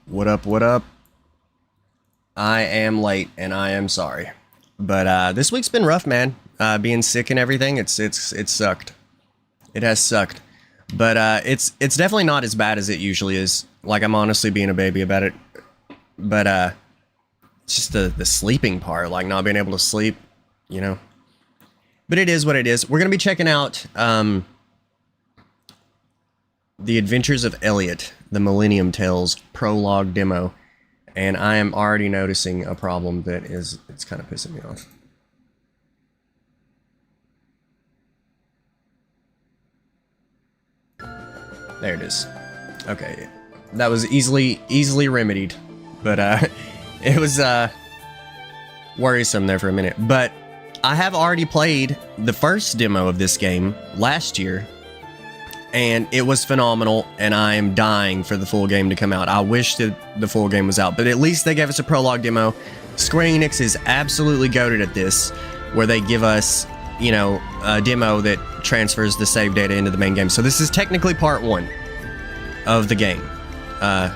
What up, what up? I am late and I am sorry. But this week's been rough, man. Being sick and everything, it's sucked. It has sucked. But it's definitely not as bad as it usually is. Like, I'm honestly being a baby about it. But it's just the sleeping part, like not being able to sleep, you know. But it is what it is. We're going to be checking out The Adventures of Elliot, the Millenium Tales Prologue demo. And I am already noticing a problem that it's kind of pissing me off. There it is. Okay. That was easily remedied. But it was worrisome there for a minute. But I have already played the first demo of this game last year. And it was phenomenal, and I am dying for the full game to come out. I wish that the full game was out, but at least they gave us a prologue demo. Square Enix is absolutely goated at this, where they give us, you know, a demo that transfers the save data into the main game. So this is technically part 1 of the game. And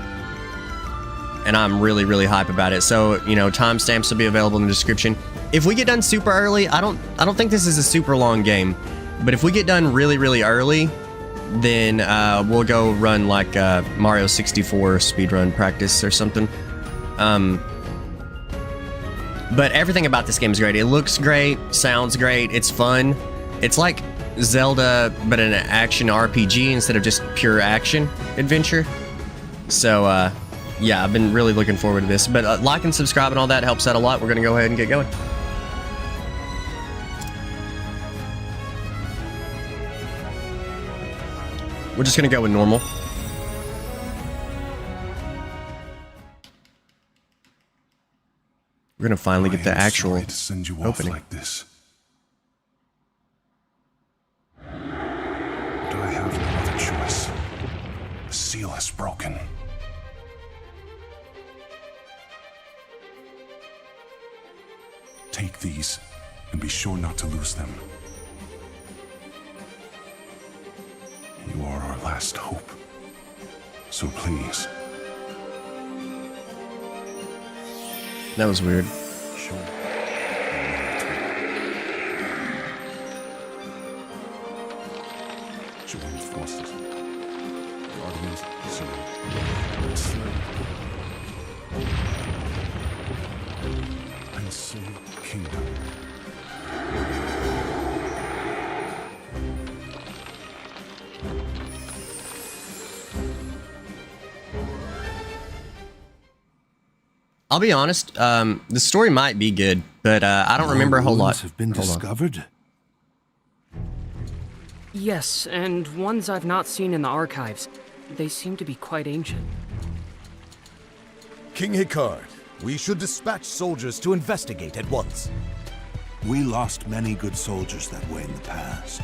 I'm really, really hype about it. So, you know, timestamps will be available in the description. If we get done super early, I don't think this is a super long game, but if we get done really, really early, then we'll go run like Mario 64 speedrun practice or something. But everything about this game is great. It looks great, sounds great, it's fun. It's like Zelda, but an action RPG instead of just pure action adventure. So, yeah, I've been really looking forward to this. But like and subscribe and all that helps out a lot. We're going to go ahead and get going. We're just gonna go with normal. We're gonna finally get the actual opening. Like this. But I have no other choice. The seal is broken. Take these and be sure not to lose them. You are our last hope. So please. That was weird. Join forces. Guardians, and save the kingdom. I'll be honest, the story might be good, but I don't remember a whole lot. Have been discovered? Yes, and ones I've not seen in the archives. They seem to be quite ancient. King Hikard, we should dispatch soldiers to investigate at once. We lost many good soldiers that way in the past.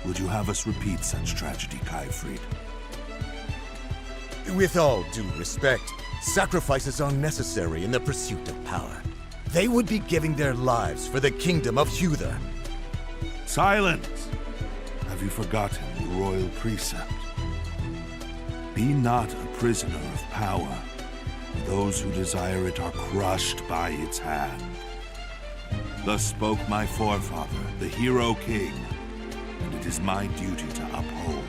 Would you have us repeat such tragedy, Kaifried? With all due respect, sacrifices are necessary in the pursuit of power. They would be giving their lives for the kingdom of Huther. Silence! Have you forgotten the royal precept? Be not a prisoner of power. Those who desire it are crushed by its hand. Thus spoke my forefather, the hero king, and it is my duty to uphold.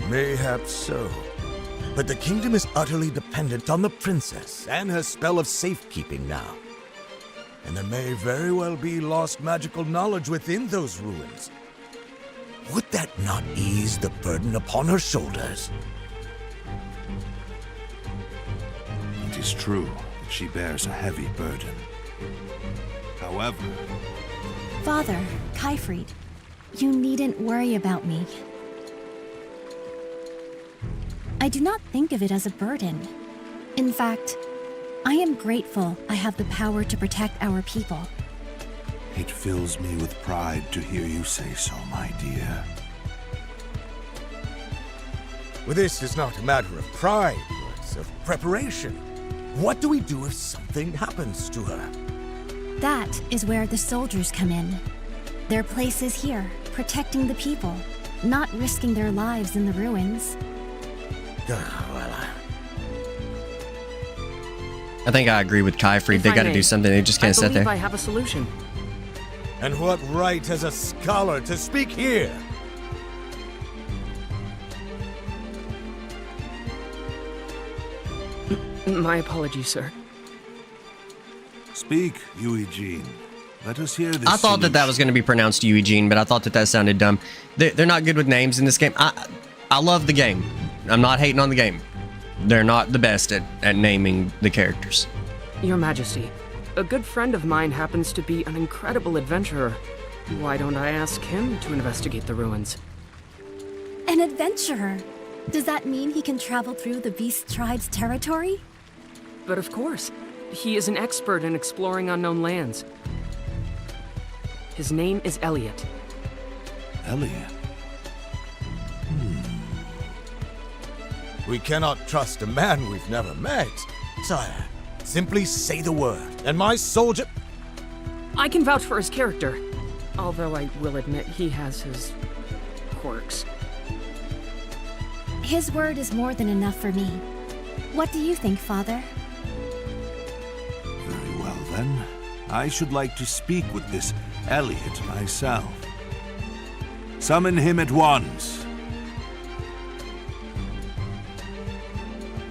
Mayhaps so. But the kingdom is utterly dependent on the princess and her spell of safekeeping now. And there may very well be lost magical knowledge within those ruins. Would that not ease the burden upon her shoulders? It is true that she bears a heavy burden. However... Father, Kaifried, you needn't worry about me. I do not think of it as a burden. In fact, I am grateful I have the power to protect our people. It fills me with pride to hear you say so, my dear. Well, this is not a matter of pride, but of preparation. What do we do if something happens to her? That is where the soldiers come in. Their place is here, protecting the people, not risking their lives in the ruins. I think I agree with Kyfried. If They I got to may, do something. They just can't sit I believe there. I have a solution. And what right has a scholar to speak here? My apologies, sir. Speak, Eugene. Let us hear this. I thought that was going to be pronounced Eugene, but I thought that sounded dumb. They're not good with names in this game. I love the game. I'm not hating on the game. They're not the best at naming the characters. Your Majesty, a good friend of mine happens to be an incredible adventurer. Why don't I ask him to investigate the ruins? An adventurer? Does that mean he can travel through the Beast Tribe's territory? But of course, he is an expert in exploring unknown lands. His name is Elliot. Elliot. We cannot trust a man we've never met. Sire, simply say the word, and my soldier... I can vouch for his character, although I will admit he has his quirks. His word is more than enough for me. What do you think, Father? Very well, then. I should like to speak with this Elliot myself. Summon him at once.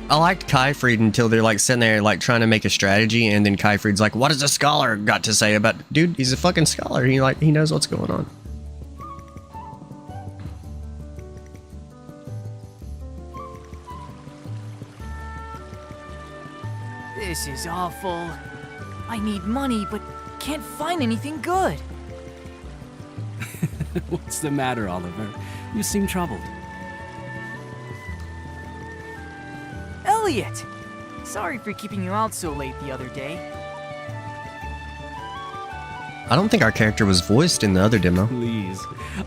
I liked Kyfried until they're like sitting there like trying to make a strategy, and then Kyfried's like, "What has a scholar got to say about?" Dude, he's a fucking scholar. He knows what's going on. This is awful. I need money, but can't find anything good. What's the matter, Oliver? You seem troubled. Elliot! Sorry for keeping you out so late the other day. I don't think our character was voiced in the other demo. Please.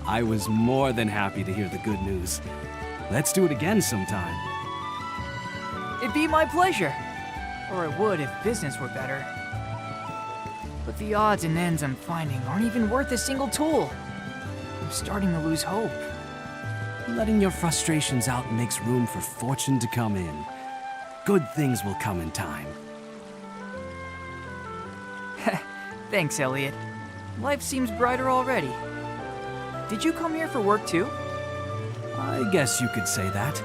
I was more than happy to hear the good news. Let's do it again sometime. It'd be my pleasure. Or it would if business were better. But the odds and ends I'm finding aren't even worth a single tool. I'm starting to lose hope. Letting your frustrations out makes room for fortune to come in. Good things will come in time. Thanks, Elliot. Life seems brighter already. Did you come here for work too? I guess you could say that.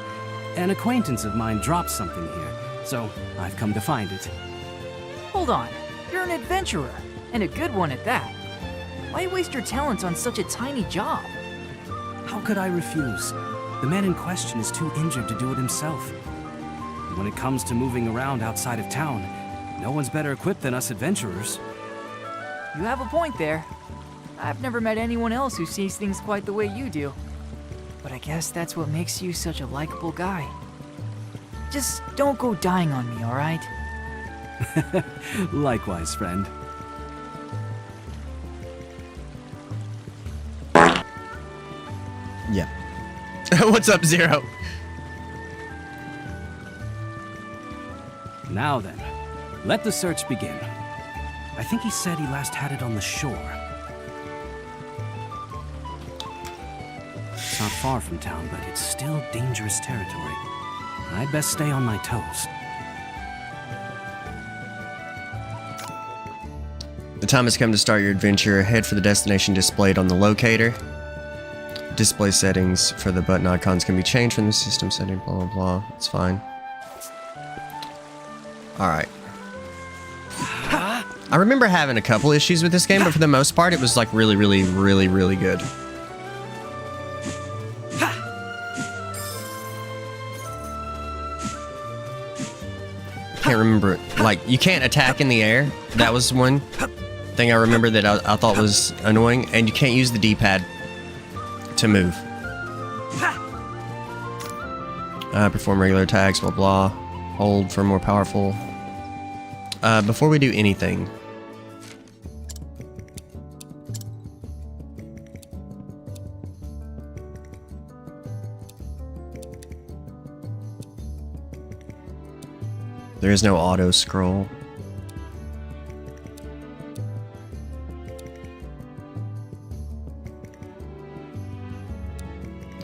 An acquaintance of mine dropped something here, so I've come to find it. Hold on. You're an adventurer, and a good one at that. Why waste your talents on such a tiny job? How could I refuse? The man in question is too injured to do it himself. And when it comes to moving around outside of town, no one's better equipped than us adventurers. You have a point there. I've never met anyone else who sees things quite the way you do. But I guess that's what makes you such a likable guy. Just don't go dying on me, alright? Likewise, friend. Yeah. What's up, Zero? Now then, let the search begin. I think he said he last had it on the shore. It's not far from town, but it's still dangerous territory. I'd best stay on my toes. The time has come to start your adventure. Head for the destination displayed on the locator. Display settings for the button icons can be changed from the system setting, blah, blah, blah. It's fine. Alright. I remember having a couple issues with this game, but for the most part, it was like really, really, really, really good. Can't remember. Like, you can't attack in the air. That was one thing I remember that I thought was annoying. And you can't use the D-pad to move. Perform regular attacks, blah, blah. Hold for more powerful. Before we do anything... There is no auto scroll.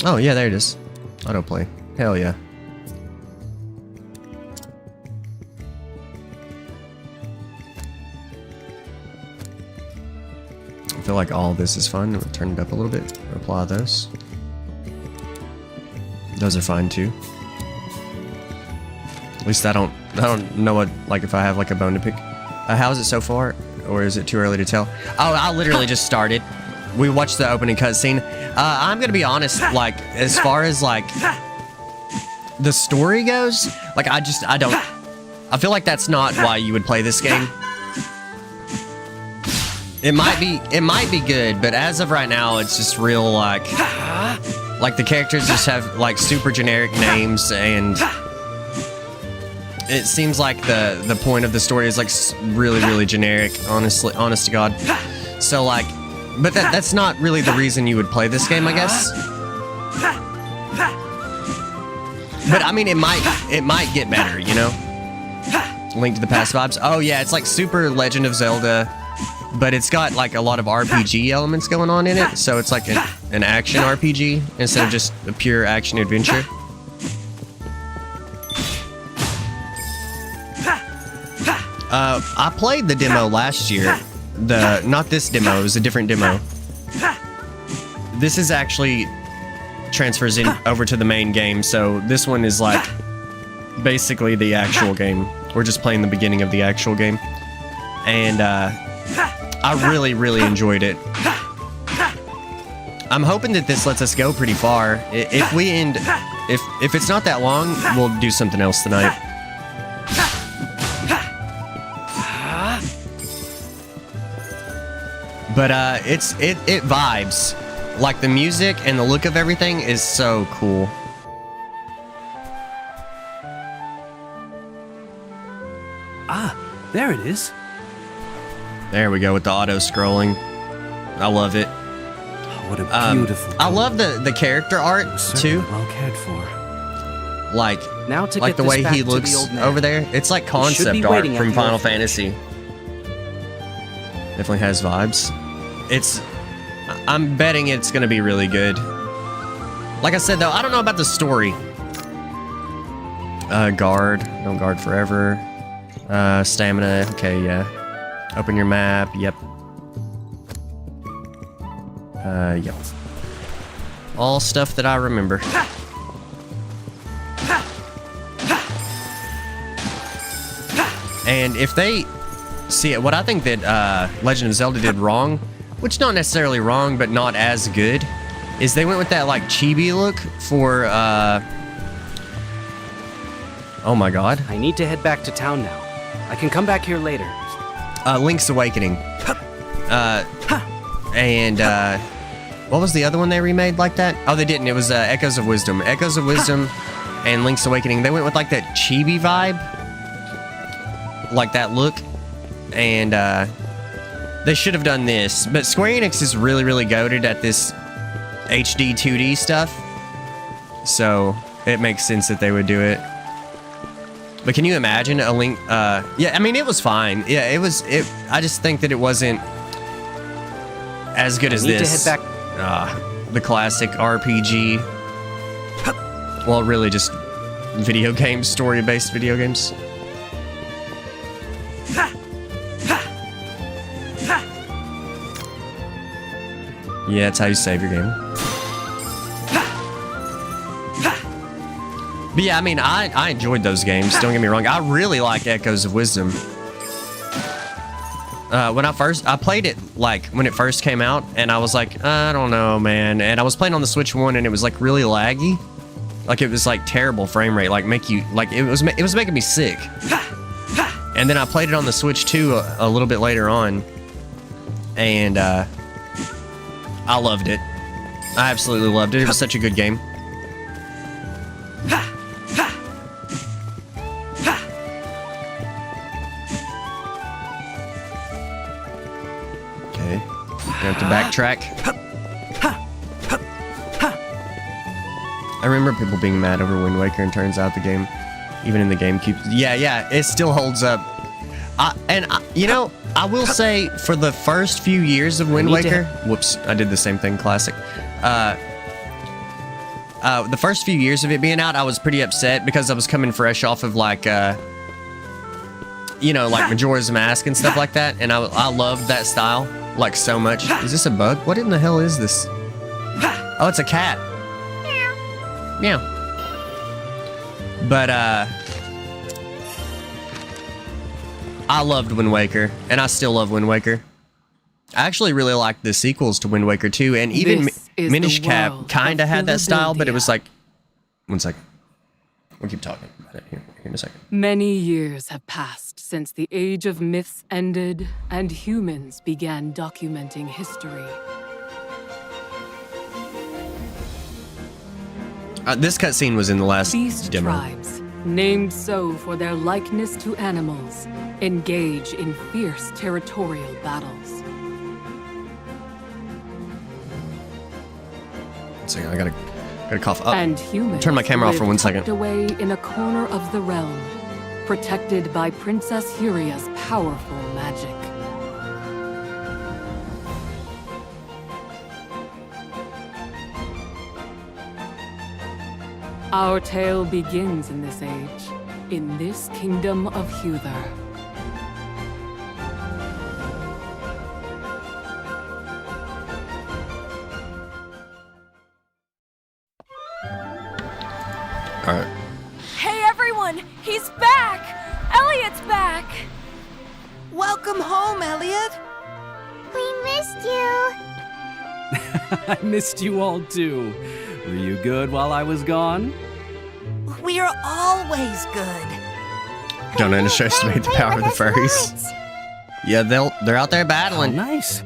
Oh yeah, there it is. Autoplay. Hell yeah. feel like all this is fun. We'll turn it up a little bit. Apply those. Those are fine too. At least I don't know what, like, if I have like a bone to pick. How is it so far? Or is it too early to tell? Oh, I literally just started. We watched the opening cutscene. I'm gonna be honest, like, as far as like the story goes, like, I feel like that's not why you would play this game. It might be good, but as of right now, it's just real like the characters just have like super generic names, and it seems like the point of the story is like really generic, honest to God. So like, but that's not really the reason you would play this game, I guess. But I mean, it might get better, you know? Link to the Past vibes. Oh yeah, it's like super Legend of Zelda, but it's got like a lot of RPG elements going on in it, so it's like an action RPG instead of just a pure action adventure. I played the demo last year. Not this demo, it was a different demo. This is actually transfers in over to the main game, so this one is like basically the actual game. We're just playing the beginning of the actual game. And I really enjoyed it. I'm hoping that this lets us go pretty far. If we end, if it's not that long, we'll do something else tonight. But it vibes. Like, the music and the look of everything is so cool. Ah, there it is. There we go with the auto scrolling. I love it. What a beautiful. I love the character art too. Well cared for. Like, now to like get the this way back he to the looks old man. over there. It's like concept art from Final Fantasy. Definitely has vibes. I'm betting it's gonna be really good. Like I said though, I don't know about the story. Guard, don't guard forever. Stamina, okay, yeah. Open your map, yep. Yep. All stuff that I remember. And if they see it, what I think that Legend of Zelda did wrong, which not necessarily wrong, but not as good, is they went with that like chibi look for oh my god. I need to head back to town now. I can come back here later. Link's Awakening. And what was the other one they remade like that? Oh, they didn't. It was Echoes of Wisdom. Echoes of Wisdom and Link's Awakening. They went with like that chibi vibe, like that look, and they should have done this. But Square Enix is really goated at this HD 2D stuff, so it makes sense that they would do it. But can you imagine a Link? Yeah, I mean, it was fine. Yeah, it was. I just think that it wasn't as good as this. To head back. The classic RPG. Well, really, just video games, story-based video games. Yeah, that's how you save your game. But yeah, I mean, I enjoyed those games, don't get me wrong. I really like Echoes of Wisdom. When I played it, like, when it first came out, and I was like, I don't know, man. And I was playing on the Switch 1, and it was, like, really laggy. Like, it was, like, terrible frame rate. Like, it was making me sick. And then I played it on the Switch 2 a little bit later on. And, I loved it. I absolutely loved it. It was such a good game. Okay. I have to backtrack. I remember people being mad over Wind Waker, and turns out the game, even in the GameCube, yeah, it still holds up. You know, I will say, for the first few years of Wind Waker, whoops, I did the same thing, classic. The first few years of it being out, I was pretty upset because I was coming fresh off of like you know, like Majora's Mask and stuff like that. And I loved that style, like, so much. Is this a bug? What in the hell is this? Oh, it's a cat. Meow. But, I loved Wind Waker, and I still love Wind Waker. I actually really like the sequels to Wind Waker 2, and even Minish Cap kind of had that style, but it was like... One second. We'll keep talking about it here in a second. Many years have passed since the Age of Myths ended, and humans began documenting history. This cutscene was in the last Beast demo. tribes, named so for their likeness to animals, engage in fierce territorial battles. One second, I gotta cough up. And humans turn my camera off for lived 1 second. tucked away in a corner of the realm, protected by Princess Huria's powerful magic. Our tale begins in this age, in this kingdom of Huther. Alright. Hey everyone! He's back! Elliot's back! Welcome home, Elliot! We missed you! I missed you all too. Were you good while I was gone? We are always good. Don't underestimate the power of the furries. Yeah, they're out there Oh, battling. nice.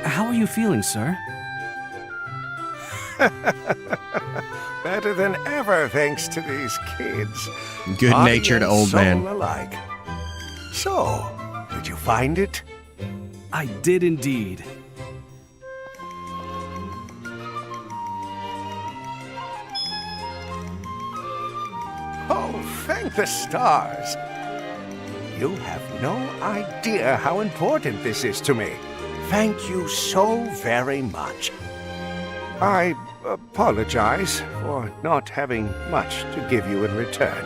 How are you feeling, sir? Better than ever, thanks to these kids. Good-natured Body and old soul man. alike. So, did you find it? I did indeed. Oh, thank the stars. You have no idea how important this is to me. Thank you so very much. I apologize for not having much to give you in return.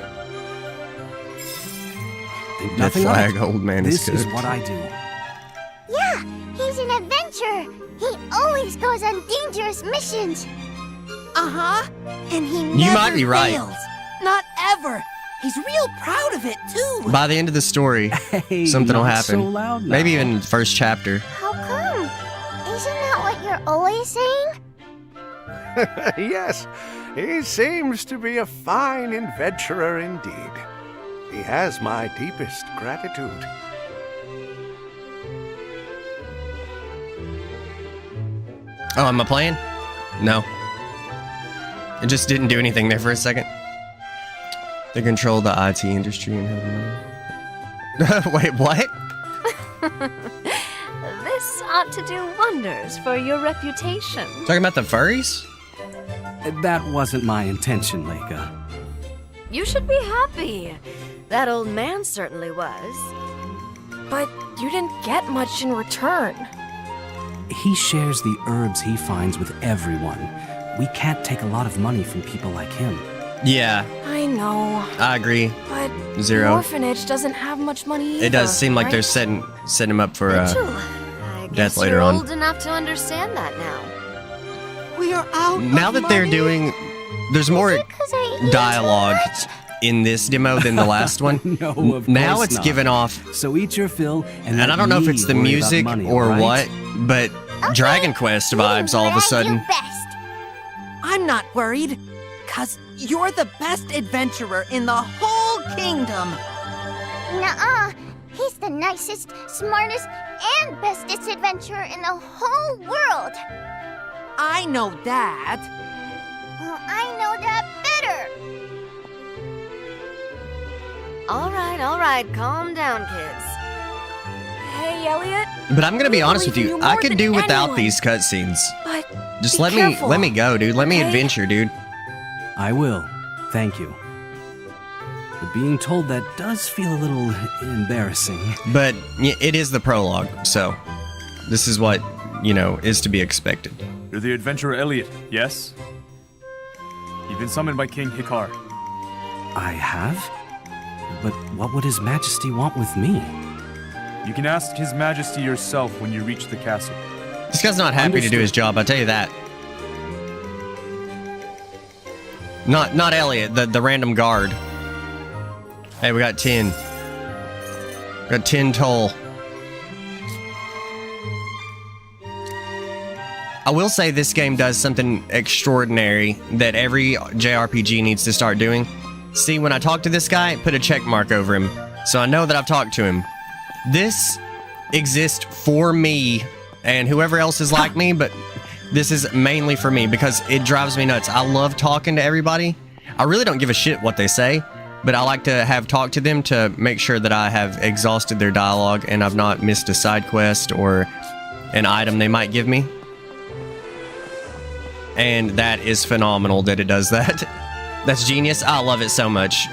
Think The nothing of flag it. old man This is is good. what I do. Yeah, he's an adventurer. He always goes on dangerous missions. Uh-huh. And he You never might be right. fails. Not ever. He's real proud of it, too. By the end of the story, Hey, something will not happen. so loud now. Maybe even the first chapter. How come? Isn't that what you're always saying? Yes, he seems to be a fine adventurer indeed. He has my deepest gratitude. Oh, am I playing? No. It just didn't do anything there for a second. They control the IT industry and have money. Wait, what? This ought to do wonders for your reputation. Talking about the furries? That wasn't my intention, Leica. You should be happy. That old man certainly was. But you didn't get much in return. He shares the herbs he finds with everyone. We can't take a lot of money from people like him. Yeah, I know, I agree. but Zero. the orphanage doesn't have much money either, It does seem like right? they're setting him up for True. I death guess later you're on. old enough to understand that now. We are out Now of that they're money. doing, there's more 'Cause I eat dialogue too much? in this demo than the last one. No, of Now course it's not. given off, So eat your fill, and and I don't know if it's the music or what, but Dragon Quest vibes all of a You sudden. best. I'm not worried, 'cause you're the best adventurer in the whole kingdom. Nuh-uh. He's the nicest, smartest, and bestest adventurer in the whole world. I know that. Well, I know that better. All right, calm down, kids. Hey, Elliot, But I'm gonna be We honest with believe you, in you I more could than do without anyone. these cutscenes. but Just be let careful, me go, dude. Let me okay? adventure, dude. I will. Thank you. But being told that does feel a little embarrassing. But it is the prologue, so this is what, is to be expected. You're the adventurer Elliot, yes? You've been summoned by King Hikar. I have? But what would His Majesty want with me? You can ask His Majesty yourself when you reach the castle. This guy's not happy to do his job, I'll tell you that. Not Elliot, the random guard. Hey, we got 10. Got 10 toll. I will say this game does something extraordinary that every JRPG needs to start doing. See, when I talk to this guy, put a check mark over him, so I know that I've talked to him. This exists for me and whoever else is like me, but this is mainly for me because it drives me nuts. I love talking to everybody. I really don't give a shit what they say, but I like to have talked to them to make sure that I have exhausted their dialogue and I've not missed a side quest or an item they might give me. And that is phenomenal that it does that. That's genius. I love it so much.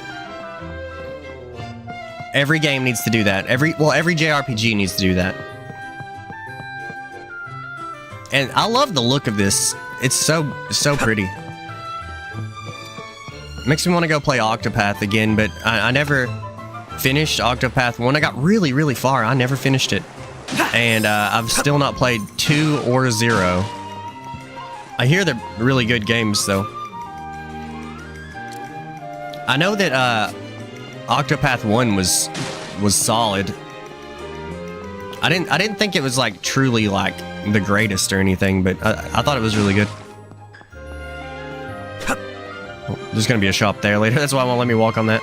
Every game needs to do that. Every JRPG needs to do that. And I love the look of this. It's so pretty. Makes me want to go play Octopath again, but I never finished Octopath 1. I got really, really far. I never finished it. And I've still not played 2 or 0. I hear they're really good games, though. I know that Octopath 1 was solid. I didn't think it was like truly like the greatest or anything, but I thought it was really good. Oh, there's gonna be a shop there later. That's why it won't let me walk on that.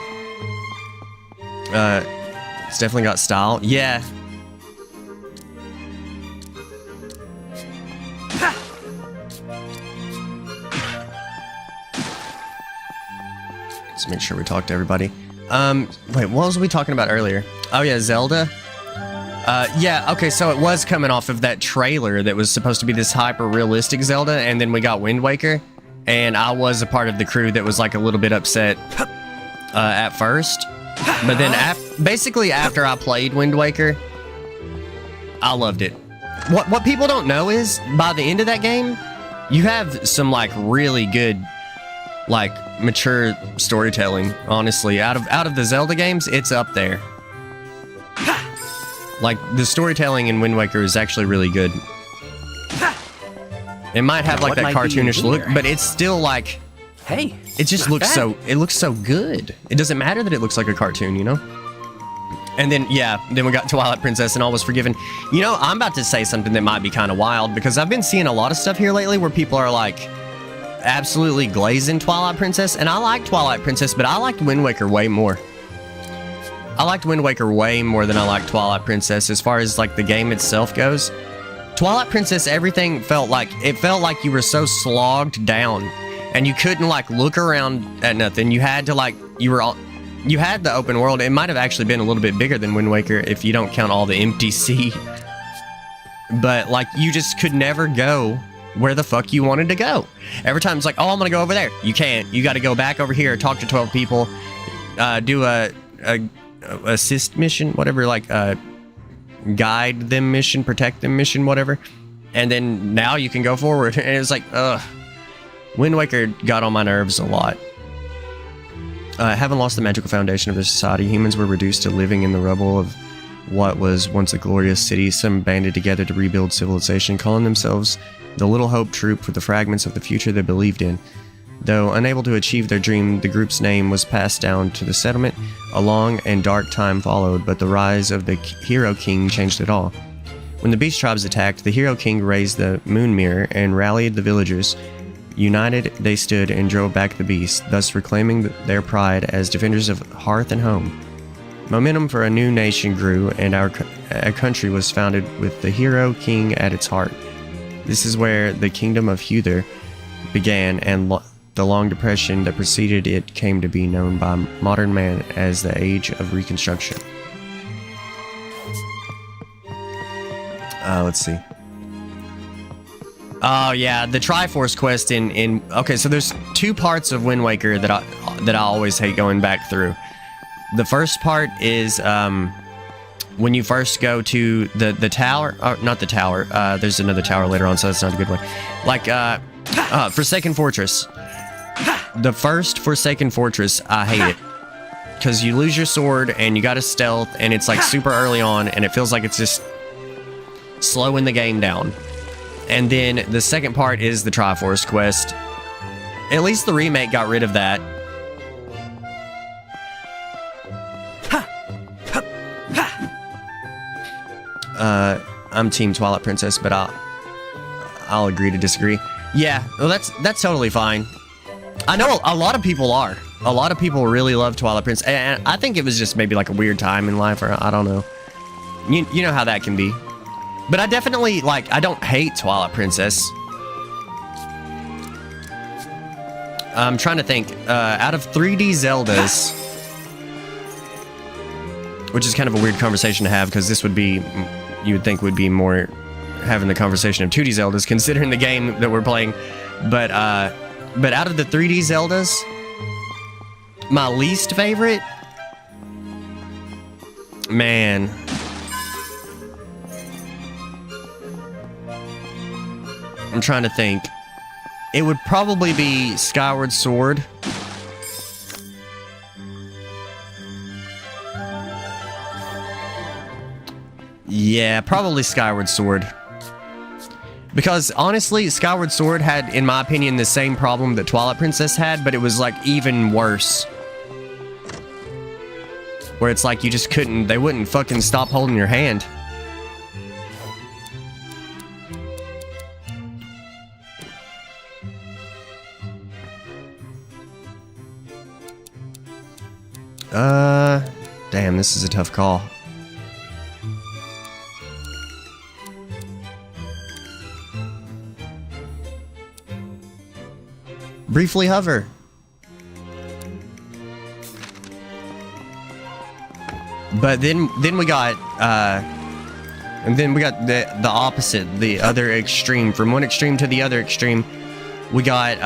It's definitely got style. Yeah. Let's make sure we talk to everybody. Wait, what was we talking about earlier? Oh yeah, Zelda. Yeah, okay, so it was coming off of that trailer that was supposed to be this hyper-realistic Zelda, and then we got Wind Waker, and I was a part of the crew that was like a little bit upset at first. But then basically after I played Wind Waker, I loved it. What people don't know is, by the end of that game, you have some like really good, like mature storytelling, honestly. Out of the Zelda games, it's up there. Like, the storytelling in Wind Waker is actually really good. It might have like that cartoonish look, but it's still like, hey, it just looks it looks so good. It doesn't matter that it looks like a cartoon, you know? And then, yeah, then we got Twilight Princess and all was forgiven. You know, I'm about to say something that might be kind of wild, because I've been seeing a lot of stuff here lately where people are like absolutely glazing Twilight Princess, and I like Twilight Princess, but I liked Wind Waker way more. I liked Wind Waker way more than I liked Twilight Princess as far as like the game itself goes. Twilight Princess, everything felt like you were so slogged down and you couldn't like look around at nothing. You had to like, you had the open world. It might have actually been a little bit bigger than Wind Waker if you don't count all the empty sea. But like, you just could never go where the fuck you wanted to go. Every time it's like, oh, I'm gonna go over there. You can't. You got to go back over here, talk to 12 people, do a assist mission, whatever, like guide them mission, protect them mission, whatever, and then now you can go forward. And it was like, ugh, Wind Waker got on my nerves a lot. Having lost the magical foundation of their society, humans were reduced to living in the rubble of what was once a glorious city. Some banded together to rebuild civilization, calling themselves the Little Hope Troop, with the fragments of the future they believed in. Though unable to achieve their dream, the group's name was passed down to the settlement. A long and dark time followed, but the rise of the Hero King changed it all. When the Beast Tribes attacked, the Hero King raised the Moon Mirror and rallied the villagers. United, they stood and drove back the beast, thus reclaiming their pride as defenders of hearth and home. Momentum for a new nation grew, and a country was founded with the Hero King at its heart. This is where the Kingdom of Huther began, and the long depression that preceded it came to be known by modern man as the Age of Reconstruction. Let's see. Oh yeah, the Triforce quest in okay, so there's 2 parts of Wind Waker that I always hate going back through. The first part is when you first go to the tower, or not the tower. There's another tower later on, so that's not a good one. Like Forsaken Fortress. The first Forsaken Fortress, I hate it. because you lose your sword and you got to stealth, and it's like super early on, and it feels like it's just slowing the game down. And then the second part is the Triforce quest. At least the remake got rid of that. I'm Team Twilight Princess, but I'll agree to disagree. Yeah, well, that's totally fine. I know a lot of people are. A lot of people really love Twilight Princess, and I think it was just maybe like a weird time in life, or I don't know. You know how that can be. But I definitely, like, I don't hate Twilight Princess. I'm trying to think. Out of 3D Zeldas, which is kind of a weird conversation to have, because this would be, you would think would be more having the conversation of 2D Zeldas, considering the game that we're playing. But out of the 3D Zeldas, my least favorite, man, I'm trying to think. It would probably be Skyward Sword. Yeah, probably Skyward Sword. Because honestly, Skyward Sword had, in my opinion, the same problem that Twilight Princess had, but it was like even worse. Where it's like you just couldn't, they wouldn't fucking stop holding your hand. Damn, this is a tough call. Briefly hover. But then we got and then we got the opposite, the other extreme. From one extreme to the other extreme, we got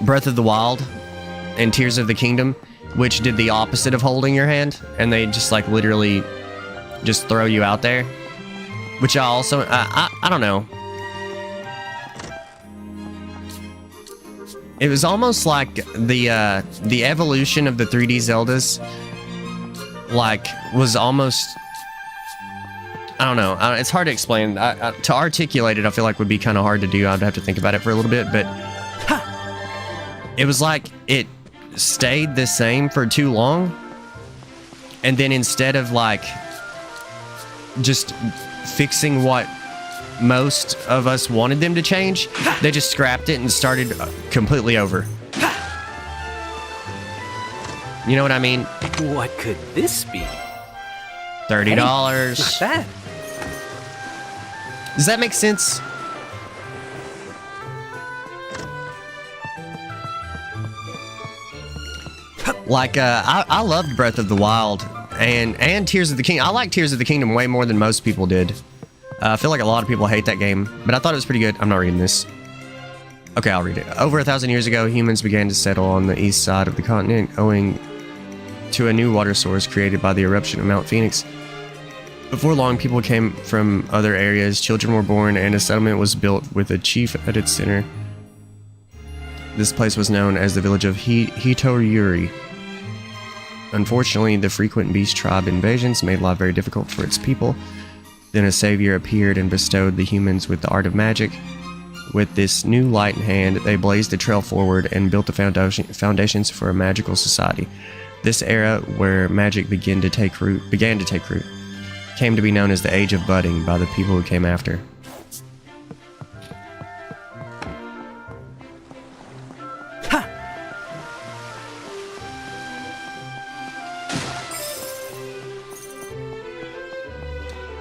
Breath of the Wild and Tears of the Kingdom, which did the opposite of holding your hand, and they just like literally just throw you out there. Which I also I don't know. It was almost like the evolution of the 3D Zeldas, like, was almost, I don't know. It's hard to explain. To articulate it, I feel like would be kind of hard to do. I'd have to think about it for a little bit, but it was like it stayed the same for too long, and then instead of like just fixing what most of us wanted them to change, they just scrapped it and started completely over. You know what I mean? What could this be? $30. Hey, not bad. Does that make sense? Like, I loved Breath of the Wild and Tears of the Kingdom. I like Tears of the Kingdom way more than most people did. I feel like a lot of people hate that game, but I thought it was pretty good. I'm not reading this. Okay, I'll read it. Over 1,000 years ago, humans began to settle on the east side of the continent, owing to a new water source created by the eruption of Mount Phoenix. Before long, people came from other areas, children were born, and a settlement was built with a chief at its center. This place was known as the village of Hitoruri. Unfortunately, the frequent beast tribe invasions made life very difficult for its people. Then a savior appeared and bestowed the humans with the art of magic. With this new light in hand, they blazed a trail forward and built the foundations for a magical society. This era, where magic began to take root, came to be known as the Age of Budding by the people who came after.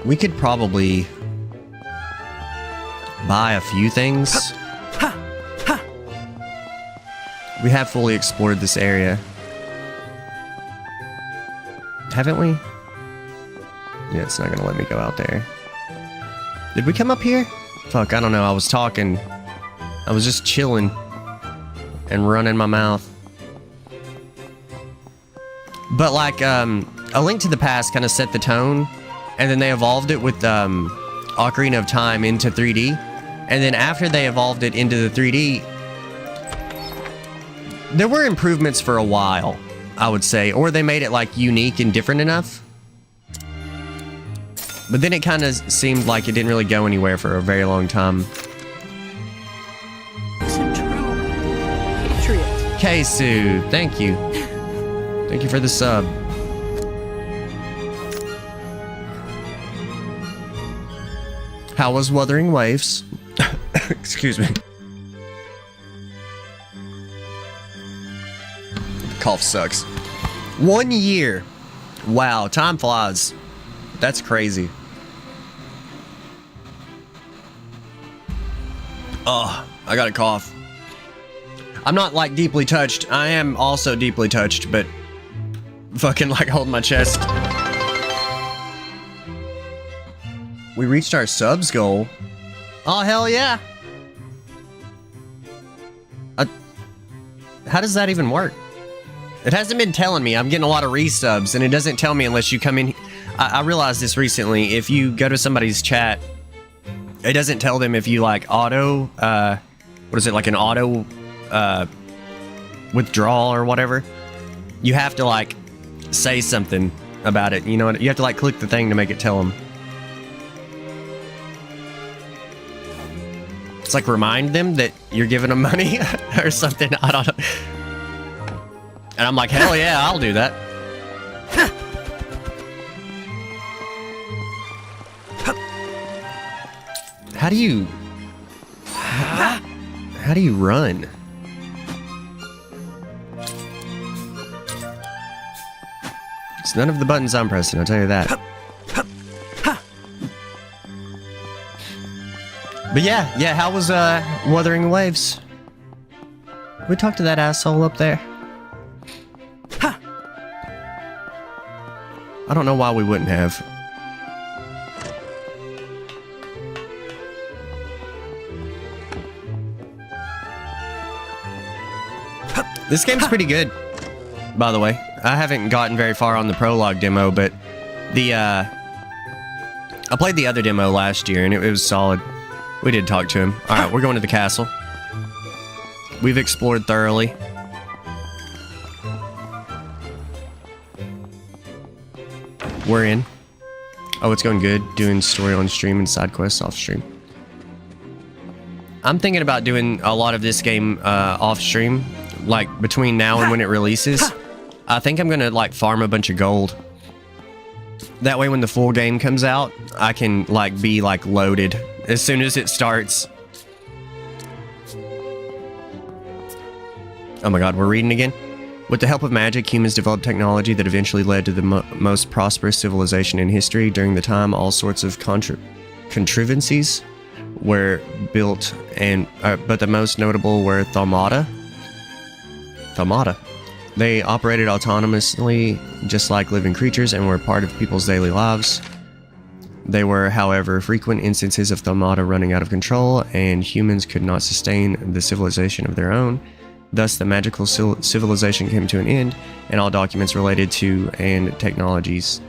We could probably buy a few things. We have fully explored this area. Haven't we? Yeah, it's not gonna let me go out there. Did we come up here? Fuck, I don't know. I was talking. I was just chilling and running my mouth. But like, A Link to the Past kind of set the tone. And then they evolved it with Ocarina of Time into 3D. And then after they evolved it into the 3D, there were improvements for a while. I would say. Or they made it like unique and different enough. But then it kind of seemed like it didn't really go anywhere for a very long time. He's a true patriot. Keisu, thank you. Thank you for the sub. How was Wuthering Waves? Excuse me. Cough sucks. 1 year. Wow, time flies. That's crazy. Oh, I got a cough. I'm not like deeply touched. I am also deeply touched, but fucking like holding my chest. We reached our subs goal. Oh, hell yeah. How does that even work? It hasn't been telling me. I'm getting a lot of resubs, and it doesn't tell me unless you come in. I realized this recently. If you go to somebody's chat, it doesn't tell them if you like auto, what is it, like an auto withdrawal or whatever. You have to like say something about it. You know what? You have to like click the thing to make it tell them. It's like remind them that you're giving them money or something. I don't know. And I'm like, hell yeah, I'll do that. How do you... How do you run? It's none of the buttons I'm pressing, I'll tell you that. But yeah, how was Wuthering Waves? We talked to that asshole up there. I don't know why we wouldn't have. This game's pretty good, by the way. I haven't gotten very far on the Prologue demo, but the I played the other demo last year and it was solid. We did talk to him. Alright, we're going to the castle. We've explored thoroughly. We're in. Oh, it's going good. Doing story on stream and side quests off stream. I'm thinking about doing a lot of this game off stream, like between now and when it releases. I think I'm gonna like farm a bunch of gold. That way when the full game comes out, I can like be like loaded as soon as it starts. Oh my god, we're reading again? With the help of magic, humans developed technology that eventually led to the most prosperous civilization in history. During the time, all sorts of contrivances were built, and but the most notable were Thaumatta. They operated autonomously, just like living creatures, and were part of people's daily lives. There were, however, frequent instances of Thaumatta running out of control, and humans could not sustain the civilization of their own. Thus, the magical civilization came to an end, and all documents related to and technologies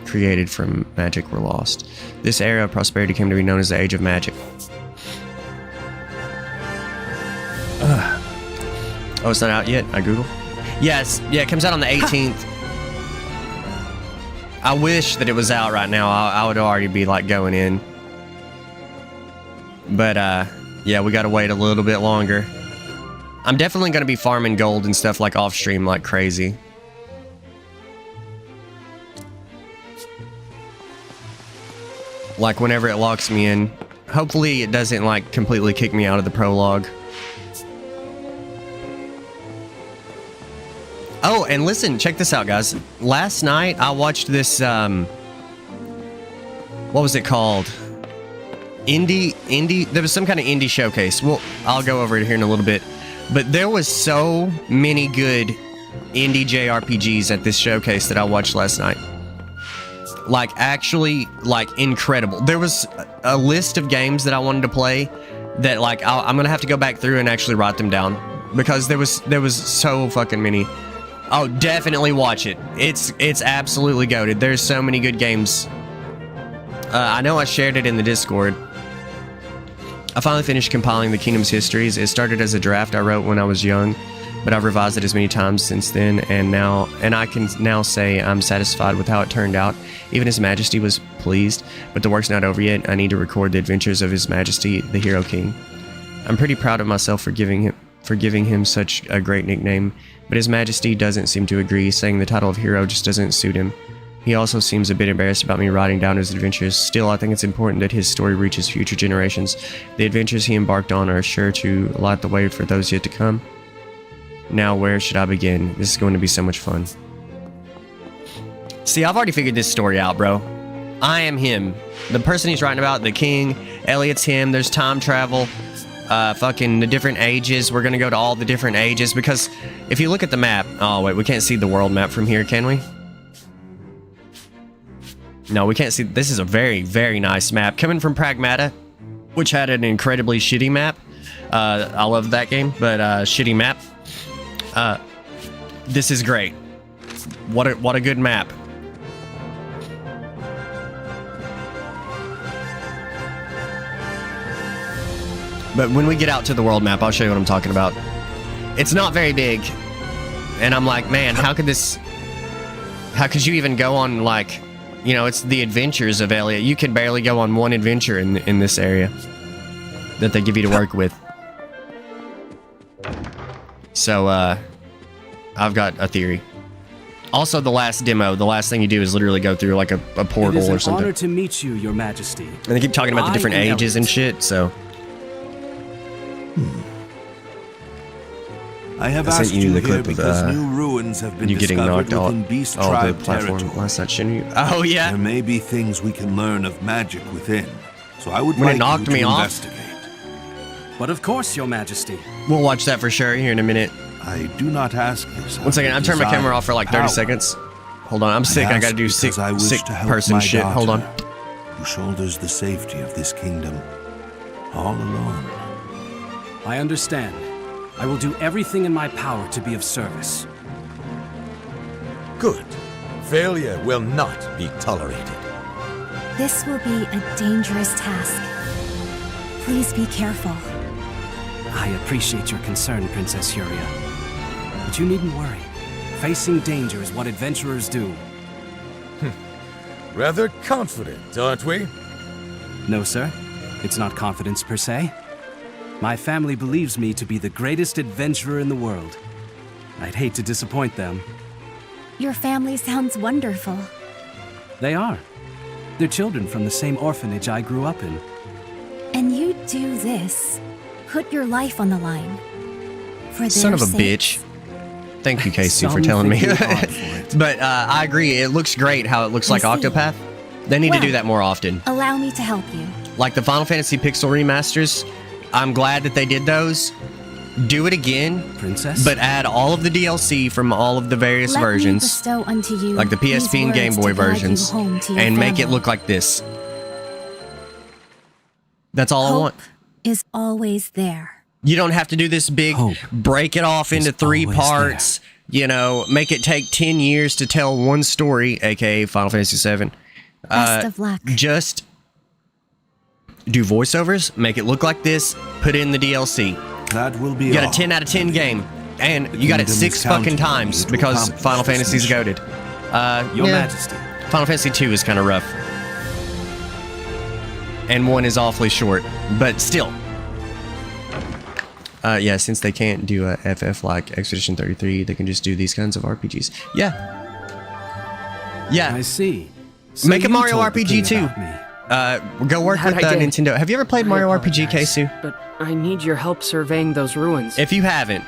created from magic were lost. This era of prosperity came to be known as the Age of Magic. Oh, it's not out yet? I Google. Yes, yeah, it comes out on the 18th. I wish that it was out right now. I would already be like going in. But yeah, we gotta wait a little bit longer. I'm definitely gonna be farming gold and stuff like off stream like crazy. Like whenever it locks me in. Hopefully it doesn't like completely kick me out of the prologue. Oh, and listen, check this out, guys. Last night I watched this what was it called? Indie there was some kind of indie showcase. Well, I'll go over it here in a little bit. But there was so many good indie JRPGs at this showcase that I watched last night. Like, actually, like, incredible. There was a list of games that I wanted to play that, like, I'm gonna have to go back through and actually write them down. Because there was so fucking many. Oh, definitely watch it. It's absolutely goated. There's so many good games. I know I shared it in the Discord. I finally finished compiling the Kingdom's histories. It started as a draft I wrote when I was young, but I've revised it as many times since then, and I can now say I'm satisfied with how it turned out. Even His Majesty was pleased, but the work's not over yet. I need to record the adventures of His Majesty, the Hero King. I'm pretty proud of myself for giving him such a great nickname, but His Majesty doesn't seem to agree, saying the title of hero just doesn't suit him. He also seems a bit embarrassed about me writing down his adventures. Still, I think it's important that his story reaches future generations. The adventures he embarked on are sure to light the way for those yet to come. Now, where should I begin? This is going to be so much fun. See, I've already figured this story out, bro. I am him. The person he's writing about, the king. Elliot's him. There's time travel. Fucking the different ages. We're gonna go to all the different ages, because if you look at the map... Oh, wait, we can't see the world map from here, can we? No, we can't see. This is a very, very nice map. Coming from Pragmata, which had an incredibly shitty map. I love that game, but shitty map. This is great. What a good map. But when we get out to the world map, I'll show you what I'm talking about. It's not very big. And I'm like, man, how could you even go on, like... You know, it's the adventures of Elliot. You can barely go on one adventure in this area that they give you to work with. So, I've got a theory. Also, the last demo, the last thing you do is literally go through like a portal or something. It is an honor to meet you, Your Majesty. And they keep talking about the different ages and shit, so... I have asked you the clip because new ruins have been discovered within Beast Tribe territory. Oh yeah. There may be things we can learn of magic within, so I would like you to investigate. But of course, Your Majesty. We'll watch that for sure here in a minute. I do not ask this. One second, I'm turning my camera off for like 30 seconds. Hold on, I'm sick. I gotta do sick person shit. Hold on. Who shoulders the safety of this kingdom all alone? I understand. I will do everything in my power to be of service. Good. Failure will not be tolerated. This will be a dangerous task. Please be careful. I appreciate your concern, Princess Huria. But you needn't worry. Facing danger is what adventurers do. Rather confident, aren't we? No, sir. It's not confidence per se. My family believes me to be the greatest adventurer in the world. I'd hate to disappoint them. Your family sounds wonderful. They are. They're children from the same orphanage I grew up in. And you do this. Put your life on the line. For their Son of a sakes. bitch. Thank you, Casey, for telling me. But I agree. It looks great how it looks like Octopath. They need to do that more often. Allow me to help you. Like the Final Fantasy Pixel remasters. I'm glad that they did those. Do it again, Princess, but add all of the DLC from all of the various versions, bestow unto you like the PSP and Game Boy versions, and make it look like this. That's all I want. Is always there. You don't have to do this big, break it off into 3 parts, you know, make it take 10 years to tell one story, aka Final Fantasy VII. Best of luck. Just do voiceovers, make it look like this, put in the DLC. That will be You got a 10 out of 10 game, and you got it 6 fucking times because Final Fantasy's goated. Your Majesty. Final Fantasy 2 is kind of rough. And 1 is awfully short, but still. Yeah, since they can't do a FF like Expedition 33, they can just do these kinds of RPGs. Yeah. Yeah. I see. So make a Mario RPG too. Go work with Nintendo. Have you ever played Mario RPG, Keisu? But I need your help surveying those ruins. If you haven't,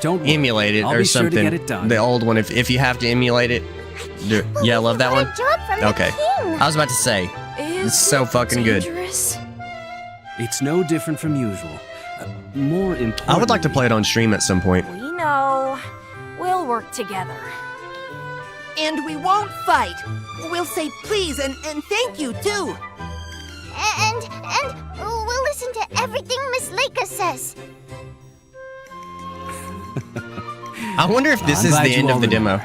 don't worry. Emulate it I'll or be sure something. to get it done. The old one, if you have to emulate it. Yeah, love that one. Okay, I was about to say, it's so fucking good. It's no different from usual. More important. I would like to play it on stream at some point. We know. We'll work together. And we won't fight. We'll say please and thank you, too. And we'll listen to everything Miss Leica says. I wonder if this is the end of the demo.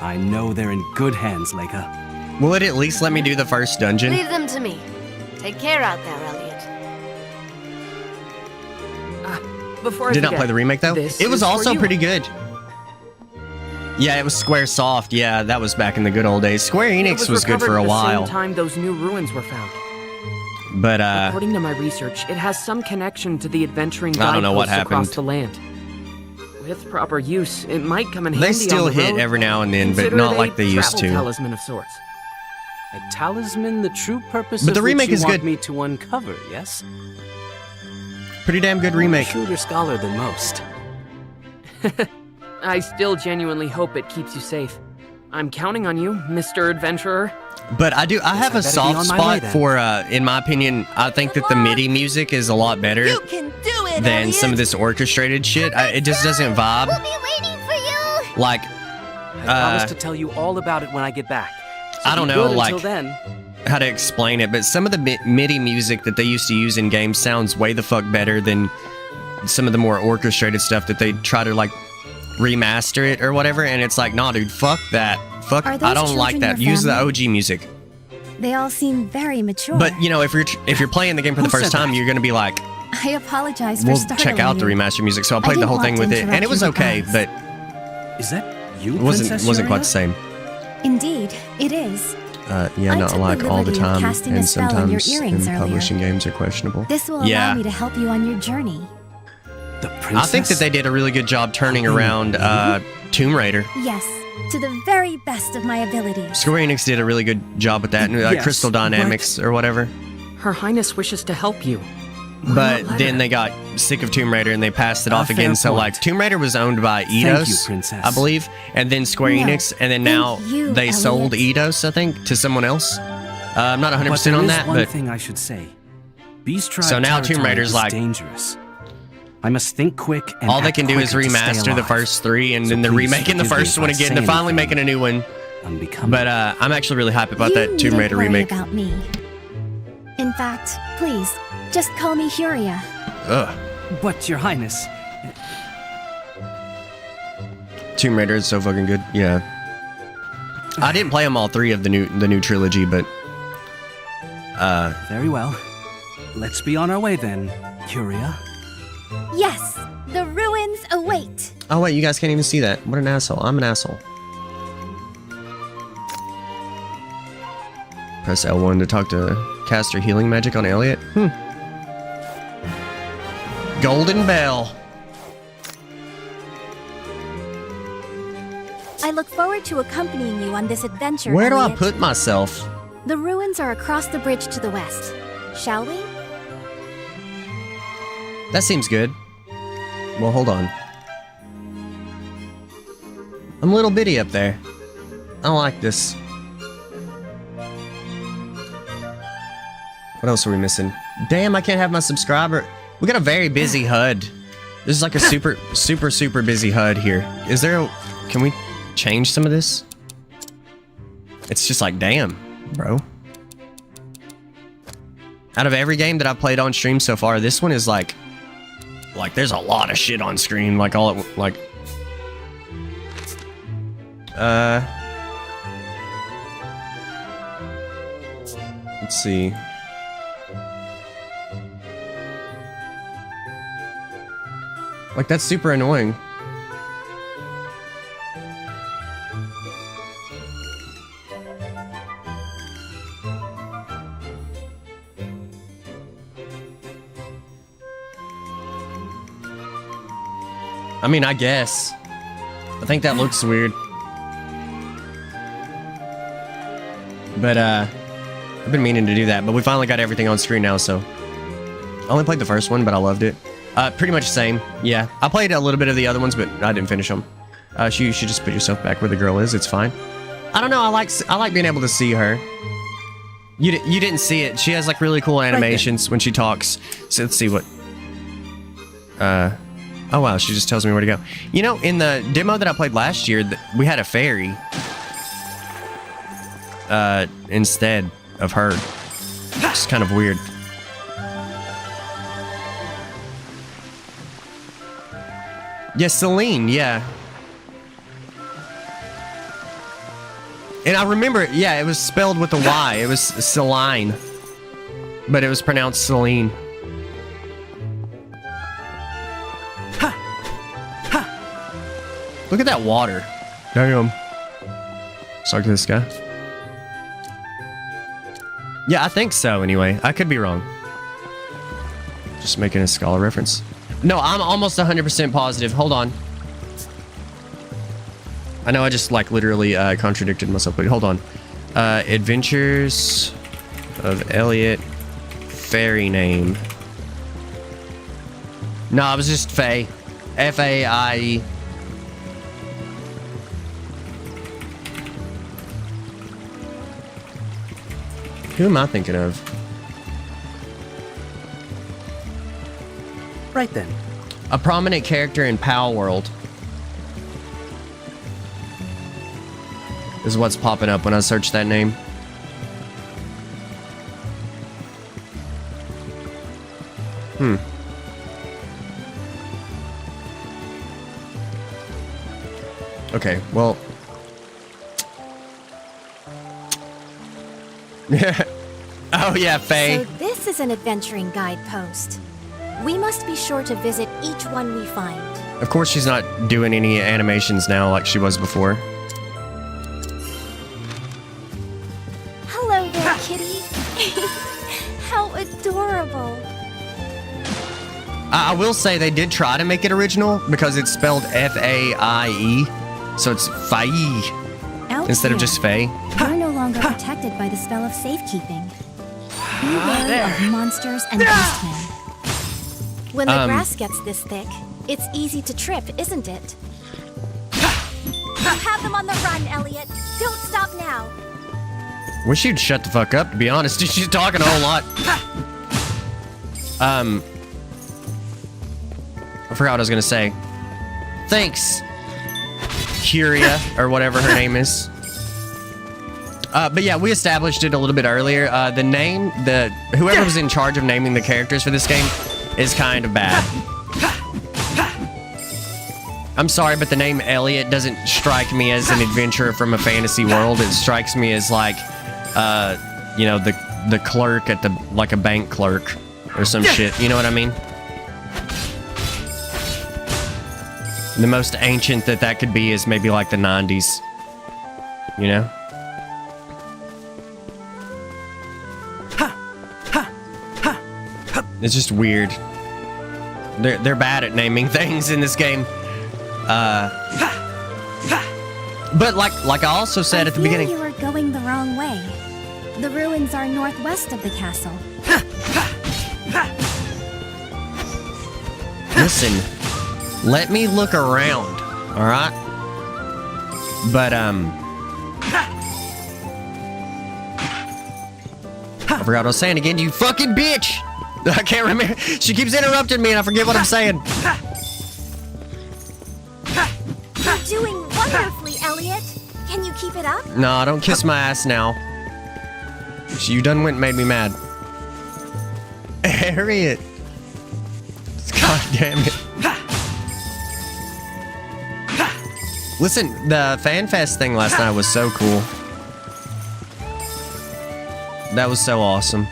I know they're in good hands, Leica. Will it at least let me do the first dungeon? Leave them to me. Take care out there, Elliot. before I Did not forget, play the remake though. this It was is for also you. pretty good. Yeah, it was Squaresoft. Yeah, that was back in the good old days. Square It Enix was good recovered for a at the while. Same time those new ruins were found. But According to my research, it has some connection to the adventuring I don't know what guideposts across happened. the land. With proper use, it might come in they handy still on the hit road. every now and then, but Consider not it like a they used travel to. Talisman of sorts. A talisman, the true purpose But of the which remake you is want good. me to uncover, yes? Pretty damn good remake. Shrewder scholar than most. I still genuinely hope it keeps you safe. I'm counting on you, Mr. Adventurer. But I have a I better be soft on my way spot then. for, in my opinion, I think that the MIDI music is a lot better You can do it, than Elliot. some of this orchestrated shit. It just doesn't vibe. We'll be waiting for you. Like, I promise to tell you all about it when I get back. So I don't be know, good like, until then. how to explain it, but some of the MIDI music that they used to use in games sounds way the fuck better than some of the more orchestrated stuff that they try to, like, remaster it or whatever, and it's like, nah, dude, fuck that. Fuck, Are those I don't like children that. your Use the family? OG music. They all seem very mature. But, you know, if you're playing the game for the Who first said time, that? you're gonna be like, I apologize for we'll startling check out the you. remaster music. So I I played the didn't whole thing want to with it, and it interrupt was your okay, repast. but Is that you, it wasn't Princess quite the Urania? same. Indeed, it is. Yeah, I not took the like all the liberty of time, casting a and spell on your sometimes earrings in earlier. publishing games are questionable. This will allow Yeah. me to help you on your journey. The I princess? think that they did a really good job turning around Tomb Raider. Yes, to the very best of my abilities. Square Enix did a really good job with that, Yes, Crystal Dynamics or whatever. Her Highness wishes to help you. But letter. then they got sick of Tomb Raider and they passed it off fair again. So point. like Tomb Raider was owned by you, Eidos, Princess. I believe, and then Square No, Enix, and then now thank you, they sold Elliot. Eidos, I think, to someone else. I'm not 100% But there on is that, one but thing I should say. Beast Tribe So now Tomb territory Raider's is like- dangerous. I must think quick and all they act can do is quicker to stay remaster the alive. first three, and So then they're please remaking the forgive me first if one I again. say They're finally anything making a new one. Unbecoming. But I'm actually really hyped about you that Tomb needn't Raider worry remake. about me. In fact, please, just call me Huria. Ugh. But Your Highness, Tomb Raider is so fucking good. Yeah. I didn't play them all three of the new trilogy, but very well. Let's be on our way then, Huria. Yes, the ruins await. oh wait, you guys can't even see that. What an asshole. I'm an asshole. Press L1 to talk to caster healing magic on Elliot. Golden Bell. I look forward to accompanying you on this adventure. Where do I Elliot. put myself? The ruins are across the bridge to the west. Shall we? That seems good. Well, hold on. I'm a little bitty up there. I don't like this. What else are we missing? Damn, I can't have my subscriber. We got a very busy HUD. This is like a super busy HUD here. Is there a... Can we change some of this? It's just like, damn, bro. Out of every game that I've played on stream so far, this one is like there's a lot of shit on screen. Like all at, like let's see. Like that's super annoying. I mean, I guess. I think that looks weird. But, I've been meaning to do that, but we finally got everything on screen now, so. I only played the first one, but I loved it. Pretty much the same. Yeah. I played a little bit of the other ones, but I didn't finish them. You should just put yourself back where the girl is. It's fine. I don't know. I like being able to see her. You didn't see it. She has, like, really cool animations when she talks. So let's see what... Oh wow, she just tells me where to go. You know, in the demo that I played last year, we had a fairy instead of her. It's kind of weird. Yeah, Celine, yeah. And I remember, yeah, it was spelled with a Y. It was Celine. But it was pronounced Celine. Look at that water. Damn. Talk to this guy. Yeah, I think so anyway. I could be wrong. Just making a scholar reference. No, I'm almost 100% positive. Hold on. I know I just like literally contradicted myself, but hold on. Adventures of Elliot. Fairy name. No, it was just Faye. F-A-I-E. Who am I thinking of? Right then. A prominent character in Pal World. Is what's popping up when I search that name. Okay, well. Oh yeah, Faye. So this is an adventuring guidepost. We must be sure to visit each one we find. Of course she's not doing any animations now like she was before. Hello there, kitty. How adorable. I will say they did try to make it original because it's spelled F-A-I-E. So it's Faye instead of just Faye. You're no longer protected by the spell of safekeeping. Be wary of monsters and beastmen. When the grass gets this thick, it's easy to trip, isn't it? You have them on the run, Elliot. Don't stop now. Wish you'd shut the fuck up, to be honest. She's talking a whole lot. I forgot what I was gonna say. Thanks, Curia, or whatever her name is. But yeah, we established it a little bit earlier. The name, whoever was in charge of naming the characters for this game is kind of bad. I'm sorry, but the name Elliot doesn't strike me as an adventurer from a fantasy world. It strikes me as like, you know, the clerk at like a bank clerk or some shit. You know what I mean? The most ancient that could be is maybe like the 90s. You know? It's just weird. They're bad at naming things in this game. But like I also said at the beginning, you were going the wrong way. The ruins are northwest of the castle. Listen, let me look around, all right? But I forgot what I was saying again. You fucking bitch! I can't remember. She keeps interrupting me, and I forget what I'm saying. You're doing wonderfully, Elliot. Can you keep it up? No, don't kiss my ass now. You done went and made me mad. Harriet. God damn it. Listen, the FanFest thing last night was so cool. That was so awesome.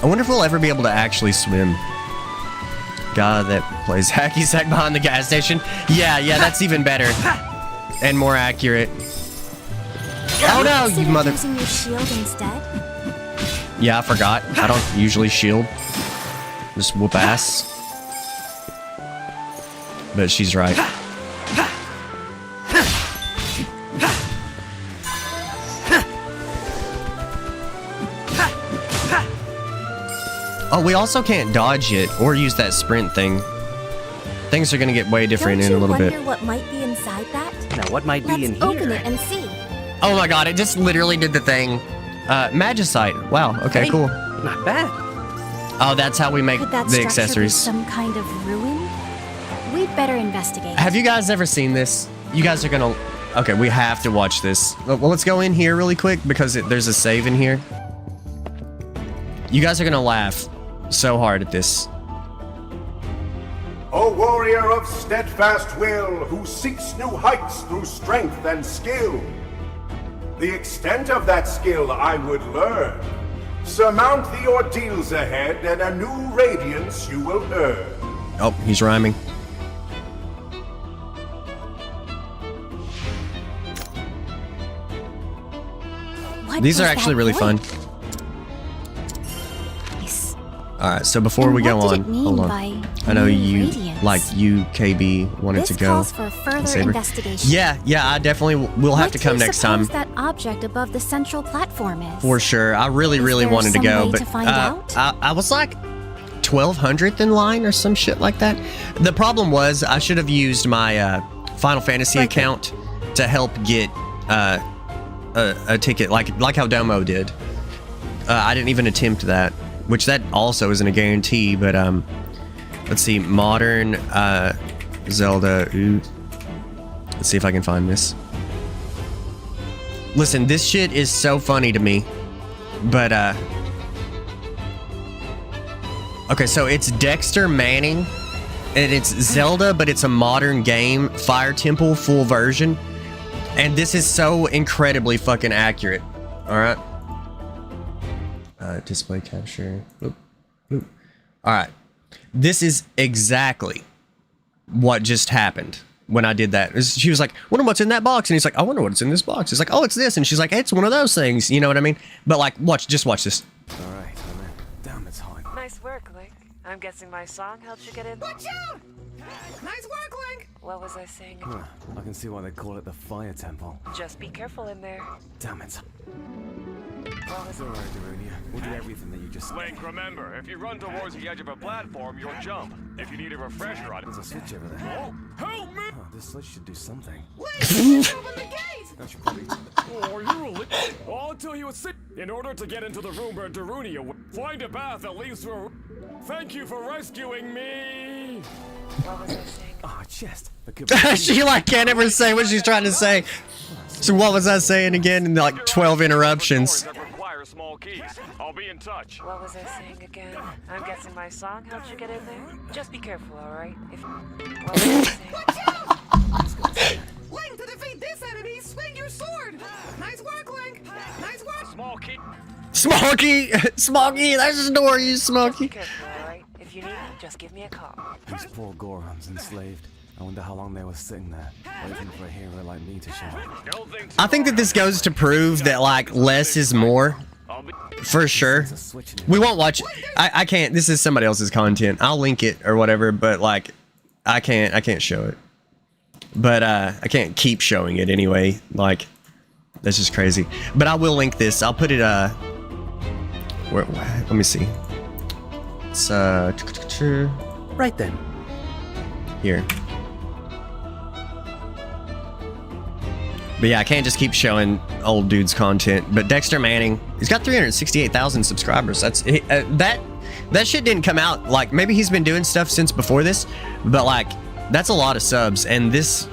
I wonder if we'll ever be able to actually swim. Guy that plays hacky sack behind the gas station. Yeah, that's even better. And more accurate. Oh no, you mother... using your shield instead? Yeah, I forgot. I don't usually shield. Just whoop ass. But she's right. Oh, we also can't dodge it or use that sprint thing. Things are gonna get way different in a little bit. Don't you wonder what might be inside that? Now, what might be in here? Let's open it and see. Oh my god, it just literally did the thing. Magicite. Wow, okay, cool. Not bad. Oh, that's how we make Could that the structure accessories. be some kind of ruin? We'd better investigate. Have you guys ever seen this? You guys are gonna... Okay, we have to watch this. Well, let's go in here really quick because there's a save in here. You guys are gonna laugh so hard at this. O warrior of steadfast will, who seeks new heights through strength and skill. The extent of that skill I would learn, Surmount the ordeals ahead, and a new radiance you will earn. Oh, he's rhyming. These are actually really fun. Nice. Alright, so before we go on, hold on. I know you, like UKB, wanted to go. This calls for further investigation. Yeah, I definitely will have to come next time. What do you suppose that object above the central platform is? For sure. I really wanted to go, but I was like 1200th in line or some shit like that. The problem was I should have used my Final Fantasy account to help get a ticket, like how Domo did. I didn't even attempt that, which that also isn't a guarantee, but let's see, modern Zelda. Ooh. Let's see if I can find this. Listen, this shit is so funny to me, but okay, so it's Dexter Manning, and it's Zelda, but it's a modern game, Fire Temple full version. And this is so incredibly fucking accurate. Alright. Display capture. Alright. This is exactly what just happened when I did that. She was like, wonder what's in that box. And he's like, I wonder what's in this box. It's like, oh, it's this. And she's like, hey, it's one of those things. You know what I mean? But like, just watch this. Alright, I'm in. Damn, it's hot. Nice work, Link. I'm guessing my song helped you get in. Watch out! Nice work, Link! What was I saying? I can see why they call it the Fire Temple. Just be careful in there. Damn it. What was Alright, Darunia. We'll do everything that you just said. Link, remember, if you run towards the edge of a platform, you'll jump. If you need a refresher on it... There's a switch over there. Whoa! Help me! Oh, this switch should do something. Link, open the gate! That should probably... Oh, you I'll tell you a secret. In order to get into the room where Darunia went, find a path that leads to a... Thank you for rescuing me! What was I saying? Ah, chest. She like can't ever say what she's trying to say. So what was I saying again? In like 12 interruptions. Small keys. I'll be in touch. What was I saying again? I'm guessing my song helped you get in there. Just be careful, alright? What was I saying? Watch out! Link, to defeat this enemy, swing your sword! Nice work, Link! Nice work! Small key. Smokey, there's the door, you Smokey. Be careful, alright? If you need me, just give me a call. These poor Gorons enslaved. I wonder how long they were sitting there, waiting for a hero like me to show up. I think that this goes to prove that like less is more. For sure. We won't watch. I can't. This is somebody else's content. I'll link it or whatever, but like I can't show it. But I can't keep showing it anyway. Like that's just crazy. But I will link this. I'll put it where, let me see. It's right then. Here. But yeah, I can't just keep showing old dude's content. But Dexter Manning, he's got 368,000 subscribers. That's that shit didn't come out, like maybe he's been doing stuff since before this, but like that's a lot of subs. And this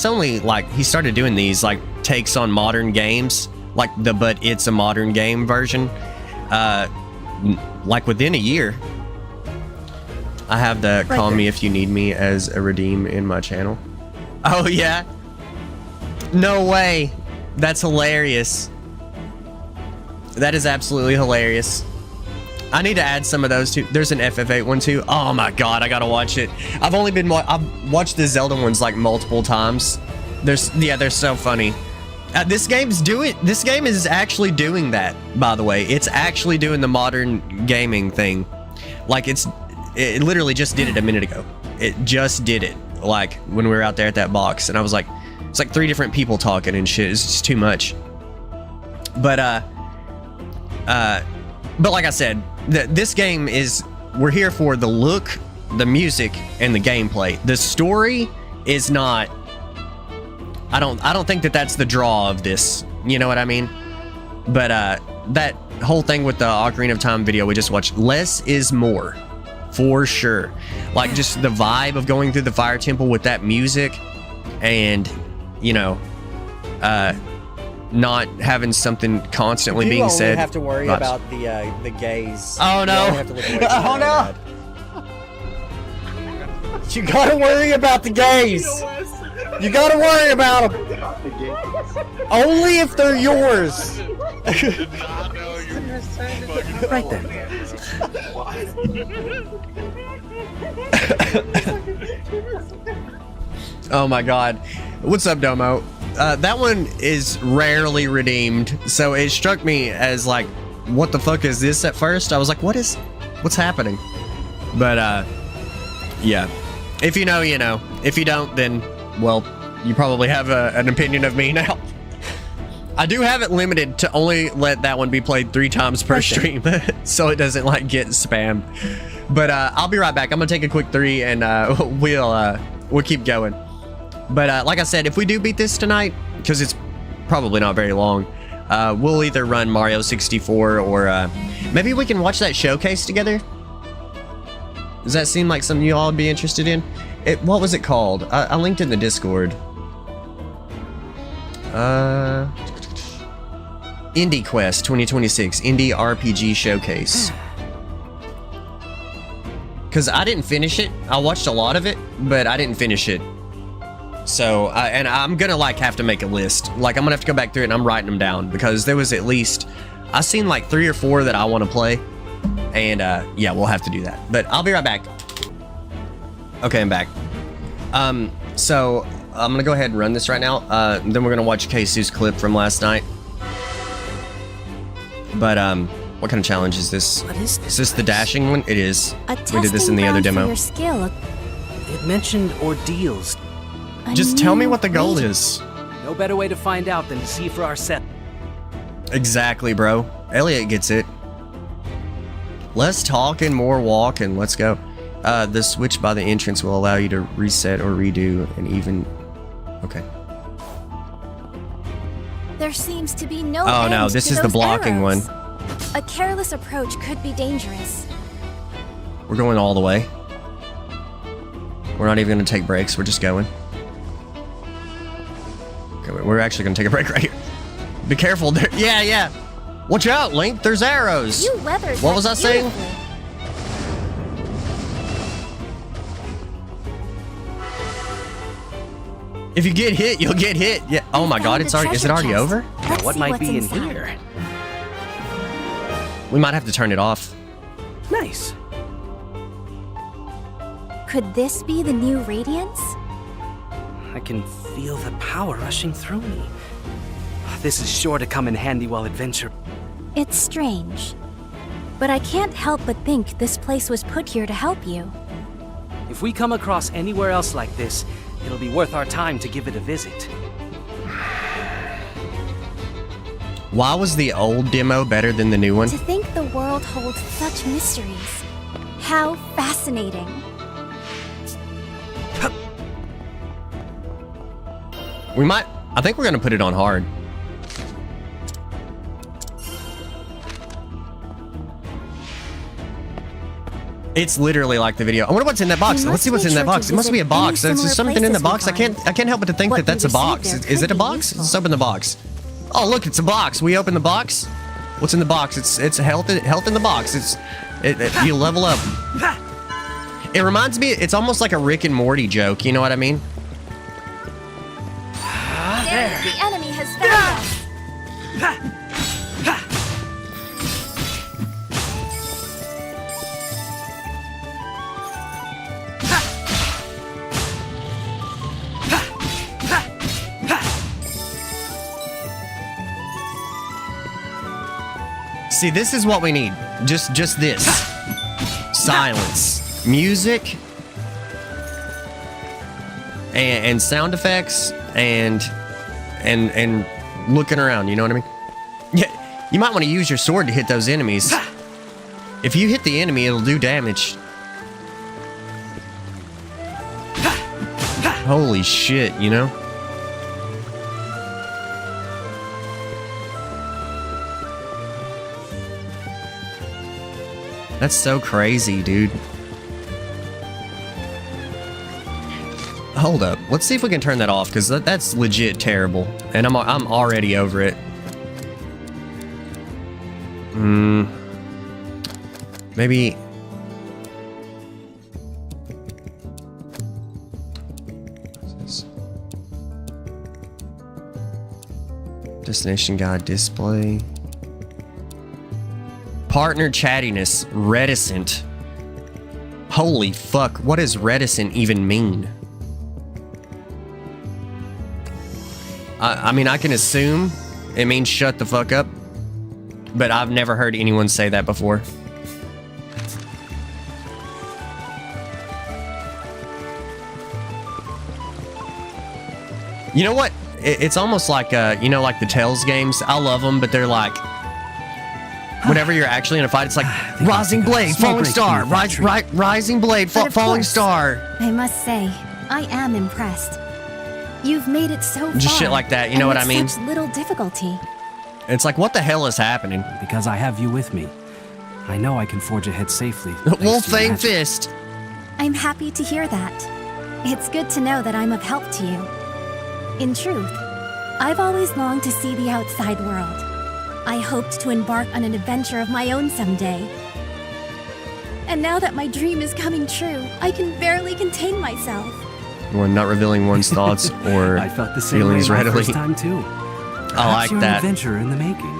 only, like, he started doing these like takes on modern games, like the but it's a modern game version, like within a year. I have the call me if you need me as a redeem in my channel. Oh yeah. No way. That's hilarious. That is absolutely hilarious. I need to add some of those too. There's an FF8 one too. Oh my god, I gotta watch it. I've watched the Zelda ones like multiple times. They're so funny. This game is actually doing that, by the way. It's actually doing the modern gaming thing. Like it literally just did it a minute ago. It just did it. Like when we were out there at that box, and I was like, it's like 3 different people talking and shit. It's just too much. But like I said, this game is, we're here for the look, the music, and the gameplay. The story is not. I don't think that that's the draw of this. You know what I mean? But that whole thing with the Ocarina of Time video we just watched, less is more, for sure. Like just the vibe of going through the Fire Temple with that music, and you know, not having something constantly being said. You have to worry about the gays. Oh no! You have to look away oh no! You gotta worry about the gays. You gotta worry about them. Only if they're yours. Right then. Oh my god. What's up, Domo? That one is rarely redeemed, so it struck me as like, what the fuck is this at first? I was like, what's happening? But, yeah. If you know, you know. If you don't, then, well, you probably have an opinion of me now. I do have it limited to only let that one be played 3 times per stream, so it doesn't, like, get spammed. But, I'll be right back. I'm gonna take a quick 3, and, we'll keep going. But, like I said, if we do beat this tonight, because it's probably not very long, we'll either run Mario 64 or, maybe we can watch that showcase together? Does that seem like something you all would be interested in? What was it called? I linked in the Discord. Indie Quest 2026 Indie RPG Showcase. Because I didn't finish it. I watched a lot of it, but I didn't finish it. So, and I'm gonna like have to make a list. Like, I'm gonna have to go back through it and I'm writing them down because there was at least, I've seen like 3 or 4 that I want to play. And yeah, we'll have to do that. But I'll be right back. Okay, I'm back. So I'm gonna go ahead and run this right now. Then we're gonna watch Keisu's clip from last night. But what kind of challenge is this? What is this? Is this the dashing one? It is. We did this in the other demo. Your skill. It mentioned ordeals. Just tell me what the goal is. No better way to find out than to see for ourselves. Exactly, bro. Elliot gets it. Less talk and more walk, and let's go. The switch by the entrance will allow you to reset or redo an even... Okay. There seems to be no Oh no, this is the blocking one. A careless approach could be dangerous. We're going all the way. We're not even going to take breaks, we're just going. Okay, we're actually going to take a break right here. Be careful there. Yeah. Watch out, Link, there's arrows. You weathered What was I saying? If you get hit, you'll get hit. Yeah. Oh my god, is it already over? What might be in here? We might have to turn it off. Nice. Could this be the new Radiance? I can feel the power rushing through me. This is sure to come in handy while adventure. It's strange, but I can't help but think this place was put here to help you. If we come across anywhere else like this, it'll be worth our time to give it a visit. Why was the old demo better than the new one? To think the world holds such mysteries. How fascinating. I think we're gonna put it on hard. It's literally like the video. I wonder what's in that box. Let's see what's in that box. It must be a box. There's something in the box. I can't help but to think that that's a box. Is it a box? Let's open the box. Oh look, it's a box. We open the box. What's in the box? It's health in the box. You level up. It reminds me. It's almost like a Rick and Morty joke. You know what I mean? There. The enemy has found us. See, this is what we need. Just this. Silence. Music. And sound effects and looking around, you know what I mean? Yeah, you might want to use your sword to hit those enemies. If you hit the enemy, it'll do damage. Holy shit, you know? That's so crazy, dude. Hold up. Let's see if we can turn that off, because that's legit terrible. And I'm already over it. Maybe... Destination guide display. Partner chattiness. Reticent. Holy fuck. What does reticent even mean? I mean, I can assume it means shut the fuck up. But I've never heard anyone say that before. You know what? It's almost like, you know, like the Tales games. I love them, but they're like, whenever you're actually in a fight, it's like, Rising Blade, Falling Star, Rising Blade, Falling Star. I must say, I am impressed. You've made it so far. Just shit like that, you know what I mean? Such little difficulty. It's like, what the hell is happening? Because I have you with me. I know I can forge ahead safely. Wolf-Fang Fist. I'm happy to hear that. It's good to know that I'm of help to you. In truth, I've always longed to see the outside world. I hoped to embark on an adventure of my own someday. And now that my dream is coming true, I can barely contain myself. When not revealing one's thoughts or I felt the same feelings way readily. First time too. I like you're that. An adventure in the making.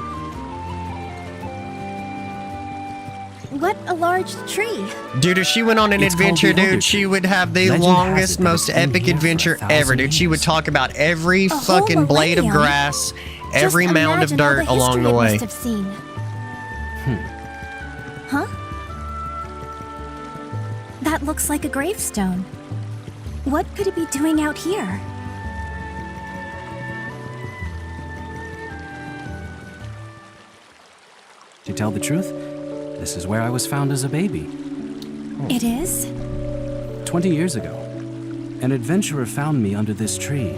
What a large tree. Dude, if she went on an adventure, dude, she would have the longest, most epic adventure ever, dude. She would talk about every fucking blade of grass, every mound of dirt along the way. Huh? That looks like a gravestone. What could it be doing out here? To tell the truth, this is where I was found as a baby. It is? 20 years ago, an adventurer found me under this tree.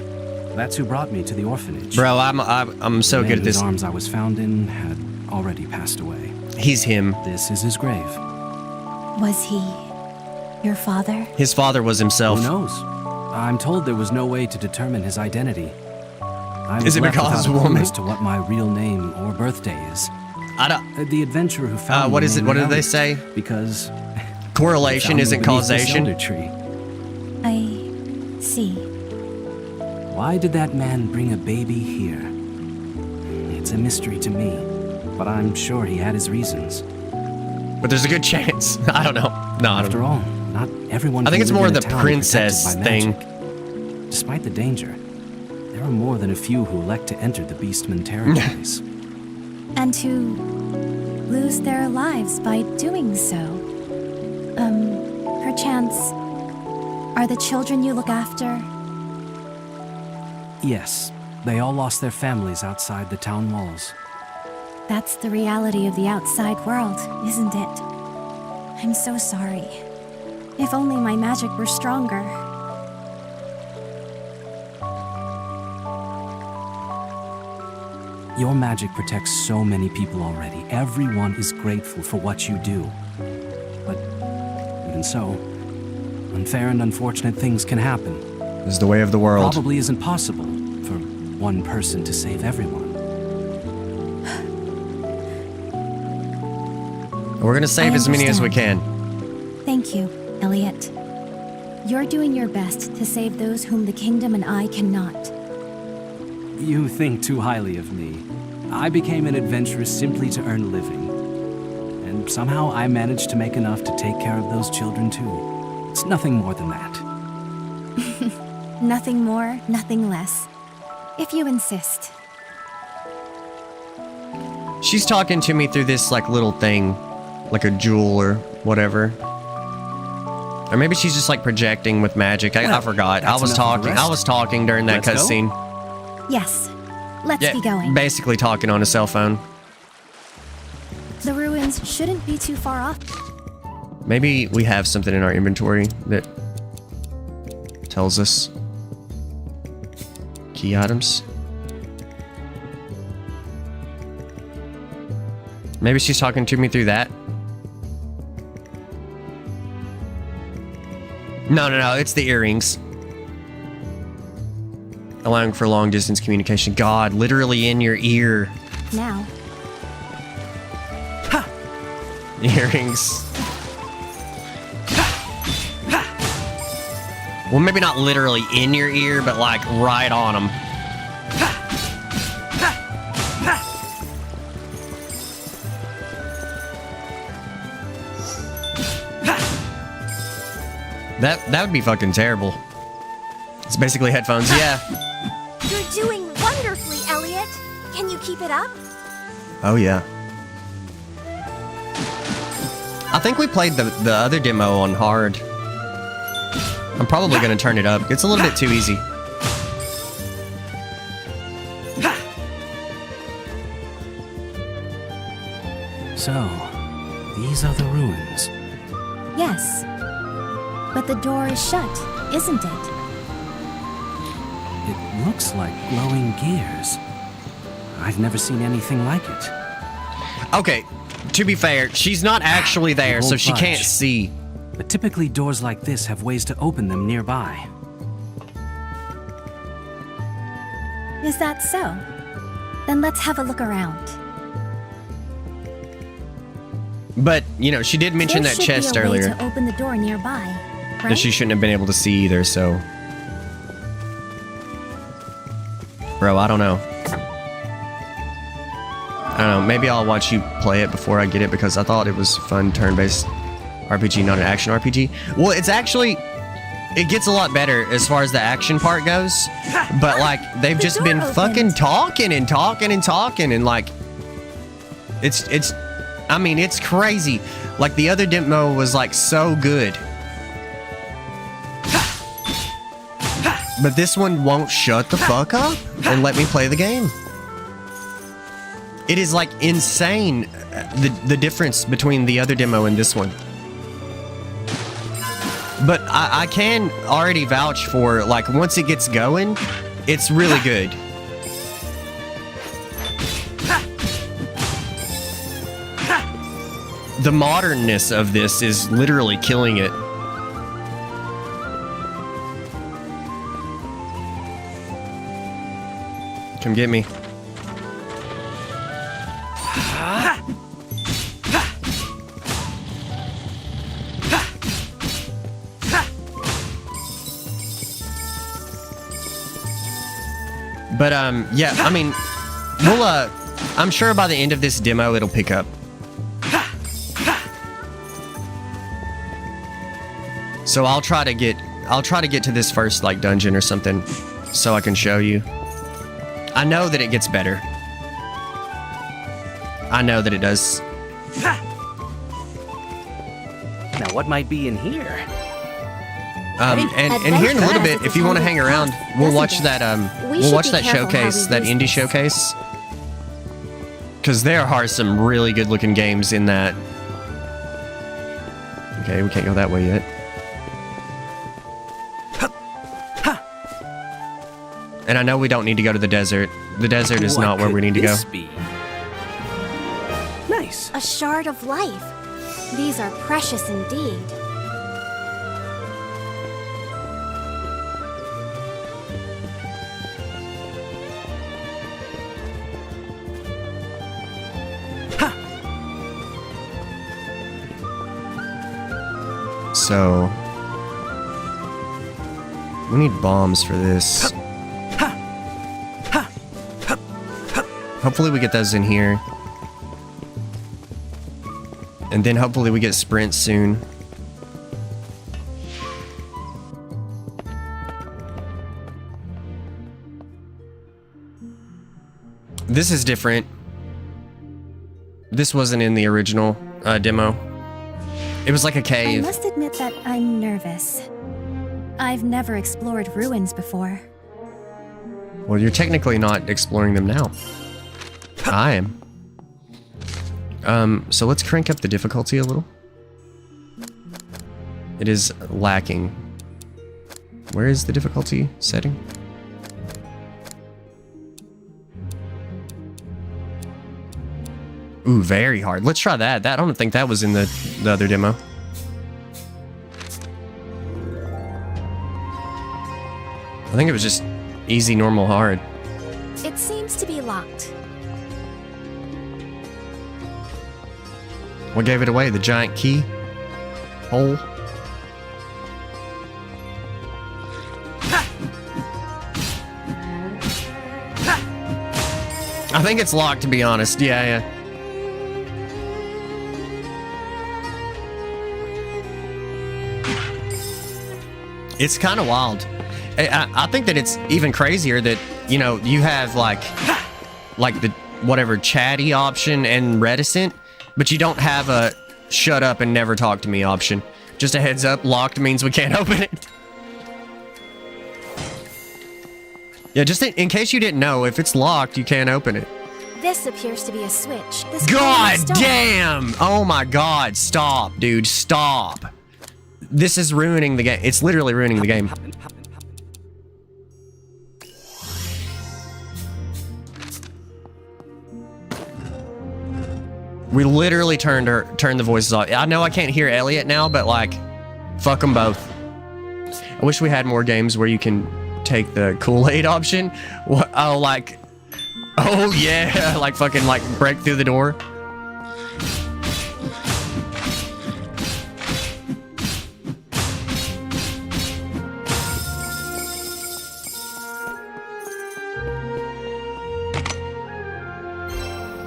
That's who brought me to the orphanage. Bro, I'm so good at this. The arms I was found in had already passed away. He's him. This is his grave. Was he your father? His father was himself. Who knows? I'm told there was no way to determine his identity. Is it because woman? As to what my real name or birthday is. I don't. The adventurer who found what me is it? What did they say? Because correlation isn't causation. Tree. I see. Why did that man bring a baby here? It's a mystery to me, but I'm sure he had his reasons. But there's a good chance. I don't know. No, After all, not everyone. I think it's can more live the in a town princess protected by thing. magic. Despite the danger, there are more than a few who elect to enter the Beastman territories. And who lose their lives by doing so. Perchance, are the children you look after? Yes, they all lost their families outside the town walls. That's the reality of the outside world, isn't it? I'm so sorry. If only my magic were stronger. Your magic protects so many people already. Everyone is grateful for what you do. But even so, unfair and unfortunate things can happen. It's the way of the world. Probably isn't possible for one person to save everyone. We're gonna save as many as we can. Thank you, Elliot. You're doing your best to save those whom the kingdom and I cannot. You think too highly of me. I became an adventurer simply to earn a living. And somehow I managed to make enough to take care of those children too. It's nothing more than that. Nothing more, nothing less. If you insist. She's talking to me through this like little thing, like a jewel or whatever. Or maybe she's just like projecting with magic. I forgot. I was talking during that cutscene. Yes. Let's be going. Basically talking on a cell phone. The ruins shouldn't be too far off. Maybe we have something in our inventory that tells us. Key items. Maybe she's talking to me through that. No, it's the earrings. Allowing for long distance communication. God, literally in your ear. Now. Ha! Earrings. Well, maybe not literally in your ear, but like right on them. That would be fucking terrible. It's basically headphones, yeah. You're doing wonderfully, Elliot. Can you keep it up? Oh yeah. I think we played the other demo on hard. I'm probably gonna turn it up. It's a little bit too easy. So, these are the ruins. Yes. But the door is shut, isn't it? It looks like glowing gears. I've never seen anything like it. Okay, to be fair, she's not actually there, so she can't see. But typically doors like this have ways to open them nearby. Is that so? Then let's have a look around. But, you know, she did mention that chest there should be a way earlier. to open the door nearby, right? That she shouldn't have been able to see either, so... Bro, I don't know. I don't know, maybe I'll watch you play it before I get it, because I thought it was fun turn-based RPG, not an action RPG. Well, it's actually... It gets a lot better as far as the action part goes, but, like, they've just been fucking talking and talking and talking, and, like... It's... I mean, it's crazy. Like, the other demo was, like, so good. But this one won't shut the fuck up and let me play the game. It is, like, insane, the difference between the other demo and this one. But I can already vouch for, like, once it gets going, it's really good. The modernness of this is literally killing it. Come get me. But, yeah, I mean, we'll, I'm sure by the end of this demo, it'll pick up. So I'll try to get to this first, like, dungeon or something, so I can show you. I know that it gets better. I know that it does. Now, what might be in here? And here in a little bit, if you want to hang around, we'll watch that we'll watch that showcase, that indie showcase. Because there are some really good looking games in that. Okay, we can't go that way yet. And I know we don't need to go to the desert. The desert is not where we need to go. Nice. A shard of life. These are precious indeed. So we need bombs for this. Hopefully we get those in here. And then hopefully we get sprints soon. This is different. This wasn't in the original demo. It was like a cave. I must admit that I'm nervous. I've never explored ruins before. Well, you're technically not exploring them now. I am. So let's crank up the difficulty a little. It is lacking. Where is the difficulty setting? Ooh, very hard. Let's try that. I don't think that was in the other demo. I think it was just easy, normal, hard. It seems to be locked. What gave it away? The giant key? Hole? I think it's locked, to be honest. Yeah. It's kind of wild. I think that it's even crazier that, you know, you have like the whatever chatty option and reticent, but you don't have a shut up and never talk to me option. Just a heads up, locked means we can't open it. Yeah, just in case you didn't know, if it's locked, you can't open it. This appears to be a switch. This God damn! Oh my god, stop, dude, stop. This is ruining the game. It's literally ruining the game. We literally turned the voices off. I know I can't hear Elliot now, but like, fuck them both. I wish we had more games where you can take the Kool-Aid option. Oh, like, oh yeah, like fucking like break through the door.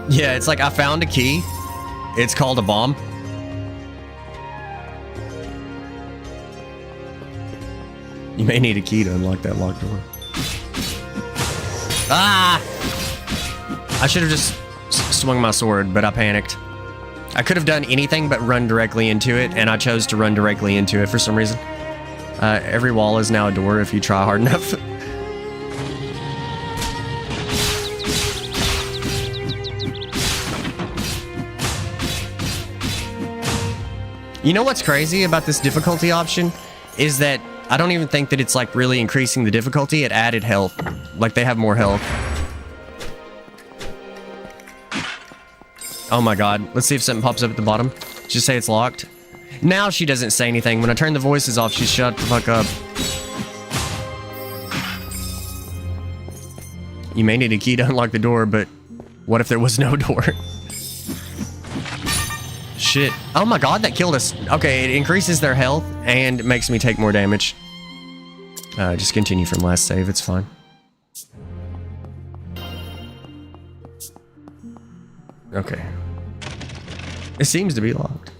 Yeah, it's like I found a key. It's called a bomb. You may need a key to unlock that locked door. Ah! I should have just swung my sword, but I panicked. I could have done anything but run directly into it, and I chose to run directly into it for some reason. Every wall is now a door if you try hard enough. You know what's crazy about this difficulty option is that I don't even think that it's like really increasing the difficulty. It added health. Like they have more health. Oh my god. Let's see if something pops up at the bottom. Just say it's locked. Now she doesn't say anything. When I turn the voices off, she's shut the fuck up. You may need a key to unlock the door, but what if there was no door? Shit. Oh my god, that killed us. Okay, it increases their health and makes me take more damage. Just continue from last save, it's fine. Okay. It seems to be locked.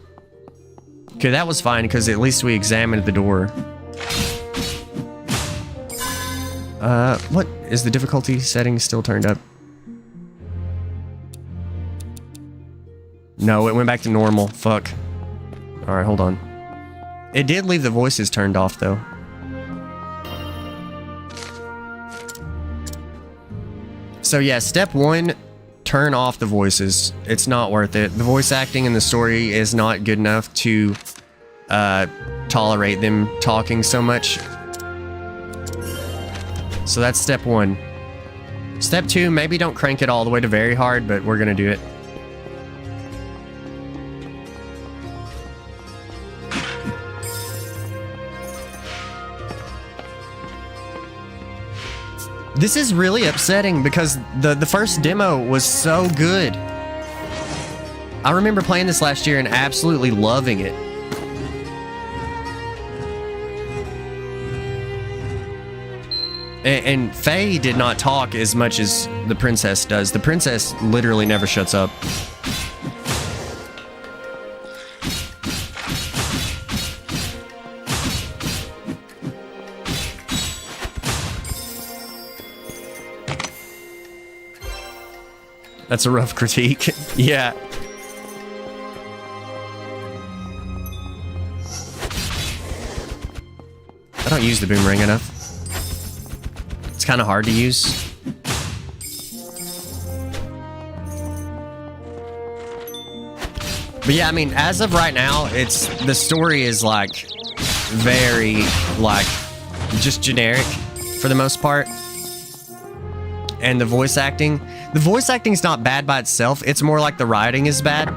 Okay, that was fine because at least we examined the door. What? Is the difficulty setting still turned up? No, it went back to normal. Fuck. Alright, hold on. It did leave the voices turned off, though. So yeah, step 1, turn off the voices. It's not worth it. The voice acting in the story is not good enough to tolerate them talking so much. So that's step 1. Step 2, maybe don't crank it all the way to very hard, but we're gonna do it. This is really upsetting because the first demo was so good. I remember playing this last year and absolutely loving it. And Faye did not talk as much as the princess does. The princess literally never shuts up. That's a rough critique. Yeah. I don't use the boomerang enough. It's kind of hard to use. But yeah, I mean, as of right now, the story is like very like just generic for the most part. And the voice acting's not bad by itself. It's more like the writing is bad.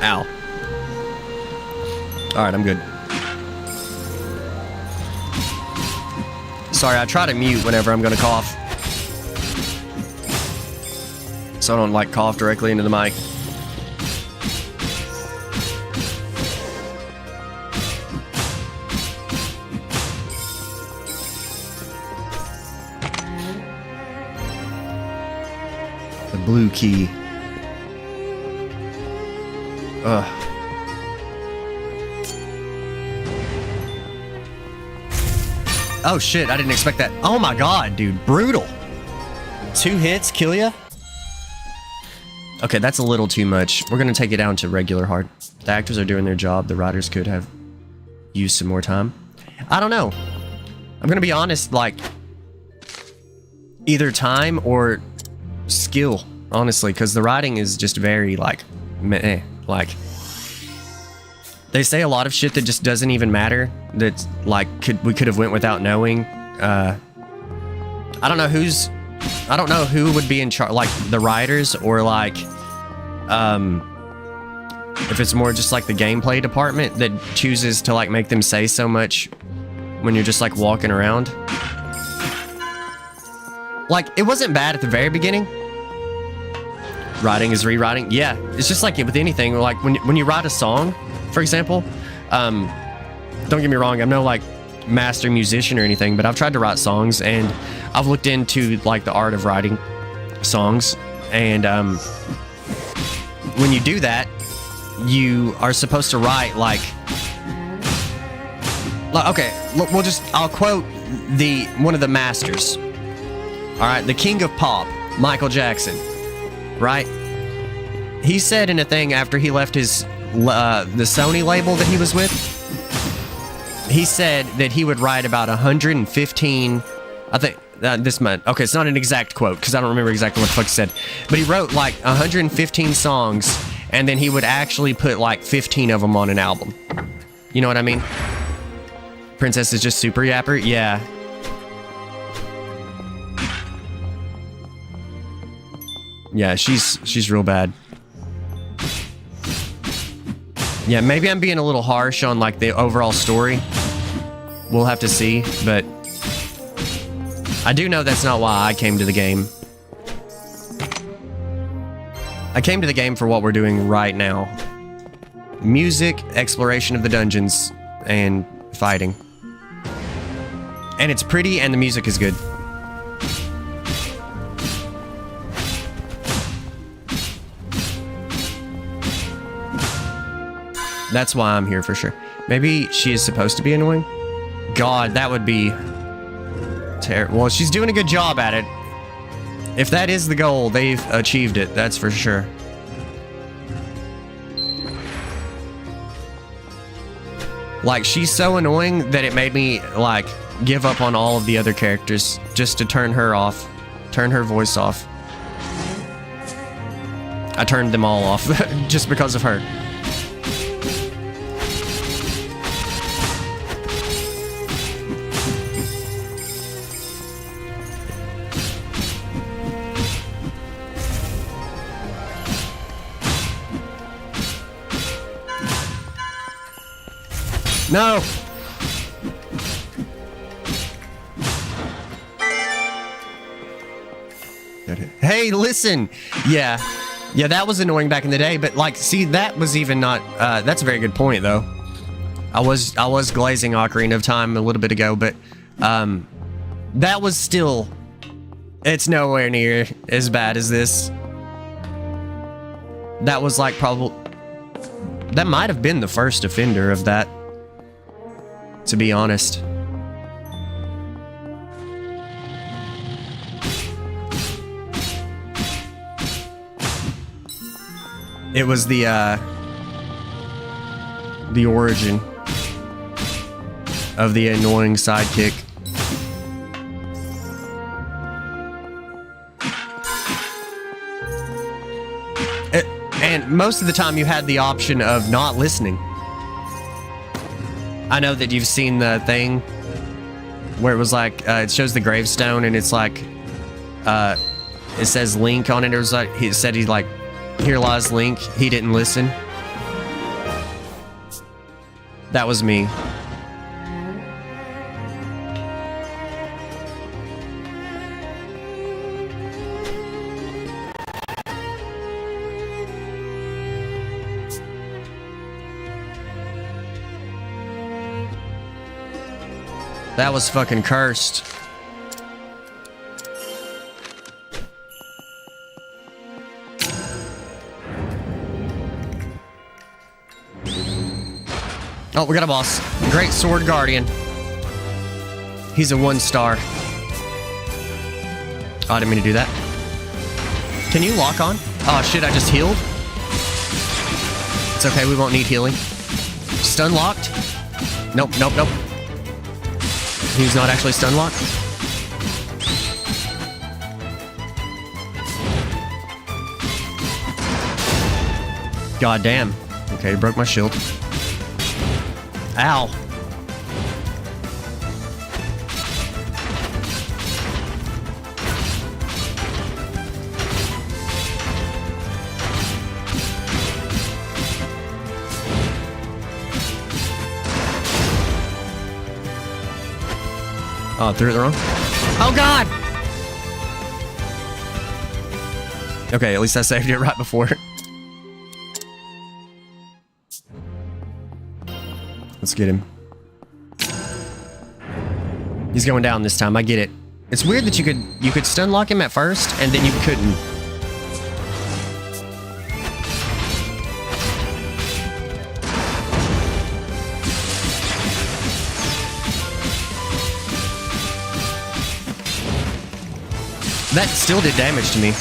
Ow. Alright, I'm good. Sorry, I try to mute whenever I'm gonna cough. So I don't like cough directly into the mic. The blue key. Ugh. Oh shit, I didn't expect that. Oh my god, dude. Brutal. 2 hits, kill ya? Okay, that's a little too much. We're gonna take it down to regular hard. The actors are doing their job. The writers could have used some more time. I don't know. I'm gonna be honest, like, either time or skill, honestly, because the writing is just very, like, meh. Like, they say a lot of shit that just doesn't even matter. That, like, we could have went without knowing. I don't know who would be in charge, like, the writers, or, like, if it's more just, like, the gameplay department that chooses to, like, make them say so much when you're just, like, walking around. Like, it wasn't bad at the very beginning. Writing is rewriting. Yeah, it's just like with anything. Like, when you write a song, for example, don't get me wrong, I'm no, like, master musician or anything, but I've tried to write songs, and I've looked into, like, the art of writing songs, and when you do that, you are supposed to write, like okay, I'll quote one of the masters. All right, the king of pop, Michael Jackson, right? He said in a thing after he left his the Sony label that he was with, he said that he would write about 115, I think, this month. Okay, it's not an exact quote, because I don't remember exactly what the fuck he said, but he wrote, like, 115 songs, and then he would actually put, like, 15 of them on an album. You know what I mean? Princess is just super yapper? Yeah. Yeah, she's real bad. Yeah, maybe I'm being a little harsh on, like, the overall story. We'll have to see, but I do know that's not why I came to the game. I came to the game for what we're doing right now. Music, exploration of the dungeons, and fighting. And it's pretty, and the music is good. That's why I'm here for sure. Maybe she is supposed to be annoying? God, that would be terrible. Well, she's doing a good job at it. If that is the goal, they've achieved it, that's for sure. Like, she's so annoying that it made me, like, give up on all of the other characters just to turn her off. Turn her voice off. I turned them all off just because of her. No! Hey, listen! Yeah, that was annoying back in the day, but, like, see, that was even not, that's a very good point, though. I was glazing Ocarina of Time a little bit ago, but, that was still, it's nowhere near as bad as this. That was, like, probably, that might have been the first offender of that, to be honest. It was the origin of the annoying sidekick. And most of the time you had the option of not listening. I know that you've seen the thing where it was like, it shows the gravestone and it's like, it says Link on it. It was like, he said he's like, here lies Link. He didn't listen. That was me. That was fucking cursed. Oh, we got a boss. Great Sword Guardian. He's a 1-star. Oh, I didn't mean to do that. Can you lock on? Oh shit, I just healed. It's okay, we won't need healing. Stun locked? Nope, nope, nope. He's not actually stun locked. God damn. Okay, broke my shield. Ow. Oh, threw it wrong. Oh, God! Okay, at least I saved it right before. Let's get him. He's going down this time. I get it. It's weird that you could stun lock him at first, and then you couldn't. That still did damage to me.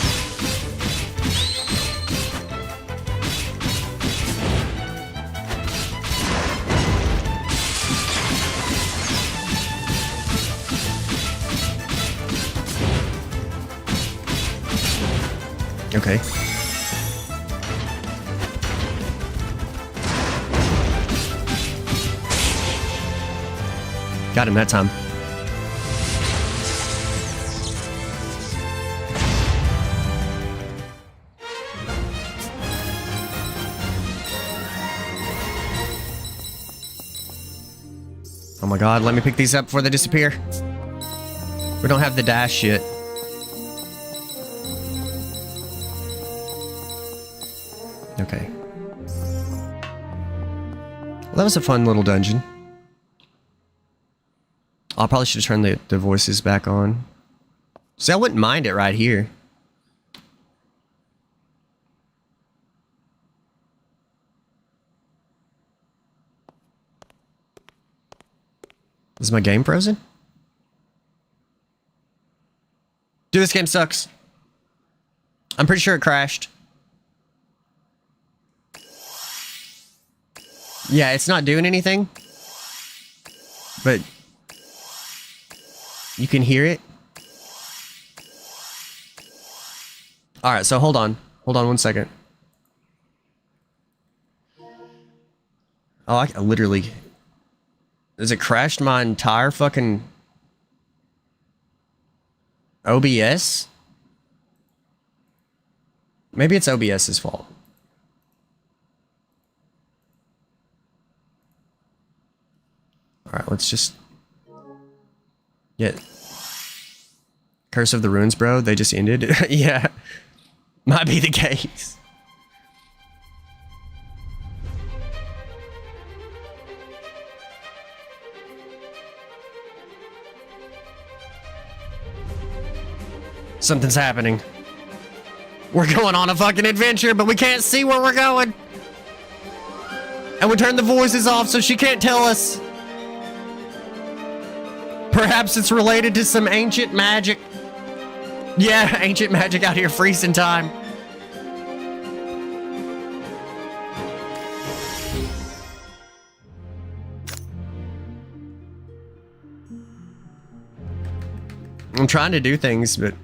Okay. Got him that time. Oh my god, let me pick these up before they disappear. We don't have the dash yet. Okay. Well, that was a fun little dungeon. I probably should have turned the voices back on. See, I wouldn't mind it right here. Is my game frozen? Dude, this game sucks. I'm pretty sure it crashed. Yeah, it's not doing anything. But you can hear it. Alright, so hold on. Hold on 1 second. Oh, I literally... Has it crashed my entire fucking... OBS? Maybe it's OBS's fault. Alright, let's just... get... Curse of the Runes, bro. They just ended. Yeah. Might be the case. Something's happening. We're going on a fucking adventure, but we can't see where we're going. And we turned the voices off so she can't tell us. Perhaps it's related to some ancient magic. Yeah, ancient magic out here freezing time. I'm trying to do things, but...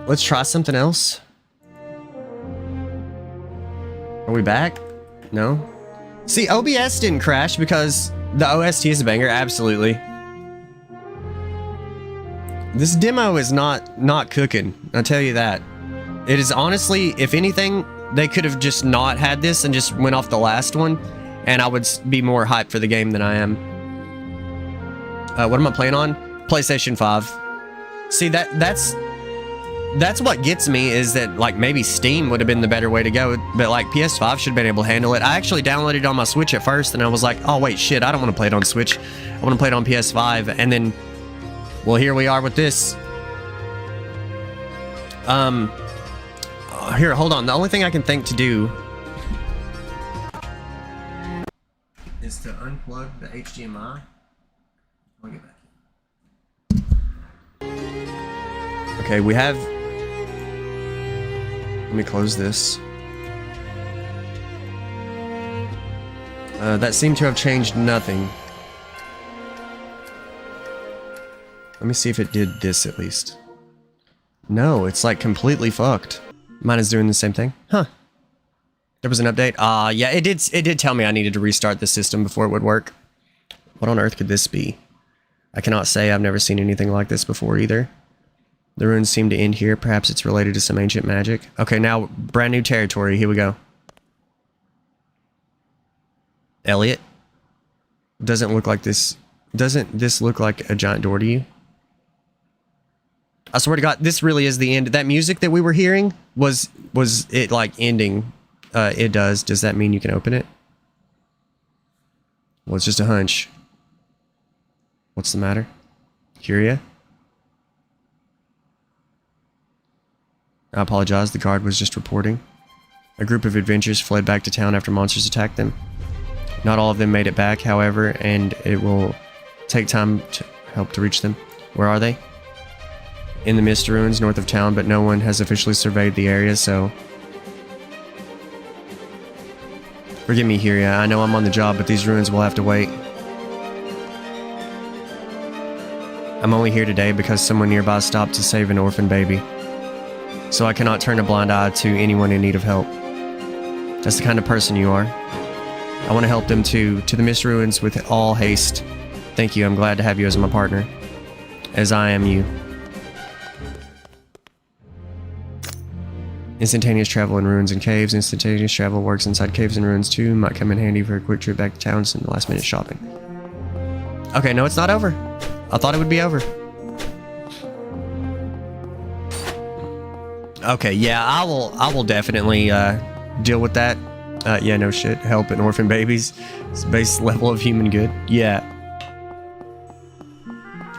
Let's try something else. Are we back? No? See, OBS didn't crash because the OST is a banger, absolutely. This demo is not cooking, I'll tell you that. It is honestly, if anything, they could have just not had this and just went off the last one, and I would be more hyped for the game than I am. What am I playing on? PlayStation 5. See, that's what gets me, is that, like, maybe Steam would have been the better way to go, but, like, PS5 should have been able to handle it. I actually downloaded it on my Switch at first, and I was like, oh, wait, shit, I don't want to play it on Switch. I want to play it on PS5, and then, well, here we are with this. Here, hold on. The only thing I can think to do is to unplug the HDMI. I'll get back. Okay, we have... Let me close this. That seemed to have changed nothing. Let me see if it did this at least. No, it's like completely fucked. Mine is doing the same thing. Huh. There was an update. Yeah, it did tell me I needed to restart the system before it would work. What on earth could this be? I cannot say. I've never seen anything like this before either. The ruins seem to end here. Perhaps it's related to some ancient magic. Okay, now brand new territory. Here we go. Elliot? Doesn't look like this. Doesn't this look like a giant door to you? I swear to God, this really is the end. That music that we were hearing was it like ending? It does. Does that mean you can open it? Well, it's just a hunch. What's the matter? Curia? I apologize, the guard was just reporting. A group of adventurers fled back to town after monsters attacked them. Not all of them made it back, however, and it will take time to help to reach them. Where are they? In the mist ruins north of town, but no one has officially surveyed the area, so... Forgive me, Hyria. I know I'm on the job, but these ruins will have to wait. I'm only here today because someone nearby stopped to save an orphan baby. So I cannot turn a blind eye to anyone in need of help. That's the kind of person you are. I want to help them to the mist ruins with all haste. Thank you, I'm glad to have you as my partner. As I am you. Instantaneous travel in ruins and caves. Instantaneous travel works inside caves and ruins too. Might come in handy for a quick trip back to town and some last minute shopping. Okay, no, it's not over. I thought it would be over. Okay, yeah, I will definitely deal with that. Yeah, no shit. Helping orphan babies. It's base level of human good. Yeah.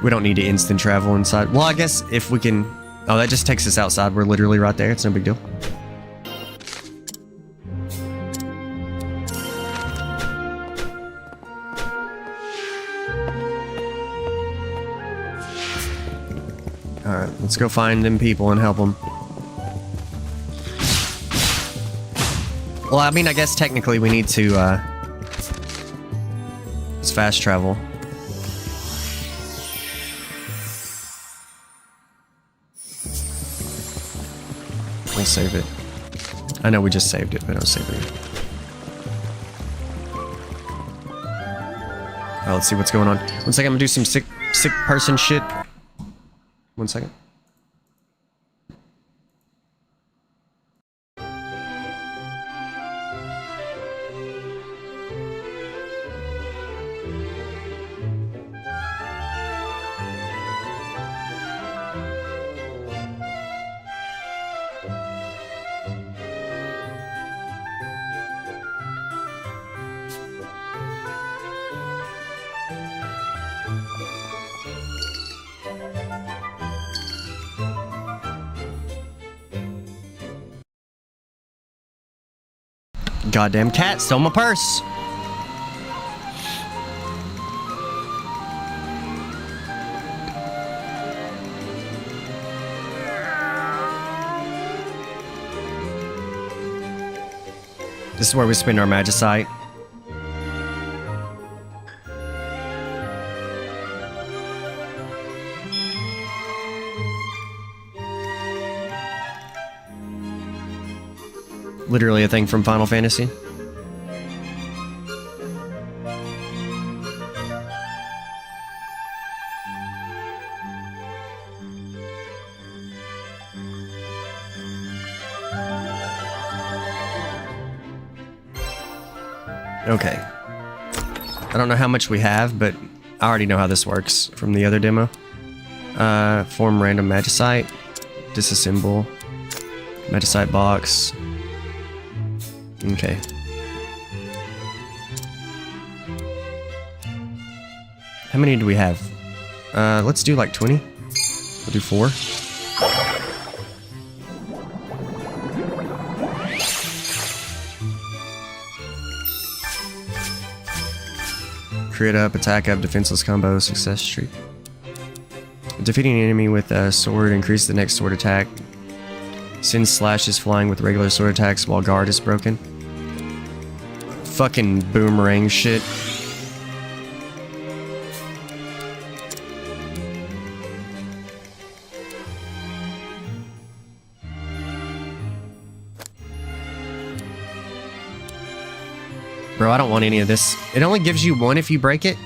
We don't need to instant travel inside. Well, I guess if we can... Oh, that just takes us outside. We're literally right there. It's no big deal. Alright, let's go find them people and help them. Well, I mean, I guess technically we need to, it's fast travel. We'll save it. I know we just saved it, but I'll save it. Alright, let's see what's going on. 1 second, I'm gonna do some sick person shit. 1 second. Goddamn cat stole my purse. This is where we spend our magicite. Literally a thing from Final Fantasy. Okay. I don't know how much we have, but I already know how this works from the other demo. Form random magicite. Disassemble. Magicite box. Okay. How many do we have? Let's do like 20. We'll do 4. crit up, attack up, defenseless combo, success streak. Defeating an enemy with a sword increases the next sword attack. Sends slashes flying with regular sword attacks while guard is broken. Fucking boomerang shit. Bro, I don't want any of this. It only gives you one if you break it.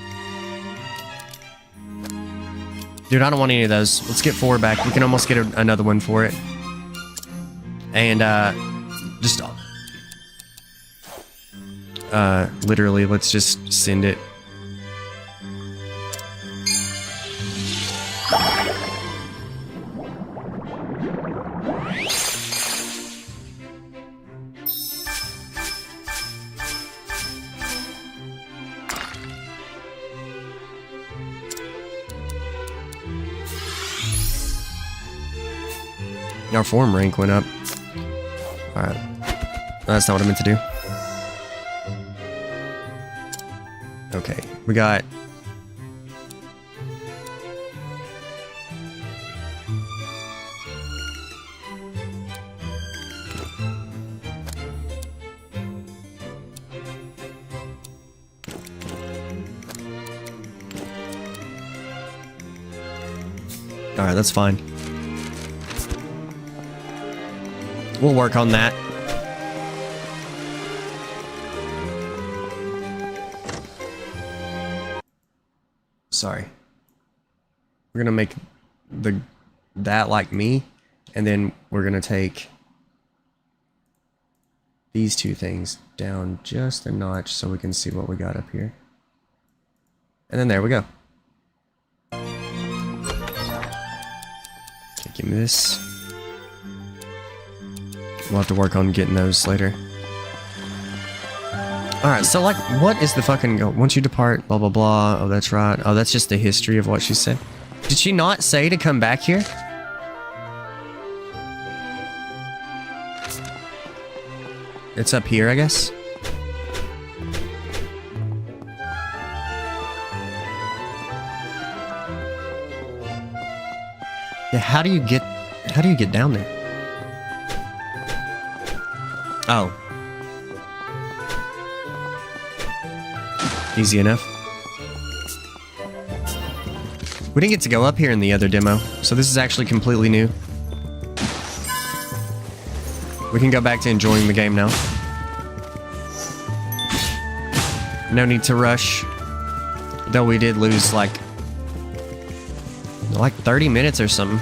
Dude, I don't want any of those. Let's get 4 back. We can almost get another one for it. And, just... literally, let's just send it. Our form rank went up. Alright. That's not what I meant to do. Okay, we got... Alright, that's fine. We'll work on that. Sorry. We're gonna make that like me, and then we're gonna take these two things down just a notch so we can see what we got up here. And then there we go. Okay, give me this. We'll have to work on getting those later. Alright, so like, what is the fucking go? Once you depart, blah blah blah. Oh, that's right. Oh, that's just the history of what she said. Did she not say to come back here? It's up here, I guess. Yeah, how do you get down there? Oh. Easy enough. We didn't get to go up here in the other demo, so this is actually completely new. We can go back to enjoying the game now. No need to rush. Though we did lose like 30 minutes or something.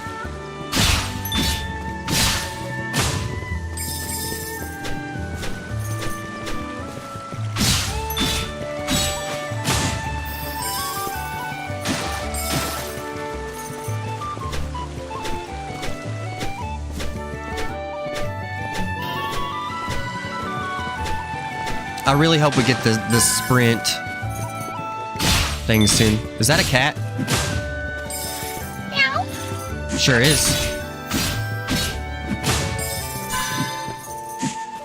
I really hope we get the sprint thing soon. Is that a cat? Meow. Sure is.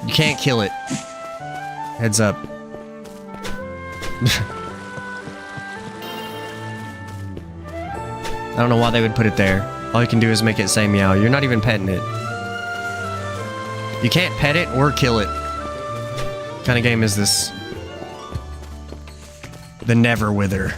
You can't kill it. Heads up. I don't know why they would put it there. All you can do is make it say meow. You're not even petting it. You can't pet it or kill it. What kind of game is this? The Neverwither.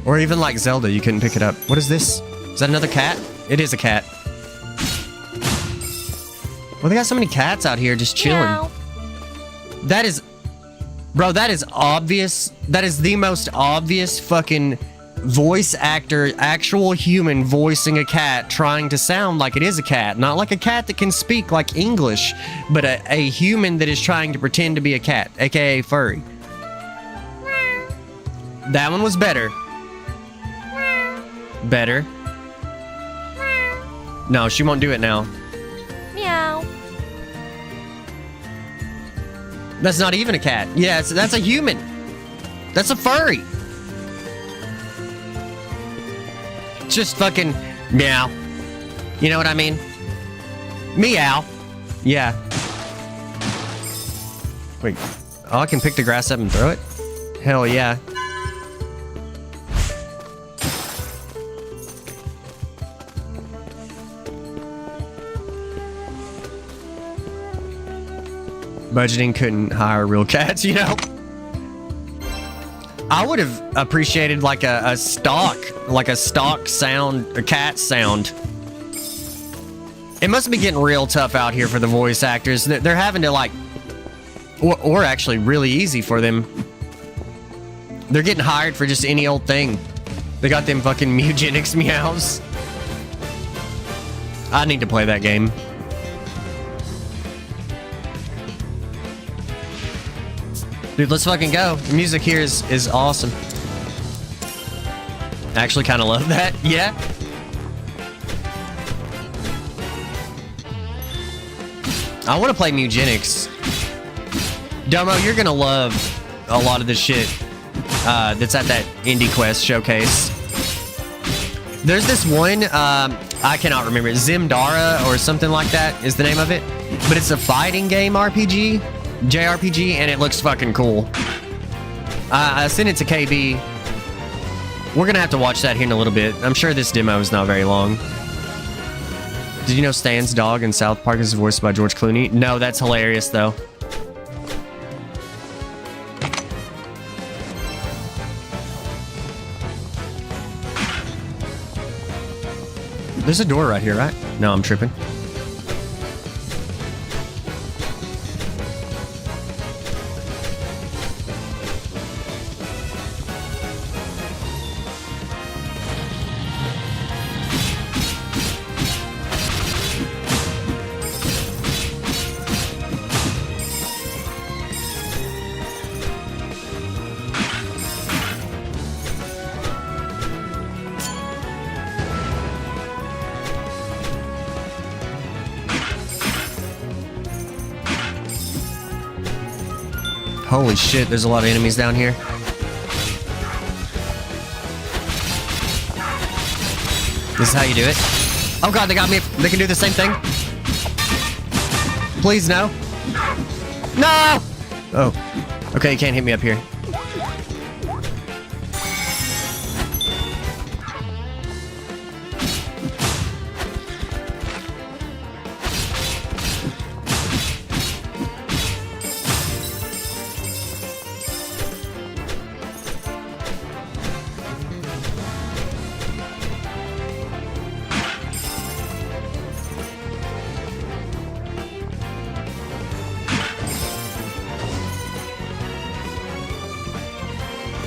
Or even like Zelda, you couldn't pick it up. What is this? Is that another cat? It is a cat. Well, they got so many cats out here just chilling. Meow. That is... Bro, that is obvious. That is the most obvious fucking voice actor, actual human voicing a cat trying to sound like it is a cat. Not like a cat that can speak like English, but a human that is trying to pretend to be a cat, aka furry. That one was better. Better. No, she won't do it now. Meow. That's not even a cat. Yeah, that's a human. That's a furry. Just fucking meow. You know what I mean? Meow. Yeah. Wait. Oh, I can pick the grass up and throw it? Hell yeah. Budgeting couldn't hire real cats, you know? I would have appreciated like a stock sound, a cat sound. It must be getting real tough out here for the voice actors. They're having to like, or actually really easy for them. They're getting hired for just any old thing. They got them fucking Mugenics meows. I need to play that game. Dude, let's fucking go. The music here is awesome. I actually kind of love that. Yeah. I want to play Mugenics. Domo, you're going to love a lot of the shit that's at that Indie Quest showcase. There's this one, I cannot remember. Zimdara or something like that is the name of it. But it's a fighting game RPG. JRPG, and it looks fucking cool. I sent it to KB. We're gonna have to watch that here in a little bit. I'm sure this demo is not very long. Did you know Stan's dog in South Park is voiced by George Clooney? No, that's hilarious though. There's a door right here, right? No, I'm tripping. Holy shit, there's a lot of enemies down here. This is how you do it. Oh god, they got me. They can do the same thing. Please, no. No! Oh. Okay, you can't hit me up here.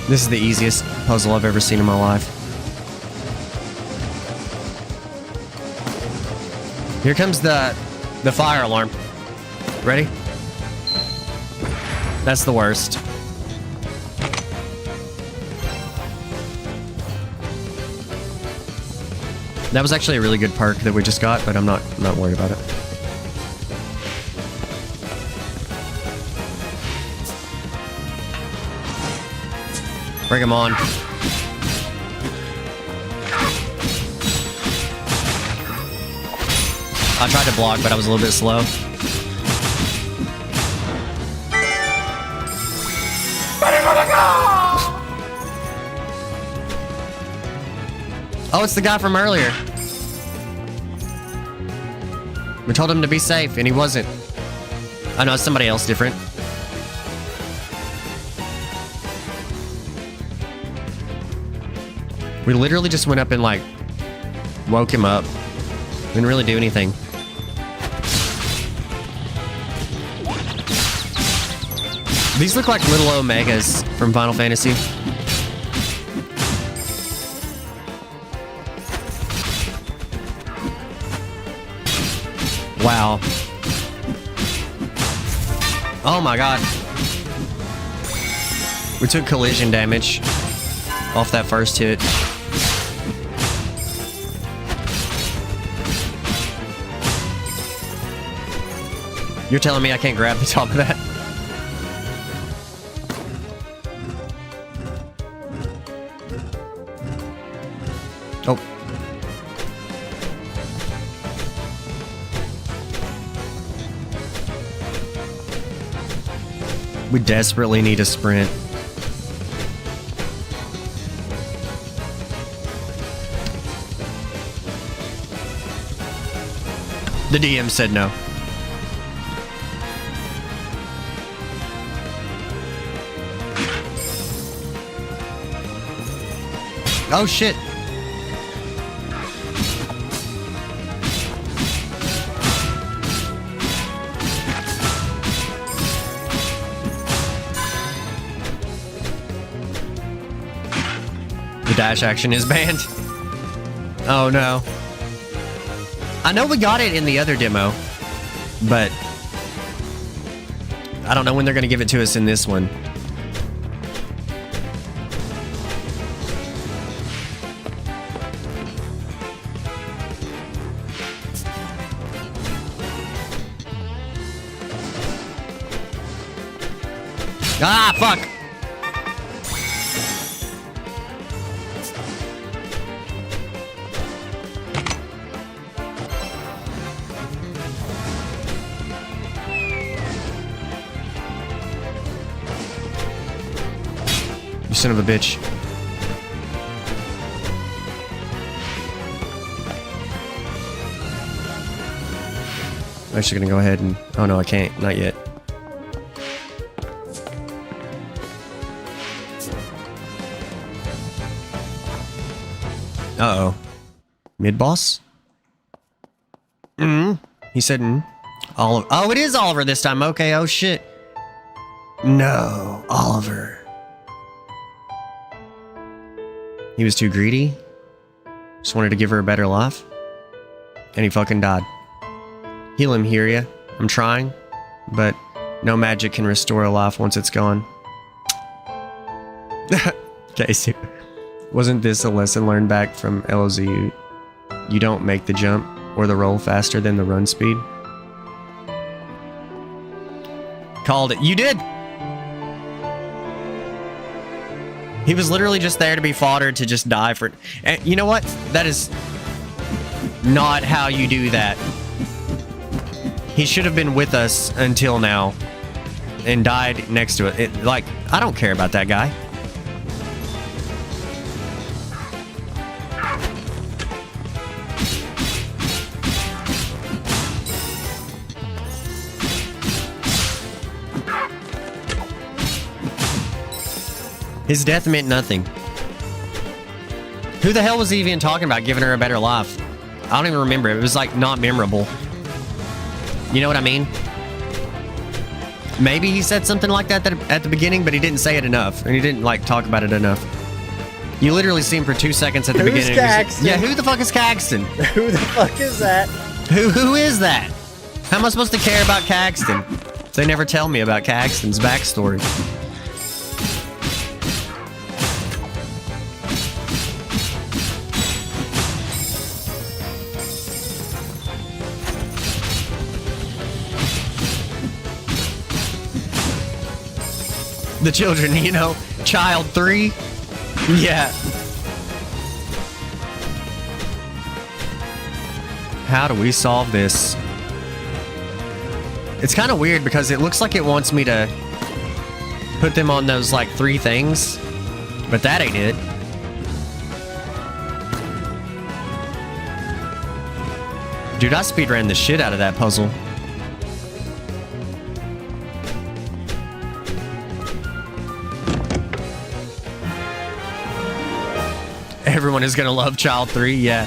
This is the easiest puzzle I've ever seen in my life. Here comes the fire alarm. Ready? That's the worst. That was actually a really good perk that we just got, but I'm not worried about it. Bring him on. I tried to block, but I was a little bit slow. Oh, it's the guy from earlier. We told him to be safe, and he wasn't. Oh no, it's somebody else different. We literally just went up and, like, woke him up. Didn't really do anything. These look like little Omegas from Final Fantasy. Wow. Oh my god. We took collision damage. off that first hit. You're telling me I can't grab the top of that? Oh. We desperately need a sprint. The DM said no. Oh shit. The dash action is banned. Oh no. I know we got it in the other demo, but I don't know when they're going to give it to us in this one. Ah, fuck! You son of a bitch. I'm actually gonna go ahead and... Oh no, I can't. Not yet. Uh-oh. Mid-boss? He said Oliver. Oh, it is Oliver this time. Okay, oh shit. No, Oliver. He was too greedy. Just wanted to give her a better life. And he fucking died. Heal him, hear ya. I'm trying. But no magic can restore a life once it's gone. Casey. Wasn't this a lesson learned back from LOZ? You don't make the jump or the roll faster than the run speed? Called it. You did! He was literally just there to be fodder to just die for... And you know what? That is not how you do that. He should have been with us until now and died next to it. Like, I don't care about that guy. His death meant nothing. Who the hell was he even talking about giving her a better life? I don't even remember. It was like not memorable. You know what I mean? Maybe he said something like that at the beginning, but he didn't say it enough. And he didn't like talk about it enough. You literally see him for 2 seconds at the beginning. Caxton? Yeah, who the fuck is Caxton? Who the fuck is that? Who is that? How am I supposed to care about Caxton? They never tell me about Caxton's backstory. The children, you know, child 3. Yeah. How do we solve this? It's kind of weird because it looks like it wants me to put them on those like 3 things, but that ain't it. Dude, I speedran the shit out of that puzzle. Everyone is gonna love Child 3, yeah.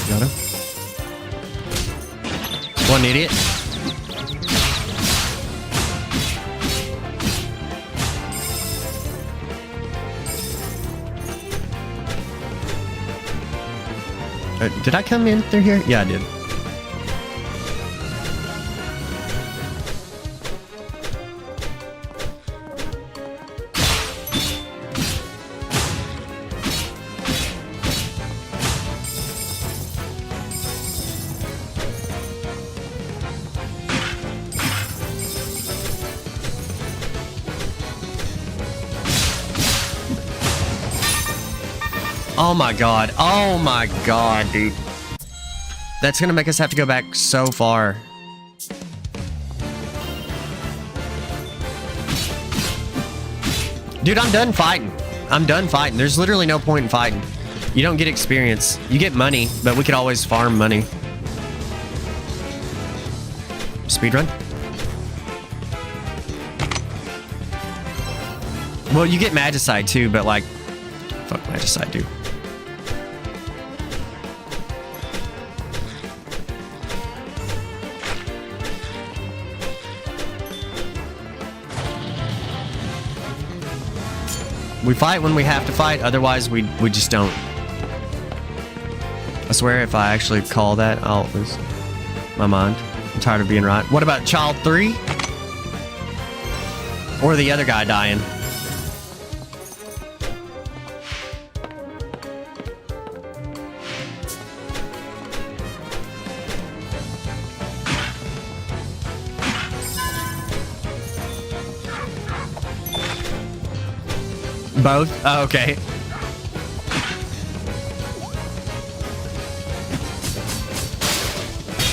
Got him. What an idiot. Did I come in through here? Yeah, I did. Oh my god. Oh my god, dude. That's gonna make us have to go back so far. Dude, I'm done fighting. I'm done fighting. There's literally no point in fighting. You don't get experience. You get money, but we could always farm money. Speedrun? Well, you get Magicite too, but like... Fuck Magicite, dude. We fight when we have to fight, otherwise we just don't. I swear if I actually call that, I'll lose my mind. I'm tired of being right. What about Child 3? Or the other guy dying? Both? Oh, okay.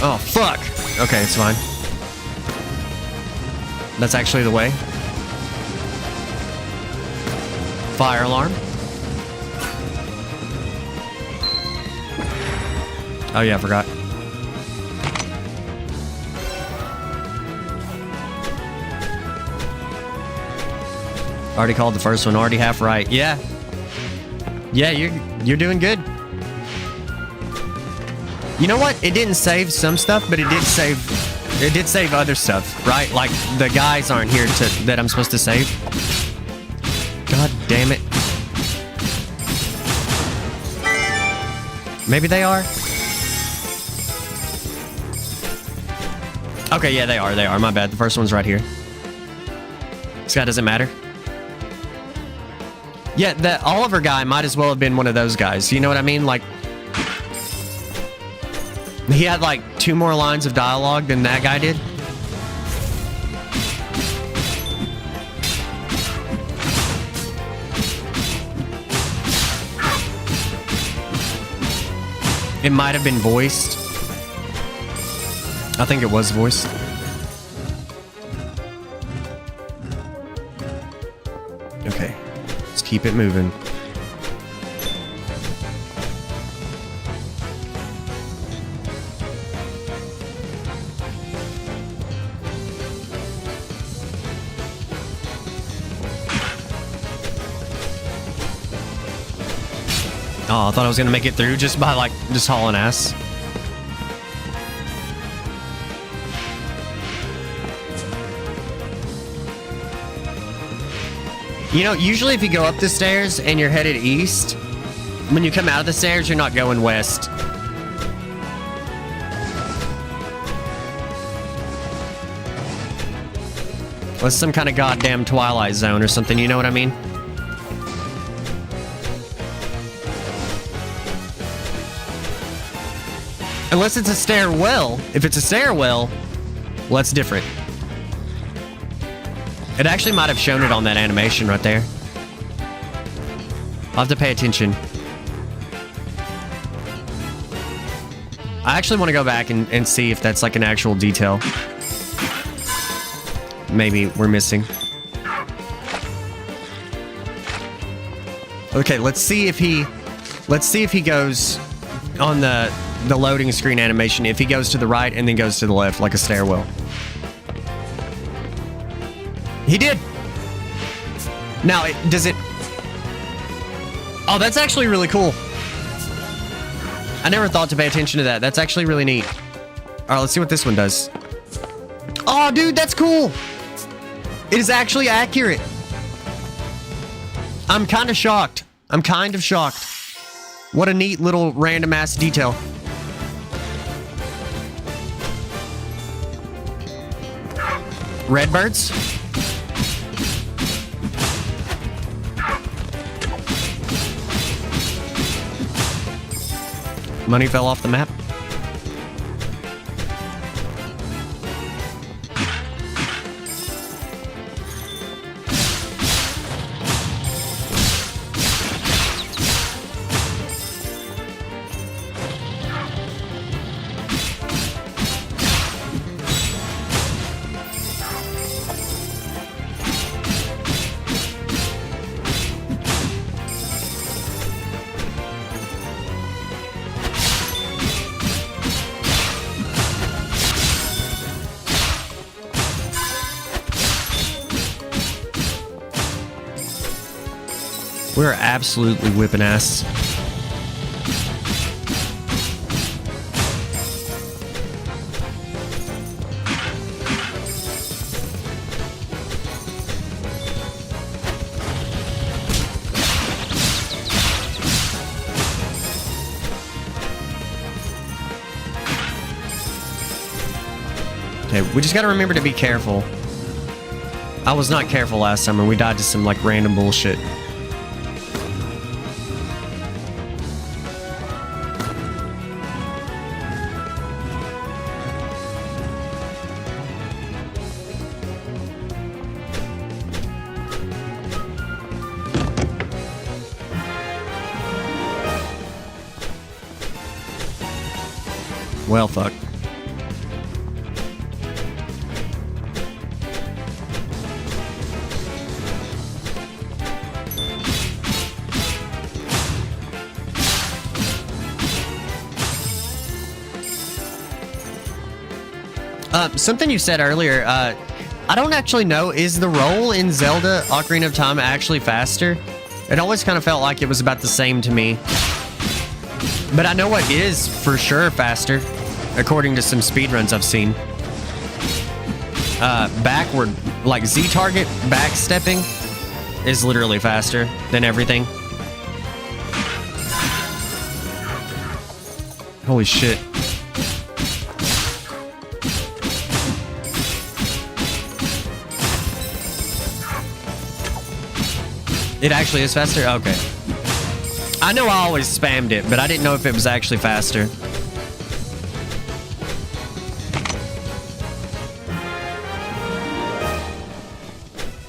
Oh, fuck. Okay, it's fine. That's actually the way. Fire alarm. Oh yeah, I forgot. Already called the first one, already half right. Yeah. Yeah, you're doing good. You know what? It didn't save some stuff, but it did save other stuff, right? Like the guys aren't here that I'm supposed to save. God damn it. Maybe they are. Okay, yeah, they are. My bad. The first one's right here. This guy doesn't matter. Yeah, that Oliver guy might as well have been one of those guys. You know what I mean? Like, he had like 2 more lines of dialogue than that guy did. It might have been voiced. I think it was voiced. Okay. Keep it moving. Oh, I thought I was gonna make it through just by like just hauling ass. You know, usually if you go up the stairs and you're headed east, when you come out of the stairs, you're not going west. Well, it's some kind of goddamn Twilight Zone or something, you know what I mean? Unless it's a stairwell. If it's a stairwell, well, that's different. It actually might have shown it on that animation right there. I'll have to pay attention. I actually want to go back and see if that's like an actual detail. Maybe we're missing. Okay, let's see if he goes on the loading screen animation, if he goes to the right and then goes to the left like a stairwell. He did. Now, does it... Oh, that's actually really cool. I never thought to pay attention to that. That's actually really neat. right, let's see what this one does. Oh, dude, that's cool. It is actually accurate. I'm kind of shocked. I'm kind of shocked. What a neat little random ass detail. Redbirds. Money fell off the map. We're absolutely whipping ass. Okay, we just gotta remember to be careful. I was not careful last time and we died to some like random bullshit. Well, fuck. Something you said earlier, I don't actually know, is the roll in Zelda Ocarina of Time actually faster? It always kind of felt like it was about the same to me. But I know what is for sure faster, according to some speedruns I've seen. Backward, like Z-target backstepping is literally faster than everything. Holy shit. It actually is faster? Okay. I know I always spammed it, but I didn't know if it was actually faster.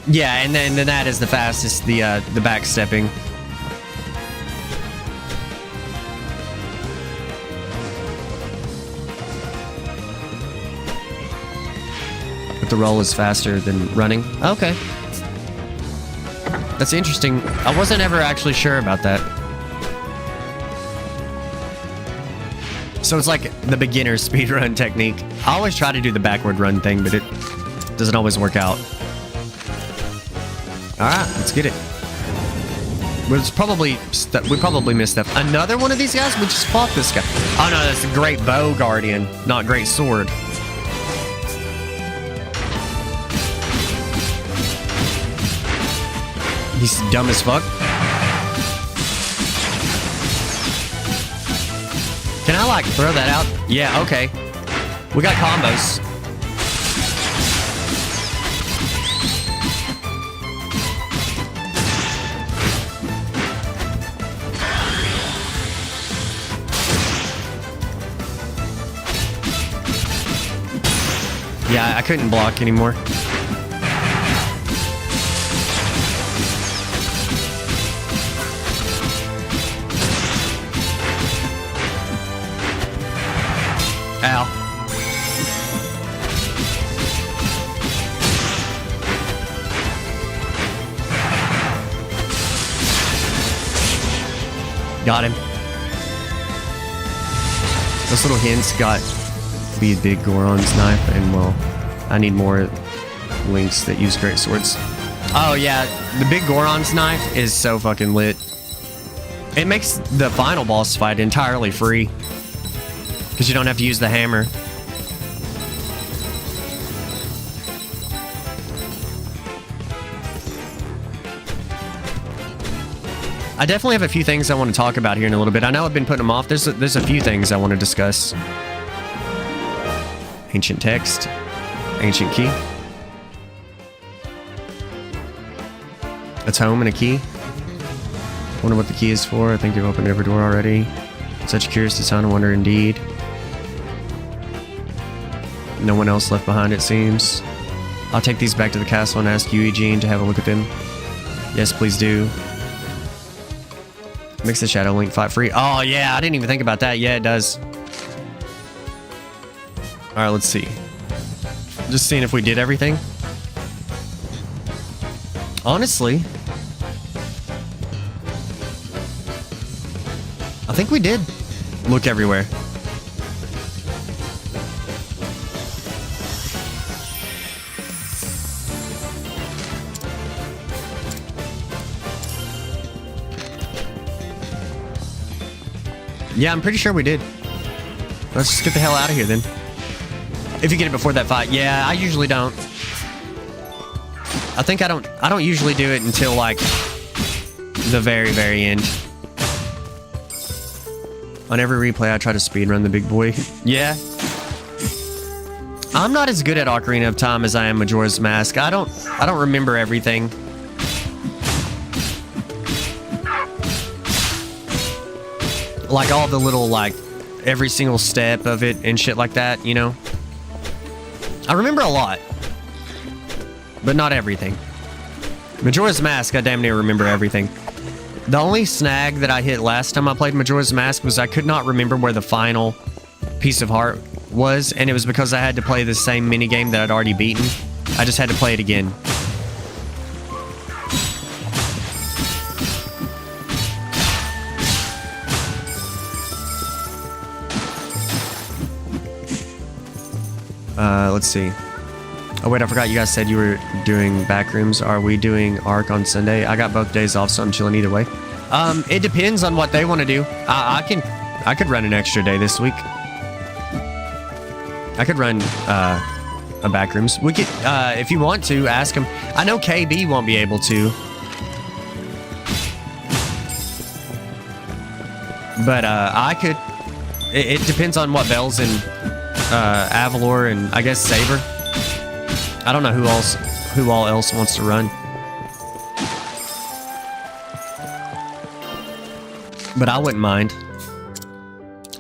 Yeah, and then that is the fastest, the backstepping. But the roll is faster than running. Okay. That's interesting. I wasn't ever actually sure about that. So it's like the beginner speedrun technique. I always try to do the backward run thing, but it doesn't always work out. Alright, let's get it. We probably missed stuff. Another one of these guys? We just fought this guy. Oh no, that's a great bow guardian, not great sword. He's dumb as fuck. Can I, like, throw that out? Yeah, okay. We got combos. Yeah, I couldn't block anymore. Ow. Got him. Those little hints got to be a big Goron's knife, and well, I need more links that use great swords. Oh yeah, the big Goron's knife is so fucking lit. It makes the final boss fight entirely free, because you don't have to use the hammer. I definitely have a few things I want to talk about here in a little bit. I know I've been putting them off. There's a few things I want to discuss. Ancient text. Ancient key. It's home and a key. Wonder what the key is for. I think you've opened every door already. Such a curious design, I wonder indeed. No one else left behind, it seems. I'll take these back to the castle and ask you, Eugene, to have a look at them. Yes, please do. Makes the Shadow Link fight free. Oh, yeah, I didn't even think about that. Yeah, it does. Alright, let's see. Just seeing if we did everything. Honestly, I think we did look everywhere. Yeah, I'm pretty sure we did. Let's just get the hell out of here then. If you get it before that fight. Yeah, I usually don't. I think I don't usually do it until like the very, very end. On every replay I try to speedrun the big boy. Yeah. I'm not as good at Ocarina of Time as I am Majora's Mask. I don't remember everything. Like all the little, like, every single step of it and shit like that, you know? I remember a lot. But not everything. Majora's Mask, I damn near remember everything. The only snag that I hit last time I played Majora's Mask was I could not remember where the final piece of heart was, and it was because I had to play the same minigame that I'd already beaten. I just had to play it again. Let's see. Oh wait, I forgot you guys said you were doing backrooms. Are we doing Arc on Sunday? I got both days off, so I'm chilling either way. It depends on what they want to do. I could run an extra day this week. I could run a backrooms. We could, if you want to, ask them. I know KB won't be able to, but I could. It depends on what Bells and Avalor and I guess Saber. I don't know who all else wants to run. But I wouldn't mind.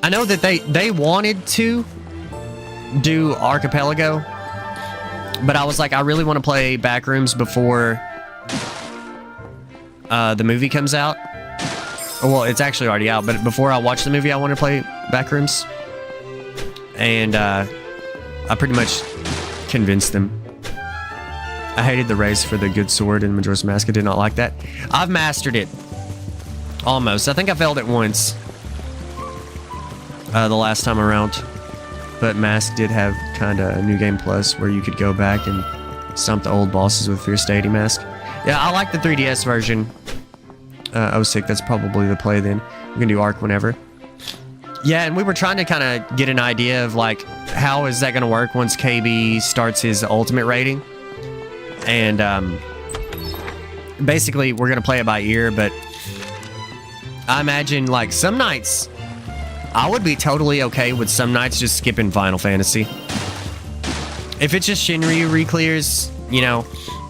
I know that they wanted to do Archipelago, but I was like, I really want to play Backrooms before the movie comes out. Well, it's actually already out, but before I watch the movie, I want to play Backrooms. And I pretty much convinced them. I hated the race for the good sword in Majora's Mask. I did not like that. I've mastered it. Almost. I think I failed it once. The last time around. But Mask did have kind of a New Game Plus where you could go back and stomp the old bosses with Fierce Deity Mask. Yeah, I like the 3DS version. Oh, sick. That's probably the play then. We can do Arc whenever. Yeah, and we were trying to kind of get an idea of, like, how is that going to work once KB starts his ultimate rating. And, basically, we're going to play it by ear, but I imagine, like, some nights, I would be totally okay with some nights just skipping Final Fantasy. If it's just Shinryu re-clears, you know,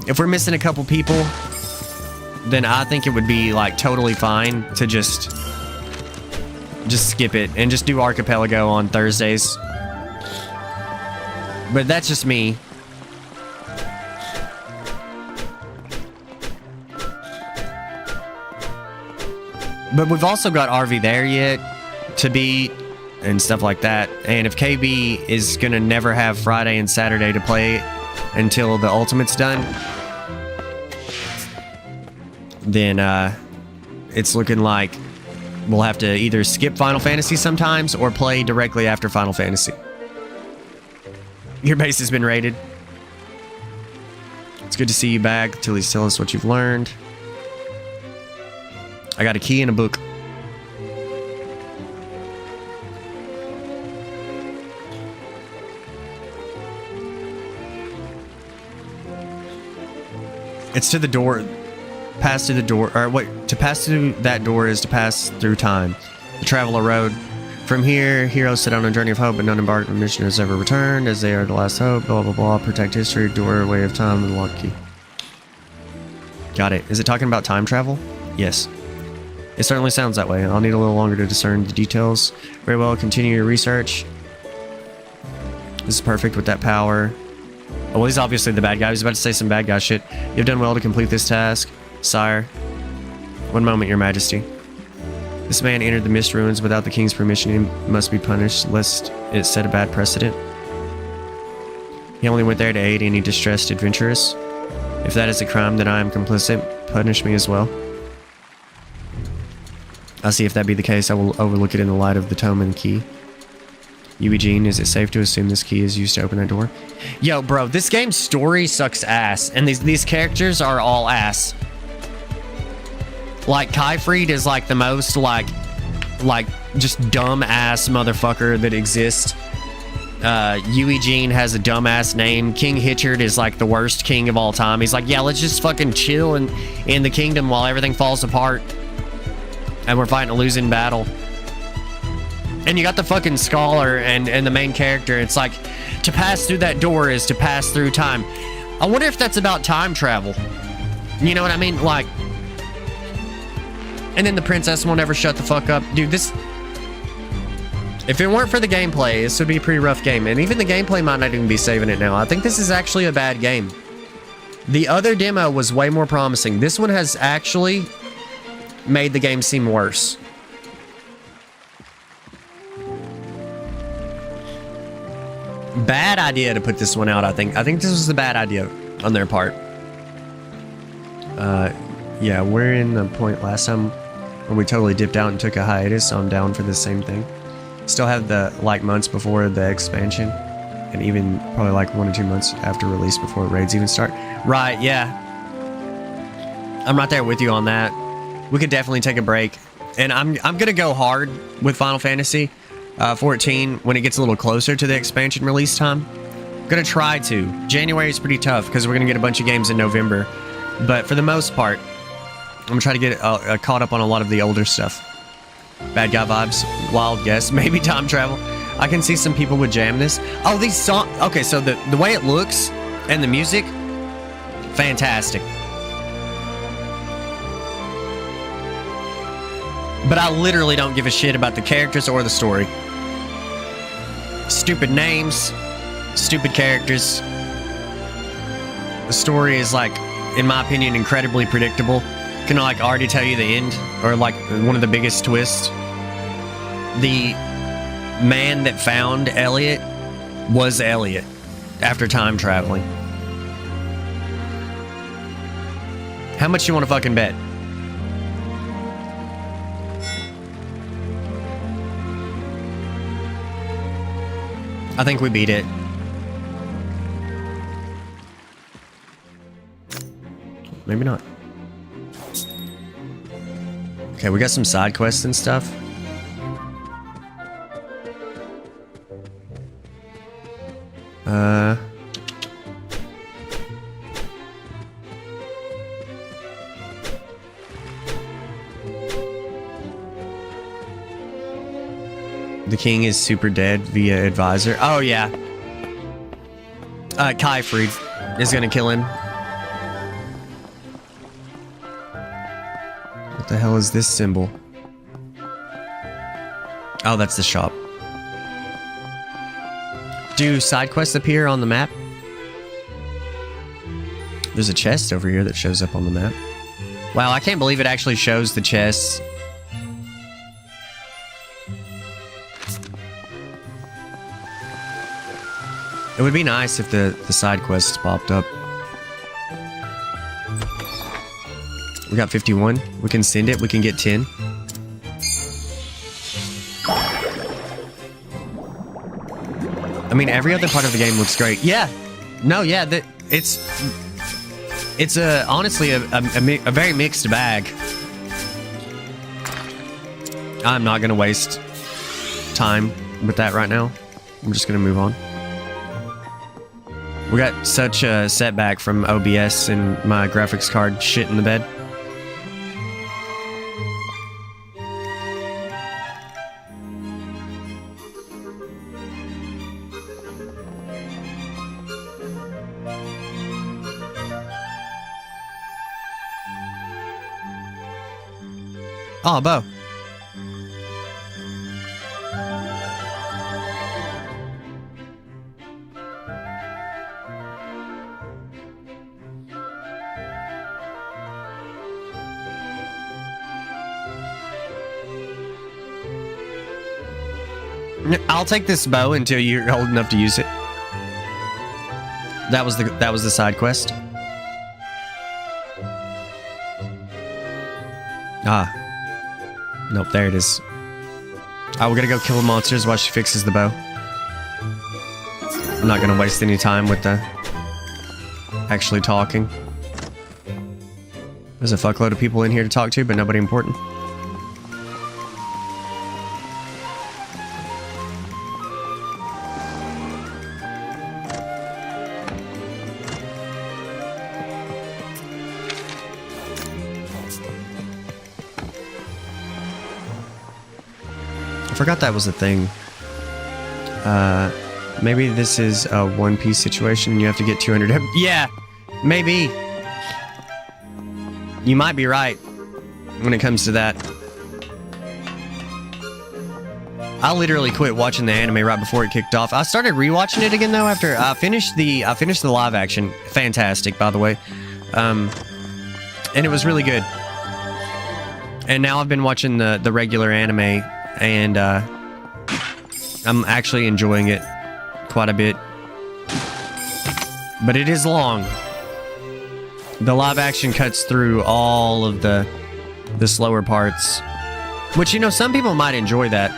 if we're missing a couple people, then I think it would be, like, totally fine to just skip it and just do Archipelago on Thursdays. But that's just me. But we've also got RV there yet to beat and stuff like that. And if KB is gonna never have Friday and Saturday to play until the Ultimate's done, then it's looking like we'll have to either skip Final Fantasy sometimes or play directly after Final Fantasy. Your base has been raided. It's good to see you back. Tilly's tell us what you've learned. I got a key and a book. It's to the door. pass through the door, or what? To pass through that door is to pass through time. To travel a road. From here, heroes set on a journey of hope, but none embarked on mission has ever returned, as they are the last hope. Blah blah blah. Protect history, doorway of time, and lock key. Got it. Is it talking about time travel? Yes. It certainly sounds that way. I'll need a little longer to discern the details. Very well. Continue your research. This is perfect with that power. Oh, well, he's obviously the bad guy. He's about to say some bad guy shit. You've done well to complete this task, sire. One moment, your majesty. This man entered the Mist Ruins without the king's permission. He must be punished, lest it set a bad precedent. He only went there to aid any distressed adventurers. If that is a crime, then I am complicit. Punish me as well. I'll see if that be the case. I will overlook it in the light of the tome and key. Eugene, is it safe to assume this key is used to open that door? Yo, bro, this game's story sucks ass, and these characters are all ass. Like, Kyfried is like the most like just dumb ass motherfucker that exists. Eugene has a dumbass name. King Hitchard is like the worst king of all time. He's like, yeah, let's just fucking chill in the kingdom while everything falls apart. And we're fighting a losing battle. And you got the fucking scholar and the main character. It's like, to pass through that door is to pass through time. I wonder if that's about time travel. You know what I mean? Like, and then the princess won't ever shut the fuck up. Dude, this... If it weren't for the gameplay, this would be a pretty rough game. And even the gameplay might not even be saving it now. I think this is actually a bad game. The other demo was way more promising. This one has actually made the game seem worse. Bad idea to put this one out, I think. I think this was a bad idea on their part. Yeah, we're in the point last time when we totally dipped out and took a hiatus, so I'm down for the same thing. Still have the, like, months before the expansion, and even probably like 1 or 2 months after release before raids even start. Right, yeah. I'm right there with you on that. We could definitely take a break. And I'm gonna go hard with Final Fantasy 14 when it gets a little closer to the expansion release time. I'm gonna try to. January is pretty tough because we're gonna get a bunch of games in November. But for the most part, I'm gonna try to get caught up on a lot of the older stuff. Bad guy vibes, wild guess, maybe time travel. I can see some people would jam this. Oh, these songs. Okay, so the way it looks and the music, fantastic. But I literally don't give a shit about the characters or the story. Stupid names, stupid characters. The story is, like, in my opinion, incredibly predictable. Can, like, already tell you the end, or, like, one of the biggest twists. The man that found Elliot was Elliot after time traveling. How much you want to fucking bet? I think we beat it. Maybe not. Okay, we got some side quests and stuff. The king is super dead via advisor. Oh, yeah. Kyfried is gonna kill him. What the hell is this symbol? Oh, that's the shop. Do side quests appear on the map? There's a chest over here that shows up on the map. Wow, I can't believe it actually shows the chests. It would be nice if the side quests popped up. We got 51. We can send it. We can get 10. I mean, every other part of the game looks great. Yeah. No, yeah. It's honestly a very mixed bag. I'm not going to waste time with that right now. I'm just going to move on. We got such a setback from OBS and my graphics card shit in the bed. Oh, bow. I'll take this bow until you're old enough to use it. That was the side quest. Ah. Nope, there it is. Oh, we're gonna go kill the monsters while she fixes the bow. I'm not gonna waste any time with the actually talking. There's a fuckload of people in here to talk to, but nobody important. I forgot that was a thing. Maybe this is a one-piece situation and you have to get 200. Yeah, maybe. You might be right when it comes to that. I literally quit watching the anime right before it kicked off. I started rewatching it again though after I finished the live action. Fantastic, by the way. And it was really good. And now I've been watching the regular anime, and I'm actually enjoying it quite a bit. But it is long. The live action cuts through all of the slower parts, which, you know, some people might enjoy that.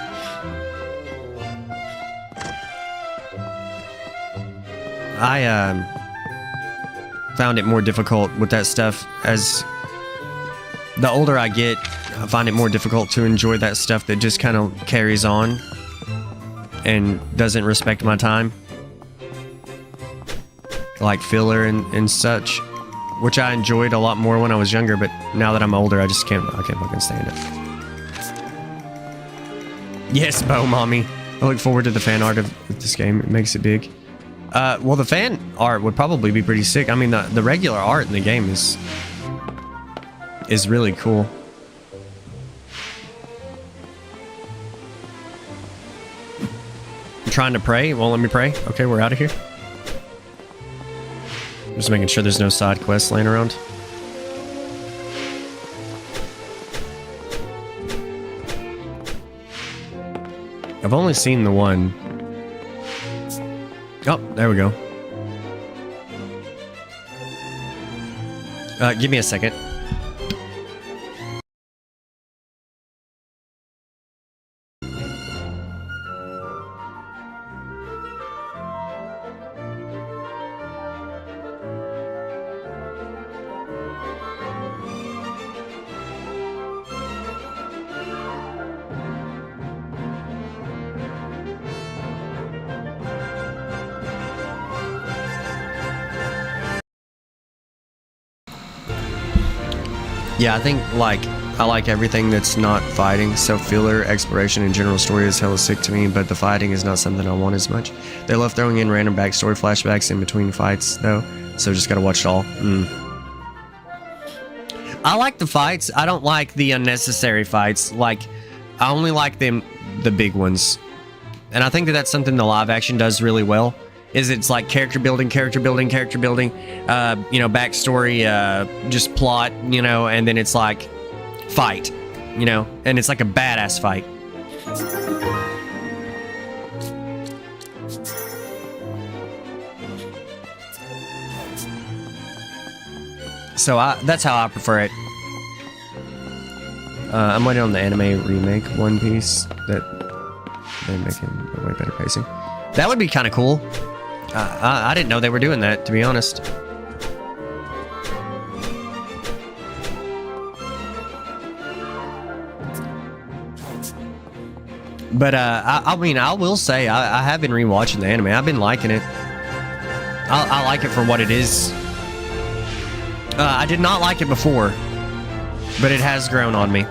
I found it more difficult with that stuff. As the older I get, I find it more difficult to enjoy that stuff that just kind of carries on and doesn't respect my time, like filler and such, which I enjoyed a lot more when I was younger, but now that I'm older, I can't fucking stand it. Yes, Bo Mommy. I look forward to the fan art of this game. It makes it big. Well, the fan art would probably be pretty sick. I mean, the regular art in the game is really cool. I'm trying to pray. Won't let me pray. Okay, we're out of here. Just making sure there's no side quests laying around. I've only seen the one. Oh, there we go. Give me a second. Yeah, I think, I like everything that's not fighting, so filler, exploration, and general story is hella sick to me, but the fighting is not something I want as much. They love throwing in random backstory flashbacks in between fights, though, so just gotta watch it all. I like the fights. I don't like the unnecessary fights. Like, I only like the big ones. And I think that's something the live action does really well. Is it's like character building, you know, backstory, just plot, you know, and then it's like fight, you know, and it's like a badass fight. So that's how I prefer it. I'm waiting on the anime remake One Piece that they make him a way better pacing. That would be kind of cool. I didn't know they were doing that, to be honest. But I mean, I will say I have been rewatching the anime. I've been liking it. I like it for what it is. I did not like it before, but it has grown on me.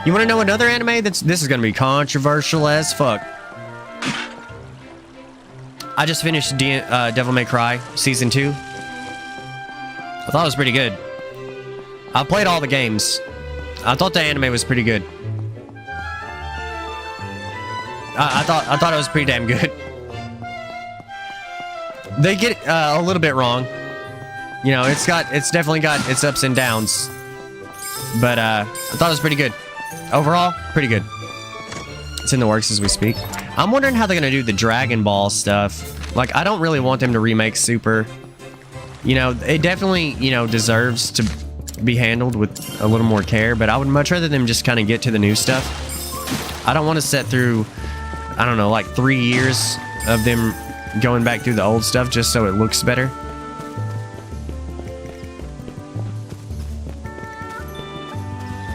You want to know another anime this is going to be controversial as fuck? I just finished Devil May Cry Season 2. I thought it was pretty good. I played all the games. I thought the anime was pretty good. I thought it was pretty damn good. They get a little bit wrong. You know, it's definitely got its ups and downs. But I thought it was pretty good. Overall, pretty good. It's in the works as we speak. I'm wondering how they're gonna do the Dragon Ball stuff. Like, I don't really want them to remake Super. You know, it definitely, you know, deserves to be handled with a little more care, but I would much rather them just kind of get to the new stuff. I don't want to sit through, I don't know, like 3 years of them going back through the old stuff just so it looks better.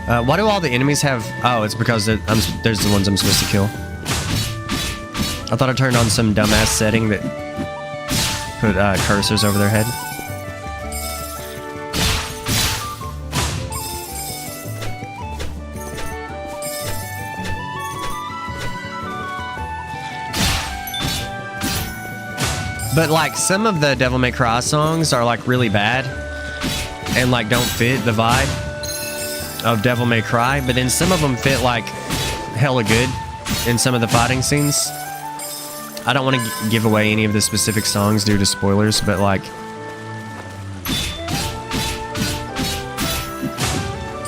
Why do all the enemies have... Oh, it's because there's the ones I'm supposed to kill. I thought I turned on some dumbass setting that put cursors over their head. But like some of the Devil May Cry songs are like really bad and like don't fit the vibe of Devil May Cry, but then some of them fit like hella good in some of the fighting scenes. I don't want to give away any of the specific songs due to spoilers, but like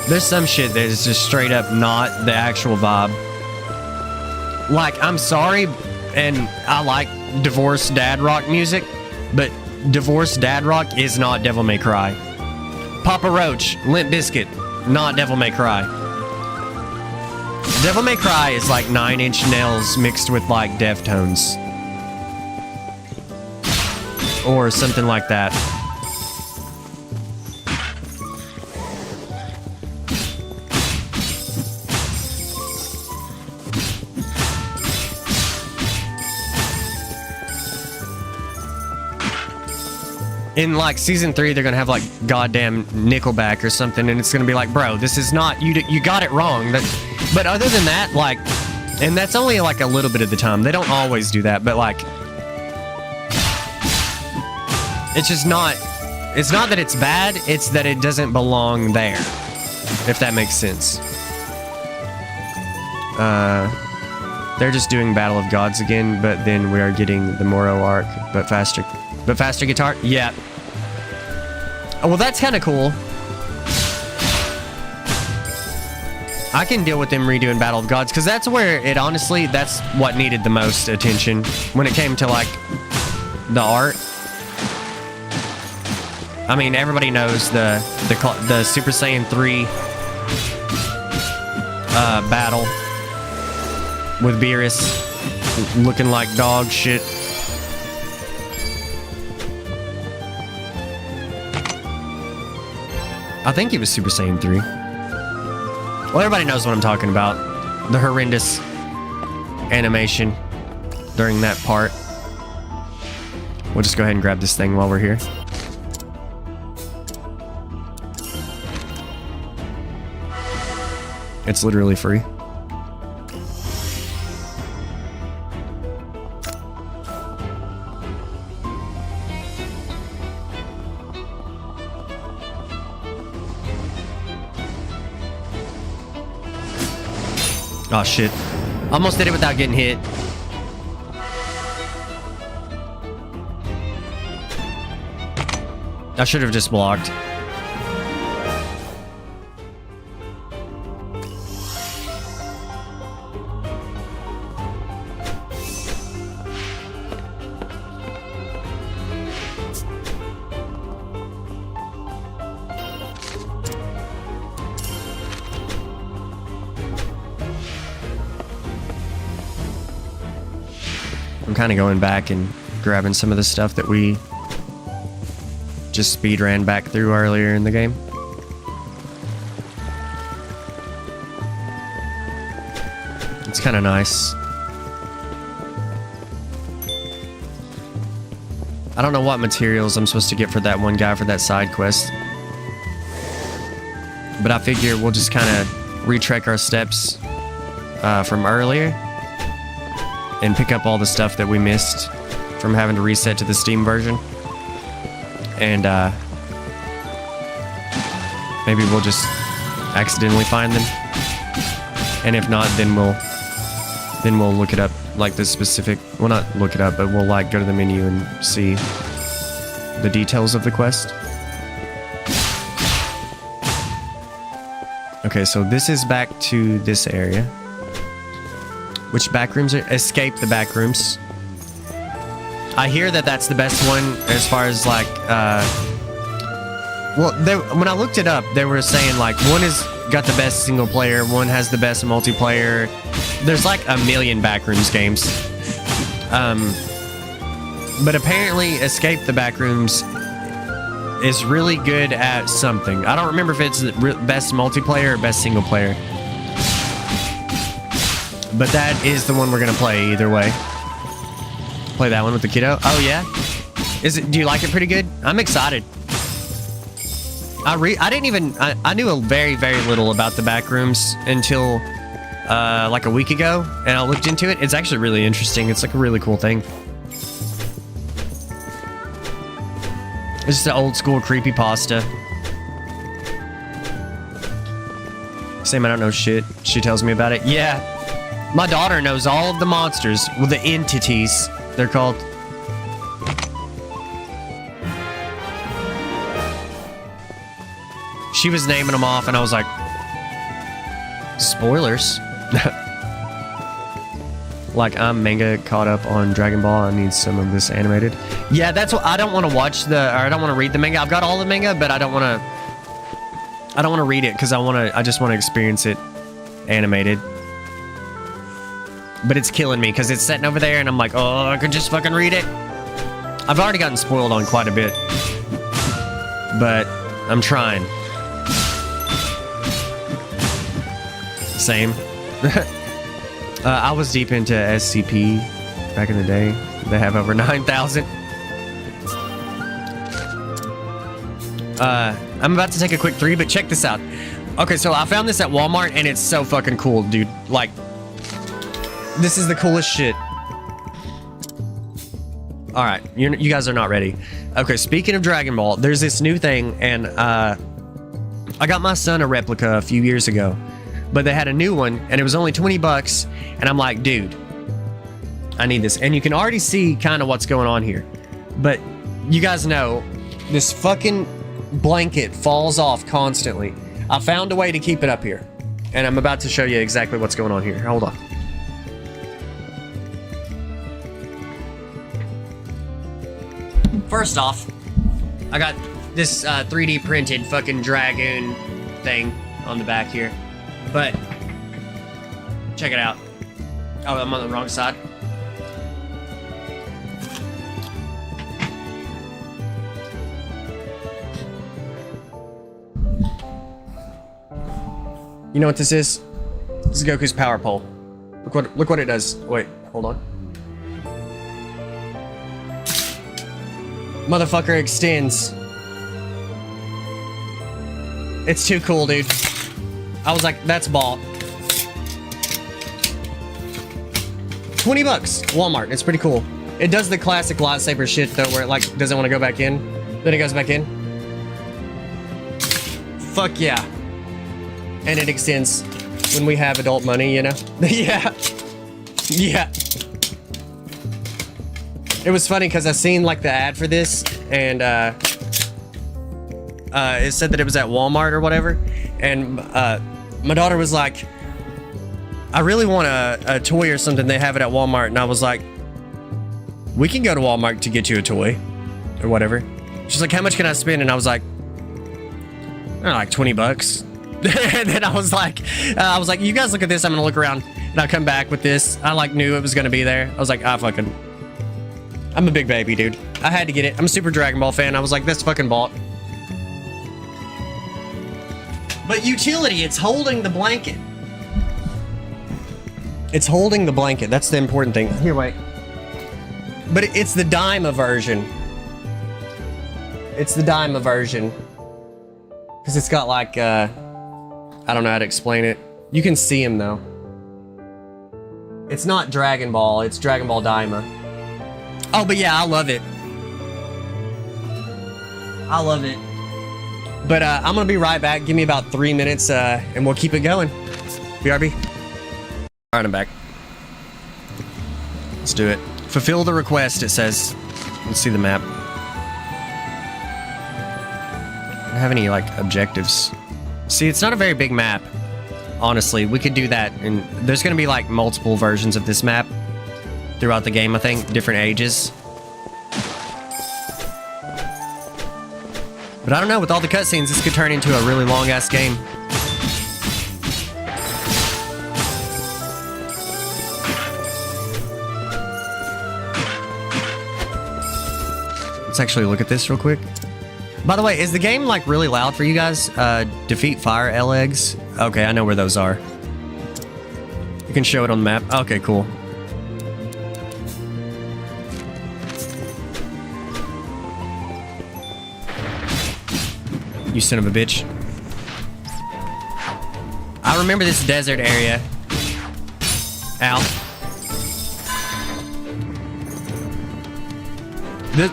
there's some shit that is just straight up not the actual vibe. Like, I'm sorry, and I like divorced dad rock music, but divorced dad rock is not Devil May Cry. Papa Roach, Limp Bizkit, not Devil May Cry. Devil May Cry is like 9 Inch Nails mixed with like Deftones. Or something like that. In like season 3, they're gonna have like goddamn Nickelback or something, and it's gonna be like, bro, this is not, you got it wrong. But other than that, like, and that's only like a little bit of the time. They don't always do that, but like, it's just not, it's not that it's bad, it's that it doesn't belong there, if that makes sense. They're just doing Battle of Gods again, but then we are getting the Moro arc, but faster guitar? Yeah. Oh, well, that's kind of cool. I can deal with them redoing Battle of Gods, because that's where it honestly, that's what needed the most attention when it came to, like, the art. I mean, everybody knows the Super Saiyan 3 battle with Beerus looking like dog shit. I think it was Super Saiyan 3. Well, everybody knows what I'm talking about. The horrendous animation during that part. We'll just go ahead and grab this thing while we're here. It's literally free. Oh shit. Almost did it without getting hit. I should have just blocked. I'm kind of going back and grabbing some of the stuff that we just speed ran back through earlier in the game. It's kind of nice. I don't know what materials I'm supposed to get for that one guy for that side quest, but I figure we'll just kind of retrack our steps from earlier and pick up all the stuff that we missed from having to reset to the Steam version. And maybe we'll just accidentally find them. And if not, then we'll look it up, like the specific, well, not look it up, but we'll like go to the menu and see the details of the quest. Okay, so this is back to this area. Which back rooms are? Escape the back rooms. I hear that that's the best one as far as like, well, when I looked it up, they were saying like one is got the best single player, one has the best multiplayer. There's like a million backrooms games. But apparently Escape the Backrooms is really good at something. I don't remember if it's the best multiplayer or best single player. But that is the one we're gonna play either way. Play that one with the kiddo. Oh yeah? Do you like it pretty good? I'm excited. I knew very, very little about the backrooms until like a week ago, and I looked into it. It's actually really interesting. It's like a really cool thing. It's just an old school creepypasta. Same, I don't know shit. She tells me about it. Yeah. My daughter knows all of the monsters. Well, the entities, they're called. She was naming them off, and I was like, spoilers. Like, I'm manga caught up on Dragon Ball. I need some of this animated. Yeah, that's what I don't want to watch I don't want to read the manga. I've got all the manga, but I don't want to read it because I just want to experience it animated. But it's killing me because it's sitting over there and I'm like, oh, I could just fucking read it. I've already gotten spoiled on quite a bit, but I'm trying. Same. I was deep into SCP back in the day. They have over 9,000. I'm about to take a quick 3, but check this out. Okay, so I found this at Walmart, and it's so fucking cool, dude. Like, this is the coolest shit. All right, you guys are not ready. Okay, speaking of Dragon Ball, there's this new thing, and I got my son a replica a few years ago. But they had a new one, and it was only 20 bucks, and I'm like, dude, I need this. And you can already see kind of what's going on here. But you guys know, this fucking blanket falls off constantly. I found a way to keep it up here, and I'm about to show you exactly what's going on here. Hold on. First off, I got this 3D printed fucking dragoon thing on the back here. But check it out. Oh, I'm on the wrong side. You know what this is? This is Goku's power pole. Look what it does. Wait, hold on. Motherfucker extends. It's too cool, dude. I was like, that's ball. 20 bucks, Walmart. It's pretty cool. It does the classic lightsaber shit though, where it like doesn't want to go back in, then it goes back in. Fuck yeah. And it extends when we have adult money, you know? Yeah. Yeah. It was funny because I seen like the ad for this, and it said that it was at Walmart or whatever, and my daughter was like, I really want a toy or something. They have it at Walmart. And I was like, we can go to Walmart to get you a toy or whatever. She's like, how much can I spend? And I was like, like 20 bucks. And then I was like, you guys look at this. I'm going to look around and I'll come back with this. I like knew it was going to be there. I was like, I'm a big baby, dude. I had to get it. I'm a super Dragon Ball fan. I was like, that's fucking bought. But utility, it's holding the blanket. It's holding the blanket. That's the important thing. Here, wait. But it's the Daima version. It's the Daima version. Because it's got like, I don't know how to explain it. You can see him though. It's not Dragon Ball, it's Dragon Ball Daima. Oh, but yeah, I love it. I love it. But I'm gonna be right back. Give me about 3 minutes, and we'll keep it going. BRB. All right, I'm back. Let's do it. Fulfill the request, it says. Let's see the map. I don't have any, like, objectives. See, it's not a very big map. Honestly, we could do that, and there's gonna be, like, multiple versions of this map throughout the game, I think. Different ages. But I don't know, with all the cutscenes, this could turn into a really long-ass game. Let's actually look at this real quick. By the way, is the game like really loud for you guys? Defeat fire eggs. Okay, I know where those are. You can show it on the map. Okay, cool. You son of a bitch. I remember this desert area. Ow.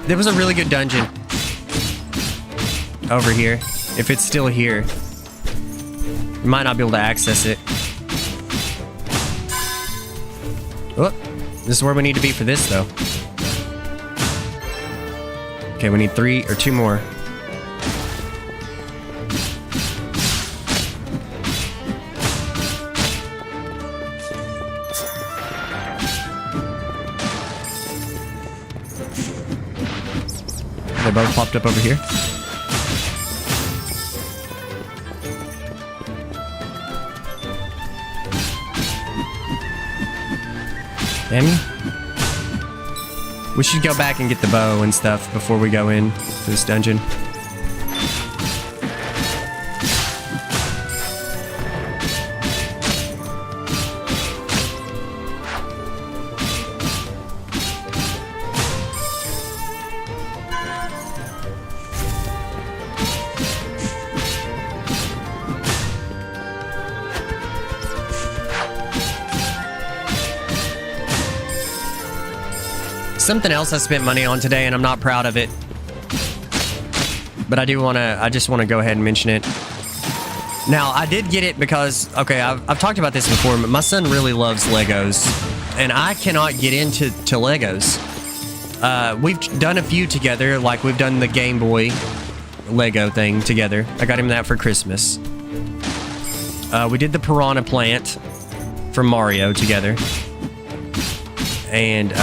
There was a really good dungeon over here. If it's still here, you might not be able to access it. Oh, this is where we need to be for this, though. Okay, we need 3 or 2 more. They both popped up over here. Damn you. We should go back and get the bow and stuff before we go in to this dungeon. Something else I spent money on today, and I'm not proud of it. But I just want to go ahead and mention it. Now, I did get it because, okay, I've talked about this before, but my son really loves Legos. And I cannot get into Legos. We've done a few together, like we've done the Game Boy Lego thing together. I got him that for Christmas. We did the Piranha Plant from Mario together. And,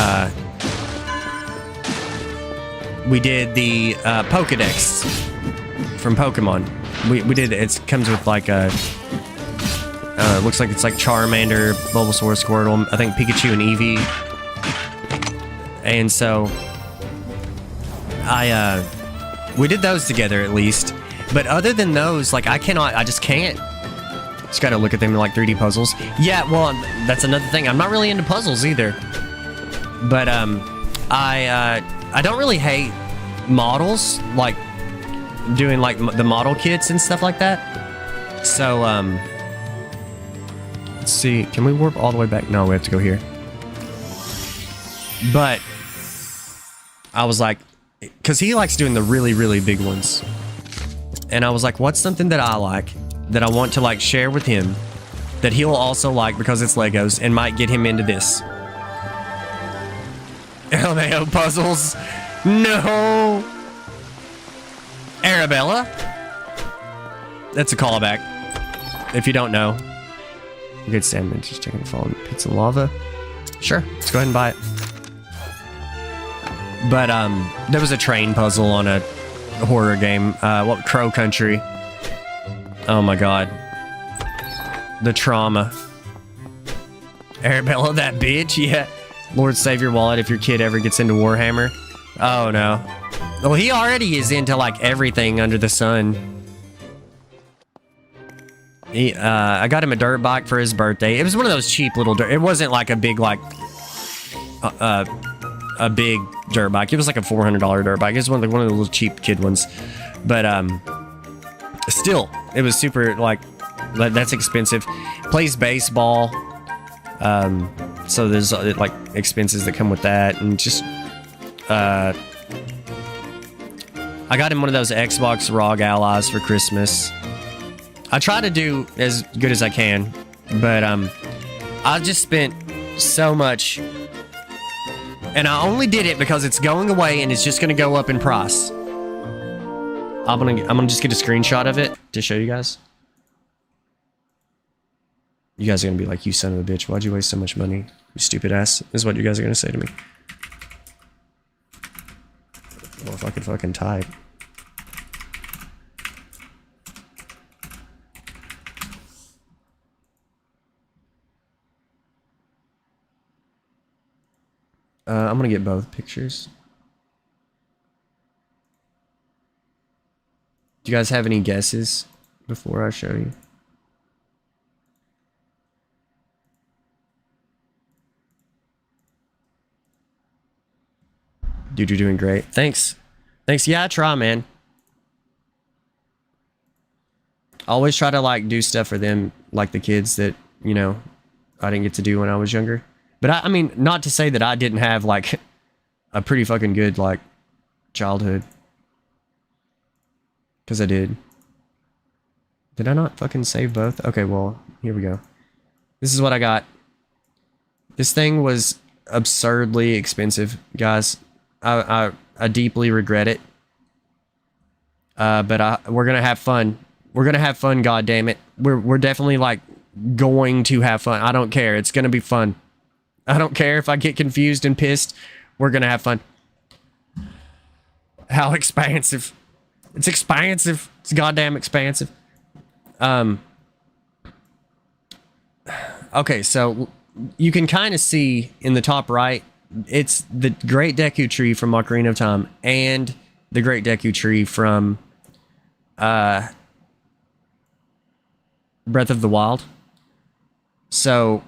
we did the Pokedex from Pokemon. We did it. Comes with like a looks like it's like Charmander, Bulbasaur, Squirtle, I think Pikachu and Eevee. And so we did those together at least. But other than those, like I just can't. Just gotta look at them like 3D puzzles. Yeah, well, that's another thing. I'm not really into puzzles either. But I don't really hate models, like doing like the model kits and stuff like that. So, let's see. Can we warp all the way back? No, we have to go here. But I was like, because he likes doing the really, really big ones. And I was like, what's something that I like that I want to like share with him that he'll also like because it's Legos and might get him into this? LMAO puzzles. No. Arabella. That's a callback. If you don't know. Good sandwich. Just checking the phone. Pizza lava. Sure. Let's go ahead and buy it. But there was a train puzzle on a horror game. What? Crow Country. Oh my god. The trauma. Arabella, that bitch. Yeah. Lord save your wallet if your kid ever gets into Warhammer. Oh no. Well, he already is into like everything under the sun. I got him a dirt bike for his birthday. It was one of those cheap little dirt. It wasn't like a big like a big dirt bike. It was like a $400 dirt bike. It was one of the little cheap kid ones. But still, it was super like that's expensive. Plays baseball. So there's like expenses that come with that, and just I I got him one of those Xbox ROG allies for Christmas. I try to do as good as I can, but I just spent so much, and I only did it because it's going away and it's just gonna go up in price. I'm gonna just get a screenshot of it to show you guys. You guys are gonna be like, "You son of a bitch! Why'd you waste so much money? You stupid ass!" Is what you guys are gonna say to me. Well, if I could fucking type. I'm gonna get both pictures. Do you guys have any guesses before I show you? Dude, you're doing great. Thanks. Thanks. Yeah, I try, man. I always try to like do stuff for them, like the kids that, you know, I didn't get to do when I was younger. But I mean, not to say that I didn't have like a pretty fucking good like childhood. Because I did. Did I not fucking save both? Okay, well, here we go. This is what I got. This thing was absurdly expensive, guys. I deeply regret it. But we're gonna have fun. We're gonna have fun, goddammit. We're definitely like going to have fun. I don't care. It's gonna be fun. I don't care if I get confused and pissed. We're gonna have fun. How expansive. It's expansive. It's goddamn expansive. Okay, so you can kind of see in the top right, it's the Great Deku Tree from Ocarina of Time and the Great Deku Tree from Breath of the Wild. So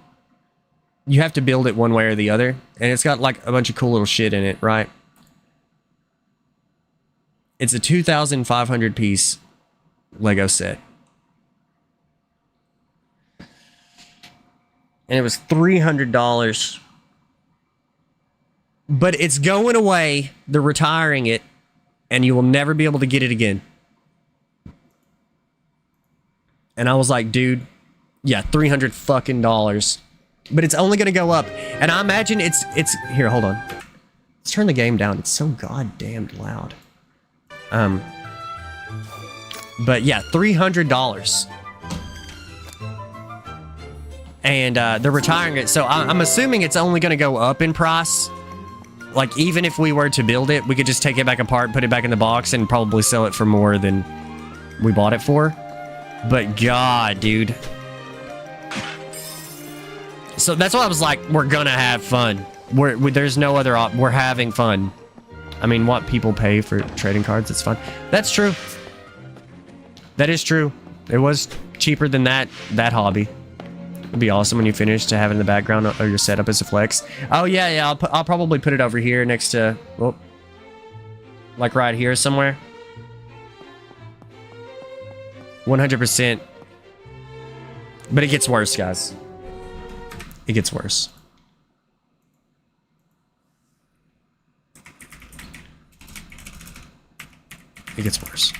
you have to build it one way or the other, and it's got like a bunch of cool little shit in it, right? It's a 2,500 piece Lego set. And it was $300. But it's going away. They're retiring it. And you will never be able to get it again. And I was like, dude, yeah, $300 fucking dollars. But it's only going to go up. And I imagine it's here, hold on. Let's turn the game down. It's so goddamn loud. But yeah, $300. And they're retiring it. So I'm assuming it's only going to go up in price. Like, even if we were to build it, we could just take it back apart, put it back in the box, and probably sell it for more than we bought it for. But God, dude. So that's why I was like, we're gonna have fun. There's no other we're having fun. I mean, what people pay for trading cards, it's fun. That's true. That is true. It was cheaper than that hobby. It'd be awesome when you finish to have it in the background or your setup as a flex. Oh yeah, I'll probably put it over here next to, well, like right here somewhere. 100%. But it gets worse, guys. It gets worse. It gets worse.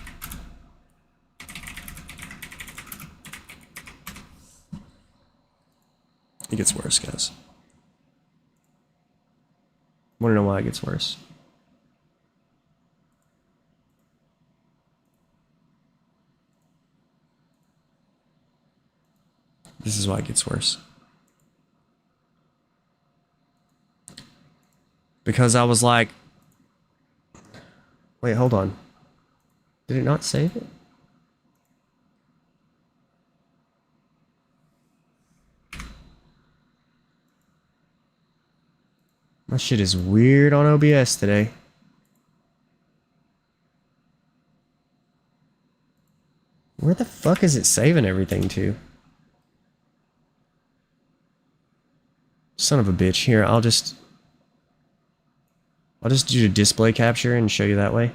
It gets worse, guys. Want to know why it gets worse? This is why it gets worse. Because I was like, wait, hold on. Did it not save it? My shit is weird on OBS today. Where the fuck is it saving everything to? Son of a bitch. Here, I'll just do a display capture and show you that way.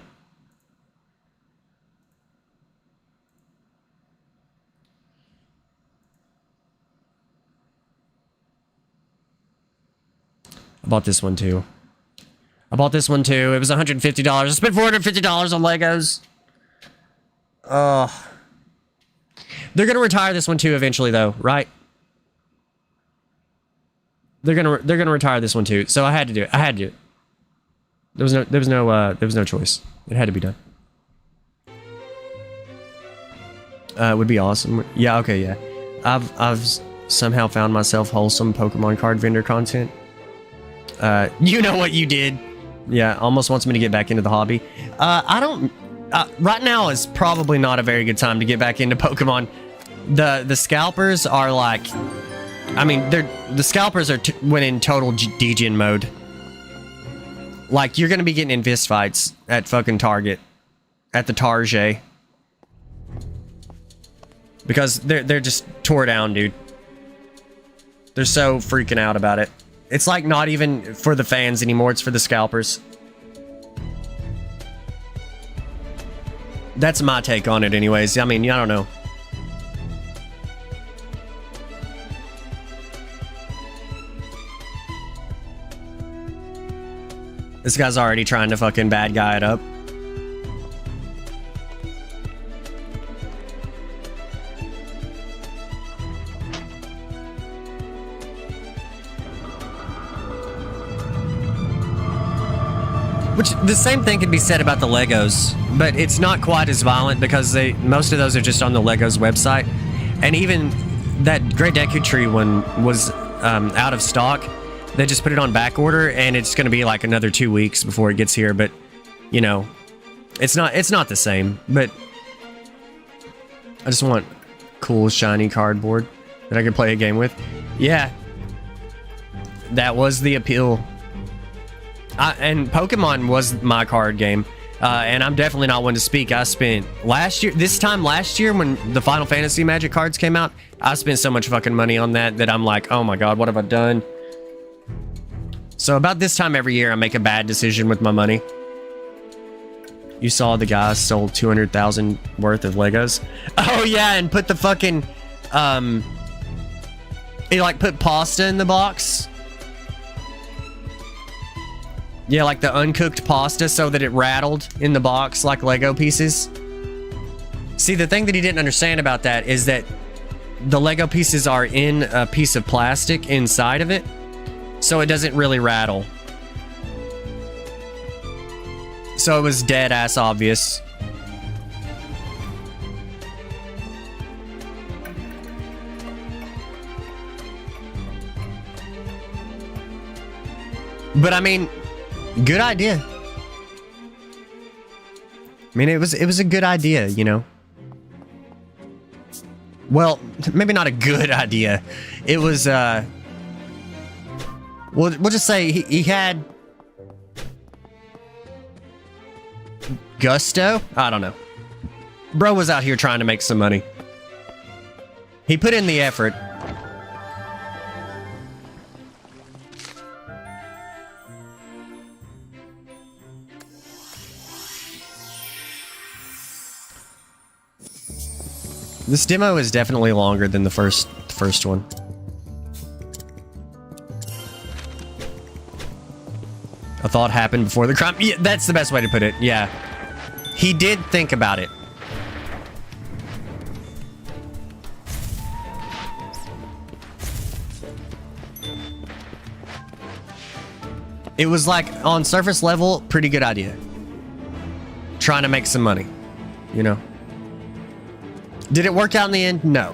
I bought this one too. I bought this one too. It was $150. I spent $450 on Legos. They're gonna retire this one too eventually, though, right? They're gonna retire this one too. So I had to do it. I had to do it. There was no choice. It had to be done. It would be awesome. Yeah. Okay. Yeah. I've somehow found myself wholesome Pokemon card vendor content. You know what you did. Yeah, almost wants me to get back into the hobby. I don't... right now is probably not a very good time to get back into Pokemon. The scalpers are like... I mean, the scalpers are went in total degen mode. Like, you're gonna be getting in fist fights at fucking Target. At the Target. Because they're just tore down, dude. They're so freaking out about it. It's like not even for the fans anymore, it's for the scalpers. That's my take on it anyways. I mean, I don't know. This guy's already trying to fucking bad guy it up. Which, the same thing can be said about the Legos, but it's not quite as violent because most of those are just on the Legos website. And even that Great Deku Tree one was out of stock. They just put it on back order, and it's going to be like another 2 weeks before it gets here. But, you know, it's not the same. But I just want cool, shiny cardboard that I can play a game with. Yeah, that was the appeal. And Pokemon was my card game, and I'm definitely not one to speak. I spent this time last year when the Final Fantasy Magic cards came out, I spent so much fucking money on that I'm like, oh my god, what have I done? So about this time every year, I make a bad decision with my money. You saw the guy sold 200,000 worth of Legos. Oh yeah, and put the fucking, he like put pasta in the box. Yeah, like the uncooked pasta so that it rattled in the box like Lego pieces. See, the thing that he didn't understand about that is that the Lego pieces are in a piece of plastic inside of it, so it doesn't really rattle. So it was dead ass obvious. But I mean, good idea. I mean, it was a good idea, you know. Well, maybe not a good idea. It was we'll just say he had gusto. I don't know. Bro was out here trying to make some money. He put in the effort. This demo is definitely longer than the first one. A thought happened before the crime. Yeah, that's the best way to put it. Yeah. He did think about it. It was like, on surface level, pretty good idea. Trying to make some money, you know? Did it work out in the end? No.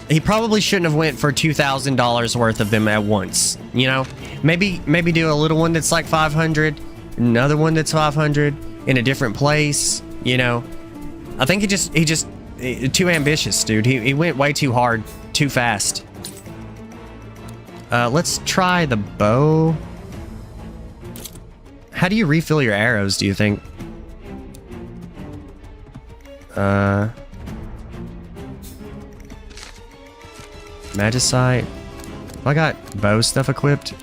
He probably shouldn't have went for $2,000 worth of them at once, you know? Maybe do a little one that's like 500, another one that's 500 in a different place, you know? I think he just too ambitious, dude. He went way too hard, too fast. Let's try the bow. How do you refill your arrows, do you think? Magicite. I got bow stuff equipped.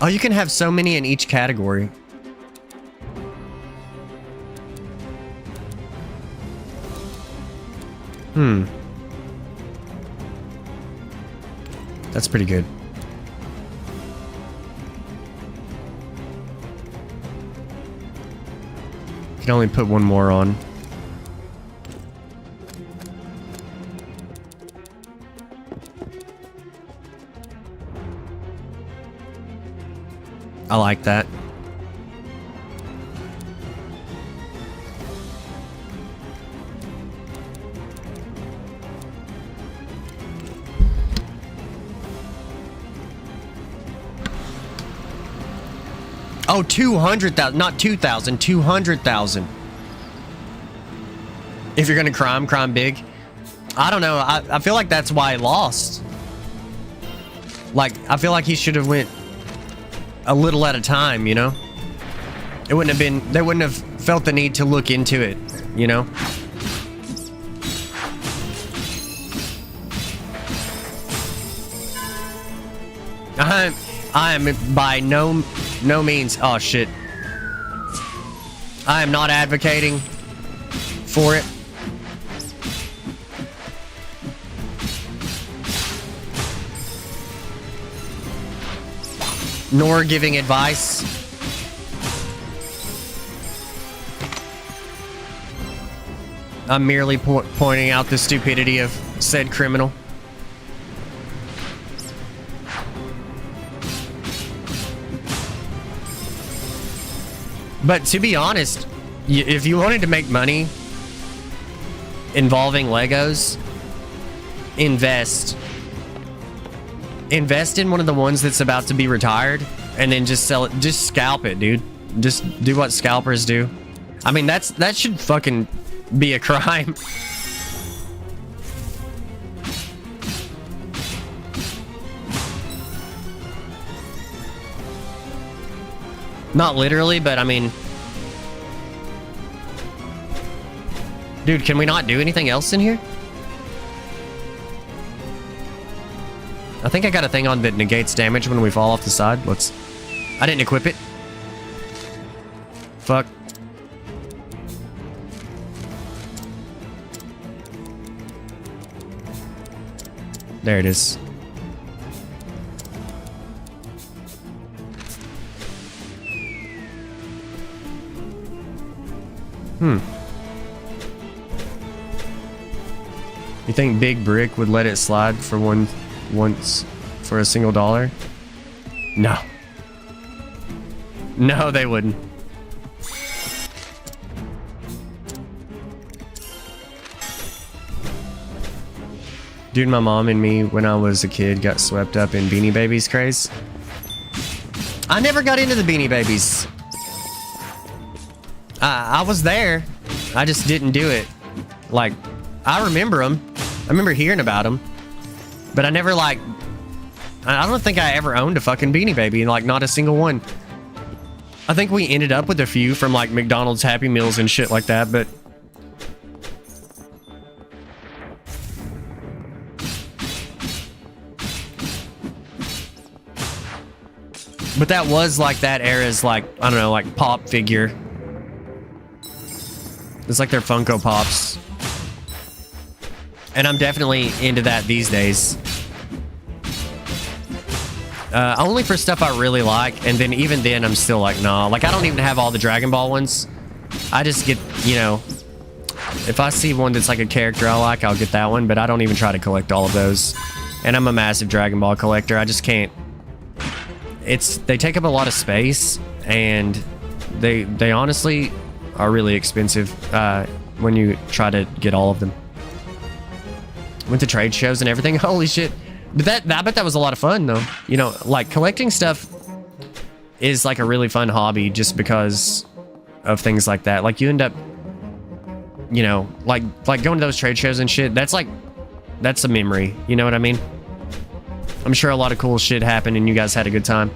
Oh, you can have so many in each category. That's pretty good. Can only put one more on. I like that. Oh, 200,000, not 2,000, 200,000. If you're gonna crime big. I don't know. I feel like that's why he lost. Like, I feel like he should have went a little at a time, you know? It wouldn't have been, they wouldn't have felt the need to look into it, you know? I am by no means, oh shit. I am not advocating for it. Nor giving advice. I'm merely pointing out the stupidity of said criminal. But to be honest, if you wanted to make money involving Legos, invest in one of the ones that's about to be retired and then just sell it. Just scalp it, dude. Just do what scalpers do. I mean, that should fucking be a crime. Not literally, but I mean, dude, can we not do anything else in here? I think I got a thing on that negates damage when we fall off the side. I didn't equip it. Fuck. There it is. You think Big Brick would let it slide for once for a single $1? No. No, they wouldn't. Dude, my mom and me, when I was a kid, got swept up in Beanie Babies craze. I never got into the Beanie Babies. I was there. I just didn't do it. Like, I remember them. I remember hearing about them. But I never, like... I don't think I ever owned a fucking Beanie Baby. Like, not a single one. I think we ended up with a few from, like, McDonald's Happy Meals and shit like that, but... But that was, like, that era's, like, I don't know, like, pop figure. It's like their Funko Pops. And I'm definitely into that these days. Only for stuff I really like, and then even then I'm still like, nah. Like, I don't even have all the Dragon Ball ones. I just get, you know, if I see one that's like a character I like, I'll get that one, but I don't even try to collect all of those. And I'm a massive Dragon Ball collector. I just can't. They take up a lot of space, and they honestly are really expensive when you try to get all of them. Went to trade shows and everything. Holy shit. But I bet that was a lot of fun, though. You know, like, collecting stuff is like a really fun hobby just because of things like that. Like, you end up, you know, like going to those trade shows and shit. That's a memory. You know what I mean? I'm sure a lot of cool shit happened and you guys had a good time.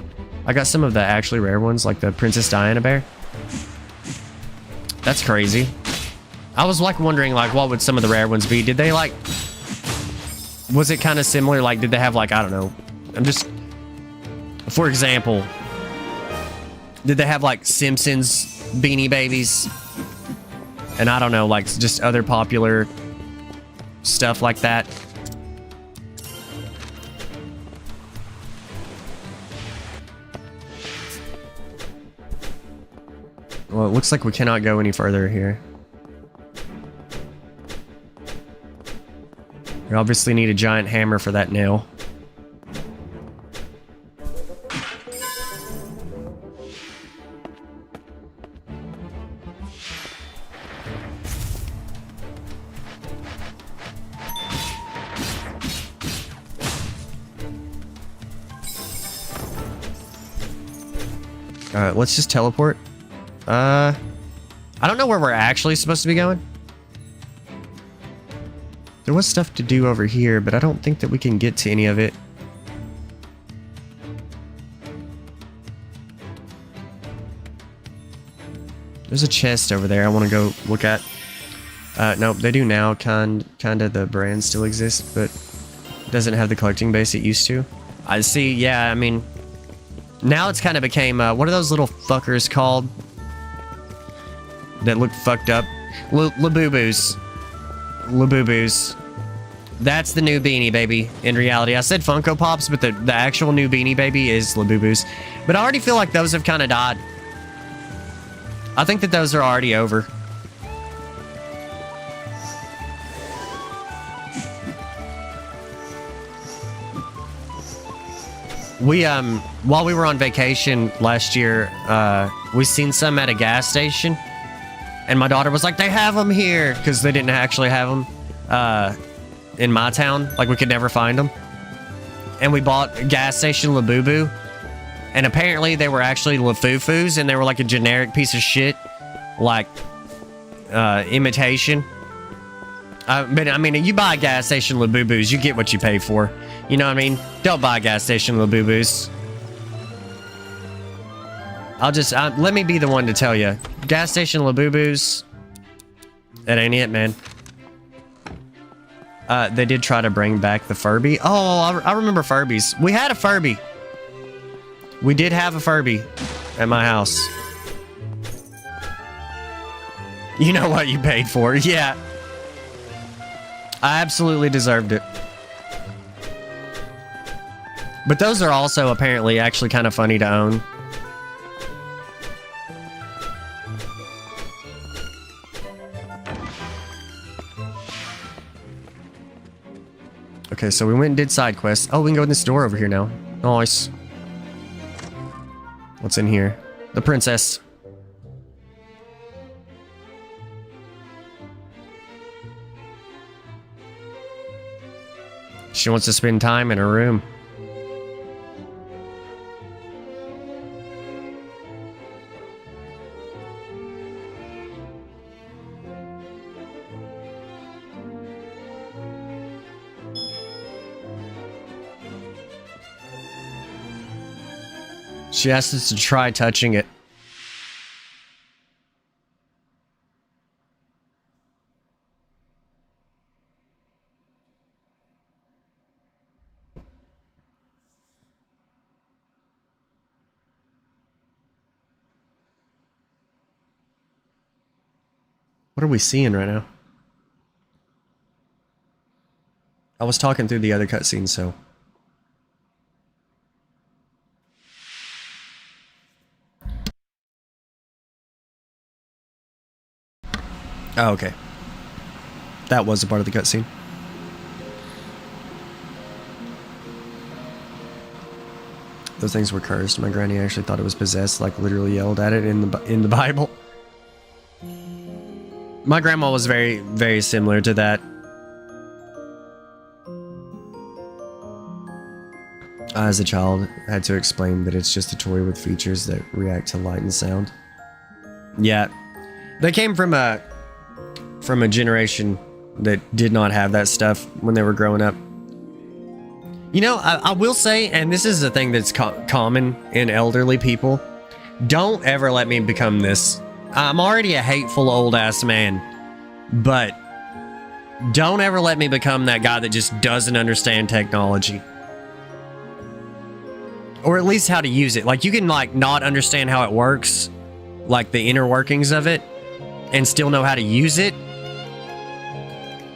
I got some of the actually rare ones, like the Princess Diana bear. That's crazy. I was like wondering, like, what would some of the rare ones be? Did they like... Was it kind of similar? Like, did they have, like, I don't know. I'm just... For example, did they have, like, Simpsons Beanie Babies? And I don't know, like, just other popular stuff like that. Well, it looks like we cannot go any further here. We obviously need a giant hammer for that nail. Alright, let's just teleport. I don't know where we're actually supposed to be going. There was stuff to do over here, but I don't think that we can get to any of it. There's a chest over there I want to go look at. Nope, they do now. Kinda the brand still exists, but doesn't have the collecting base it used to. I see, yeah, I mean, now it's kind of became, what are those little fuckers called? That look fucked up? Labubu's. Labubu's. That's the new Beanie Baby, in reality. I said Funko Pops, but the actual new Beanie Baby is Labubu's. But I already feel like those have kind of died. I think that those are already over. We, while we were on vacation last year, we seen some at a gas station. And my daughter was like, they have them here. Because they didn't actually have them in my town. Like, we could never find them. And we bought a gas station Labubu. And apparently they were actually Lafufus. And they were like a generic piece of shit. Like, imitation. But, I mean, you buy a gas station Labubus, you get what you pay for. You know what I mean? Don't buy a gas station Labubus. I'll just, let me be the one to tell you. Gas station Labubus, that ain't it, man. They did try to bring back the Furby. Oh, I remember Furbies. We had a Furby. We did have a Furby at my house. You know what you paid for. Yeah. I absolutely deserved it. But those are also apparently actually kind of funny to own. Okay, so we went and did side quests. Oh, we can go in this door over here now. Nice. What's in here? The princess. She wants to spend time in her room. She asked us to try touching it. What are we seeing right now? I was talking through the other cutscenes, so... Oh, okay. That was a part of the cutscene. Those things were cursed. My granny actually thought it was possessed, like literally yelled at it in the Bible. My grandma was very, very similar to that. As a child, I had to explain that it's just a toy with features that react to light and sound. Yeah, they came from a generation that did not have that stuff when they were growing up. You know, I will say, and this is a thing that's common in elderly people, don't ever let me become this. I'm already a hateful old-ass man, but don't ever let me become that guy that just doesn't understand technology. Or at least how to use it. Like, you can, like, not understand how it works, like the inner workings of it, and still know how to use it.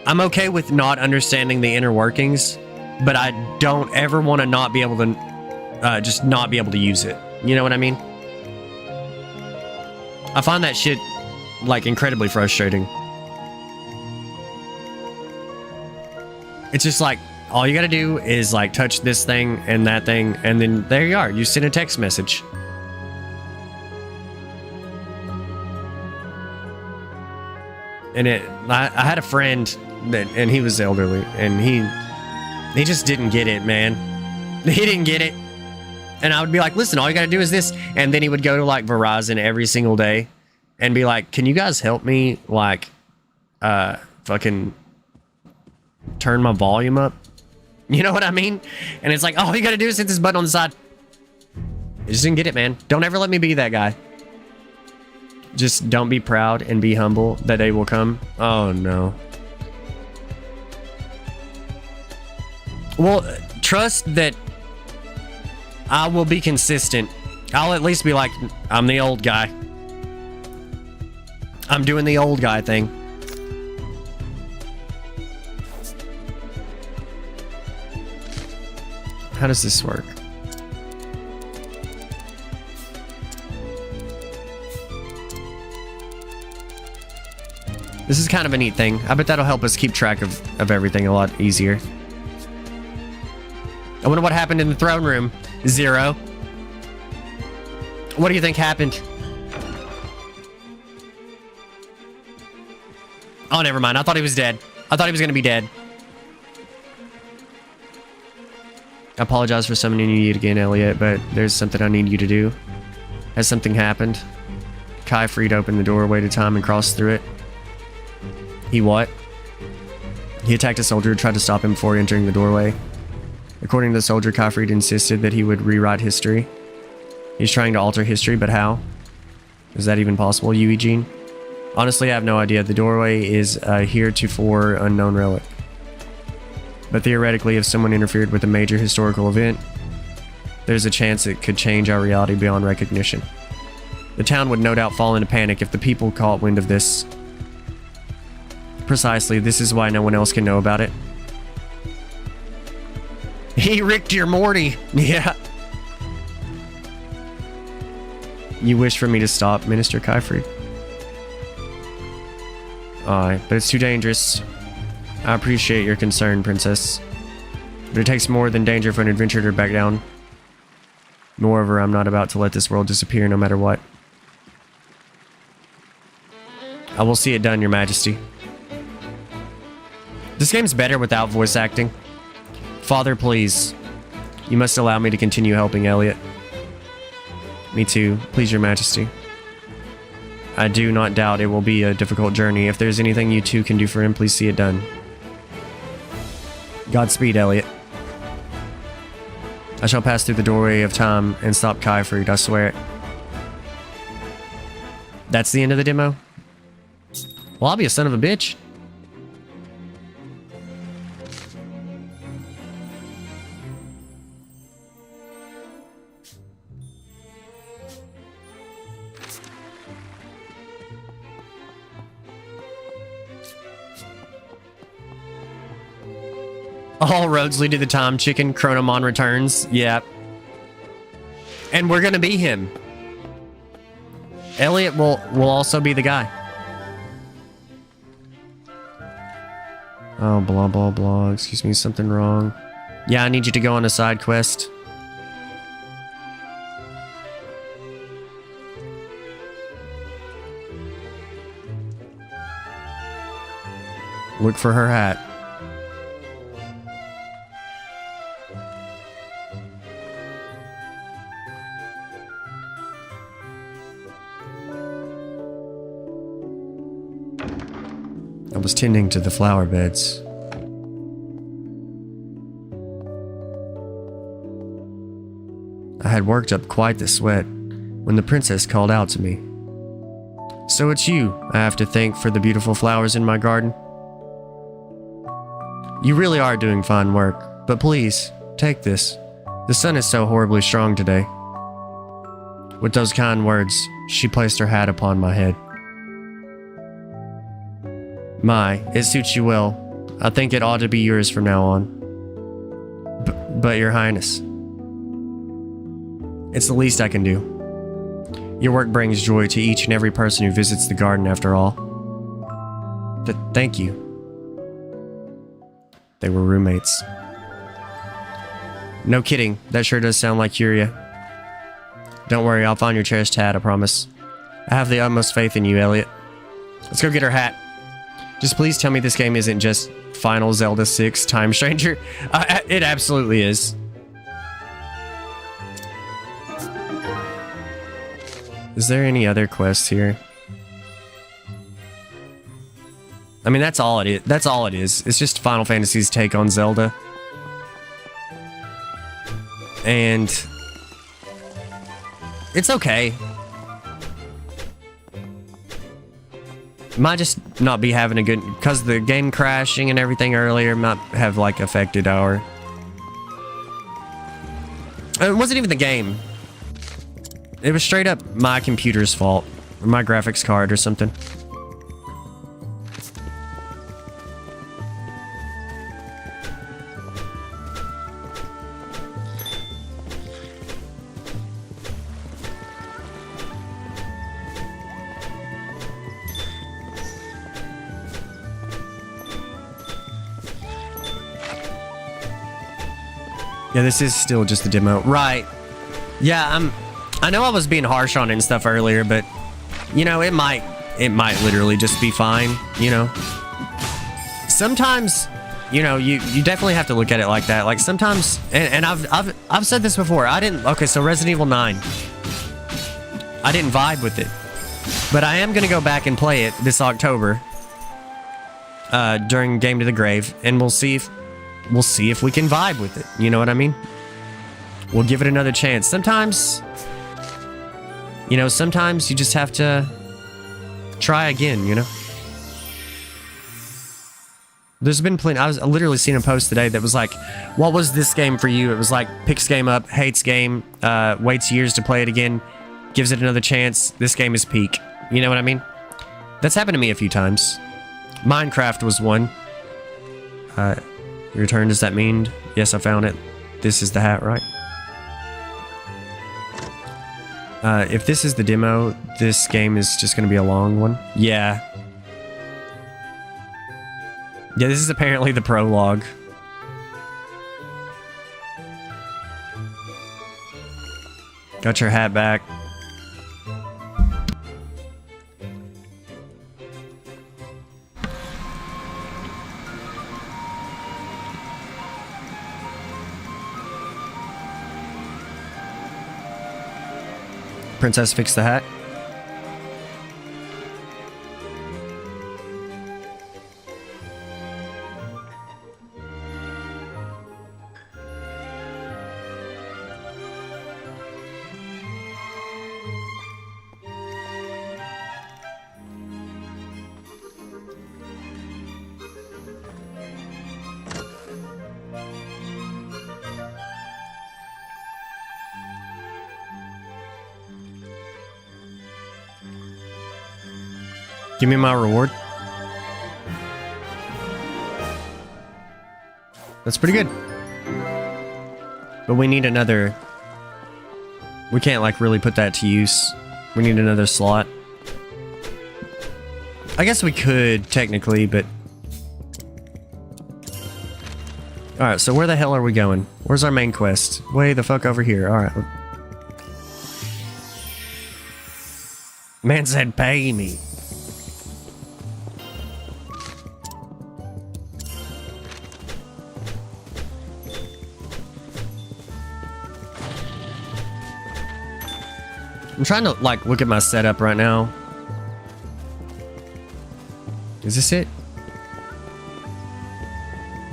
I'm okay with not understanding the inner workings, but I don't ever want to not be able to just not be able to use it. You know what I mean? I find that shit like incredibly frustrating. It's just like all you gotta do is like touch this thing and that thing, and then there you are. You send a text message. And I had a friend that, and he was elderly, and he just didn't get it, man. He didn't get it. And I would be like, listen, all you gotta do is this. And then he would go to like Verizon every single day and be like, can you guys help me like fucking turn my volume up? You know what I mean? And it's like, all you gotta do is hit this button on the side. I just didn't get it, man. Don't ever let me be that guy. Just don't be proud and be humble. That day will come. Oh no. Well, trust that I will be consistent. I'll at least be like, I'm the old guy. I'm doing the old guy thing. How does this work? This is kind of a neat thing. I bet that'll help us keep track of everything a lot easier. I wonder what happened in the throne room. 0. What do you think happened? Oh, never mind. I thought he was dead. I thought he was going to be dead. I apologize for summoning you yet again, Elliot, but there's something I need you to do. Has something happened? Kai freed open the doorway to time and crossed through it. He what? He attacked a soldier who tried to stop him before entering the doorway. According to the soldier, Kaifreed insisted that he would rewrite history. He's trying to alter history, but how? Is that even possible, you, Eugene? Honestly, I have no idea. The doorway is a heretofore unknown relic. But theoretically, if someone interfered with a major historical event, there's a chance it could change our reality beyond recognition. The town would no doubt fall into panic if the people caught wind of this. Precisely, this is why no one else can know about it. He ricked your Morty. Yeah. You wish for me to stop, Minister Kaifreed? Aye, but it's too dangerous. I appreciate your concern, Princess. But it takes more than danger for an adventurer to back down. Moreover, I'm not about to let this world disappear no matter what. I will see it done, Your Majesty. This game's better without voice acting. Father, please. You must allow me to continue helping Elliot. Me too. Please, Your Majesty. I do not doubt it will be a difficult journey. If there's anything you two can do for him, please see it done. Godspeed, Elliot. I shall pass through the doorway of time and stop Kaifreed, I swear it. That's the end of the demo? Well, I'll be a son of a bitch. All roads lead to the Time Chicken. Chronomon returns. Yep. And we're gonna be him. Elliot will also be the guy. Oh, blah, blah, blah. Excuse me, something wrong. Yeah, I need you to go on a side quest. Look for her hat. I was tending to the flower beds. I had worked up quite the sweat when the princess called out to me. So it's you I have to thank for the beautiful flowers in my garden. You really are doing fine work, but please, take this. The sun is so horribly strong today. With those kind words, she placed her hat upon my head. My, it suits you well. I think it ought to be yours from now on. But Your Highness, it's the least I can do. Your work brings joy to each and every person who visits the garden after all. Thank you. They were roommates. No kidding, that sure does sound like Curia. Don't worry, I'll find your cherished hat, I promise. I have the utmost faith in you, Elliot. Let's go get her hat. Just please tell me this game isn't just Final Zelda 6 Time Stranger. It absolutely is. Is there any other quests here? I mean, that's all it is. That's all it is. It's just Final Fantasy's take on Zelda. And it's okay. Might just not be having a good, because the game crashing and everything earlier might have like affected our. It wasn't even the game. It was straight up my computer's fault, or my graphics card or something. Yeah, this is still just the demo. Right. Yeah, I know I was being harsh on it and stuff earlier, but you know, it might literally just be fine, you know. Sometimes, you know, you definitely have to look at it like that. Like sometimes, and I've said this before. Okay, so Resident Evil 9. I didn't vibe with it. But I am going to go back and play it this October during Game to the Grave, and we'll see if we can vibe with it. You know what I mean? We'll give it another chance. Sometimes, you know, sometimes you just have to try again, you know? There's been plenty. I was literally seeing a post today that was like, what was this game for you? It was like, picks game up, hates game, waits years to play it again, gives it another chance. This game is peak. You know what I mean? That's happened to me a few times. Minecraft was one. Your turn, does that mean? Yes, I found it. This is the hat, right? If this is the demo, this game is just going to be a long one. Yeah. Yeah, this is apparently the prologue. Got your hat back. Princess fix the hat. Give me my reward. That's pretty good. But we need another... We can't, like, really put that to use. We need another slot. I guess we could, technically, but... Alright, so where the hell are we going? Where's our main quest? Way the fuck over here. Alright. Man said pay me. I'm trying to, like, look at my setup right now. Is this it?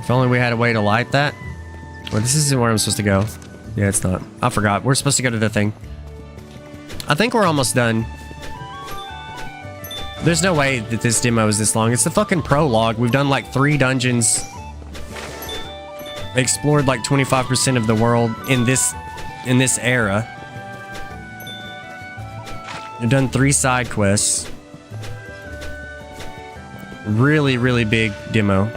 If only we had a way to light that. Well, this isn't where I'm supposed to go. Yeah, it's not. I forgot. We're supposed to go to the thing. I think we're almost done. There's no way that this demo is this long. It's the fucking prologue. We've done, like, 3 dungeons. Explored, like, 25% of the world in this era. We've done 3 side quests. Really, really big demo.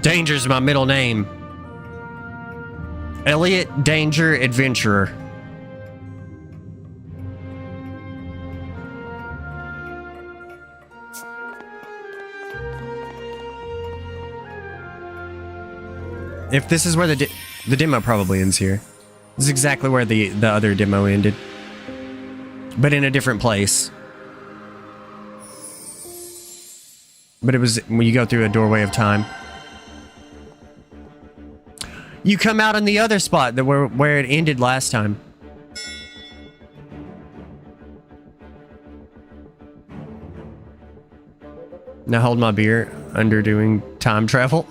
Danger's my middle name. Elliot Danger Adventurer. If this is where the demo probably ends here. This is exactly where the other demo ended. But in a different place. But it was when you go through a doorway of time. You come out on the other spot that where it ended last time. Now hold my beer under doing time travel.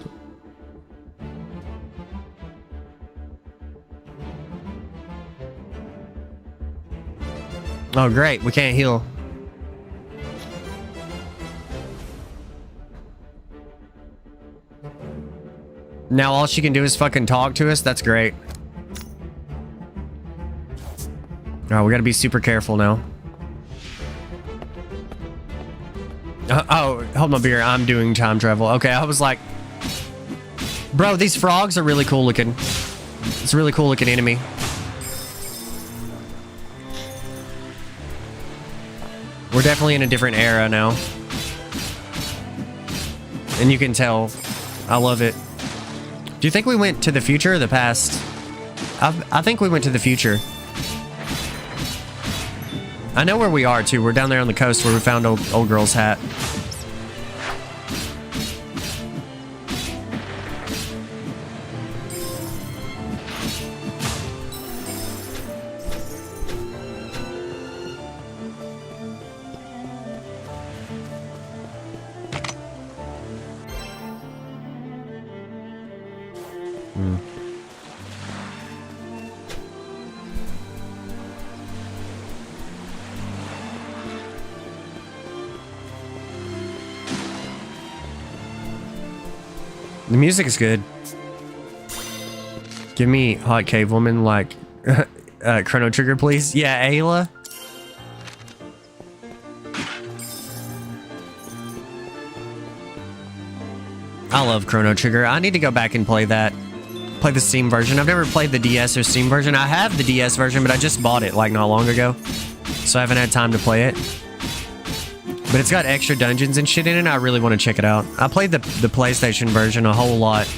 Oh great, we can't heal. Now all she can do is fucking talk to us? That's great. Alright, we gotta be super careful now. Oh, hold my beer. I'm doing time travel. Okay, I was like... Bro, these frogs are really cool looking. It's a really cool looking enemy. We're definitely in a different era now. And you can tell. I love it. Do you think we went to the future or the past? I think we went to the future. I know where we are too. We're down there on the coast where we found old girl's hat. The music is good. Give me Hot Cave Woman like Chrono Trigger, please. Yeah, Ayla. I love Chrono Trigger. I need to go back and play that. Play the Steam version. I've never played the DS or Steam version. I have the DS version, but I just bought it like not long ago. So I haven't had time to play it. But it's got extra dungeons and shit in it, and I really want to check it out. I played the PlayStation version a whole lot.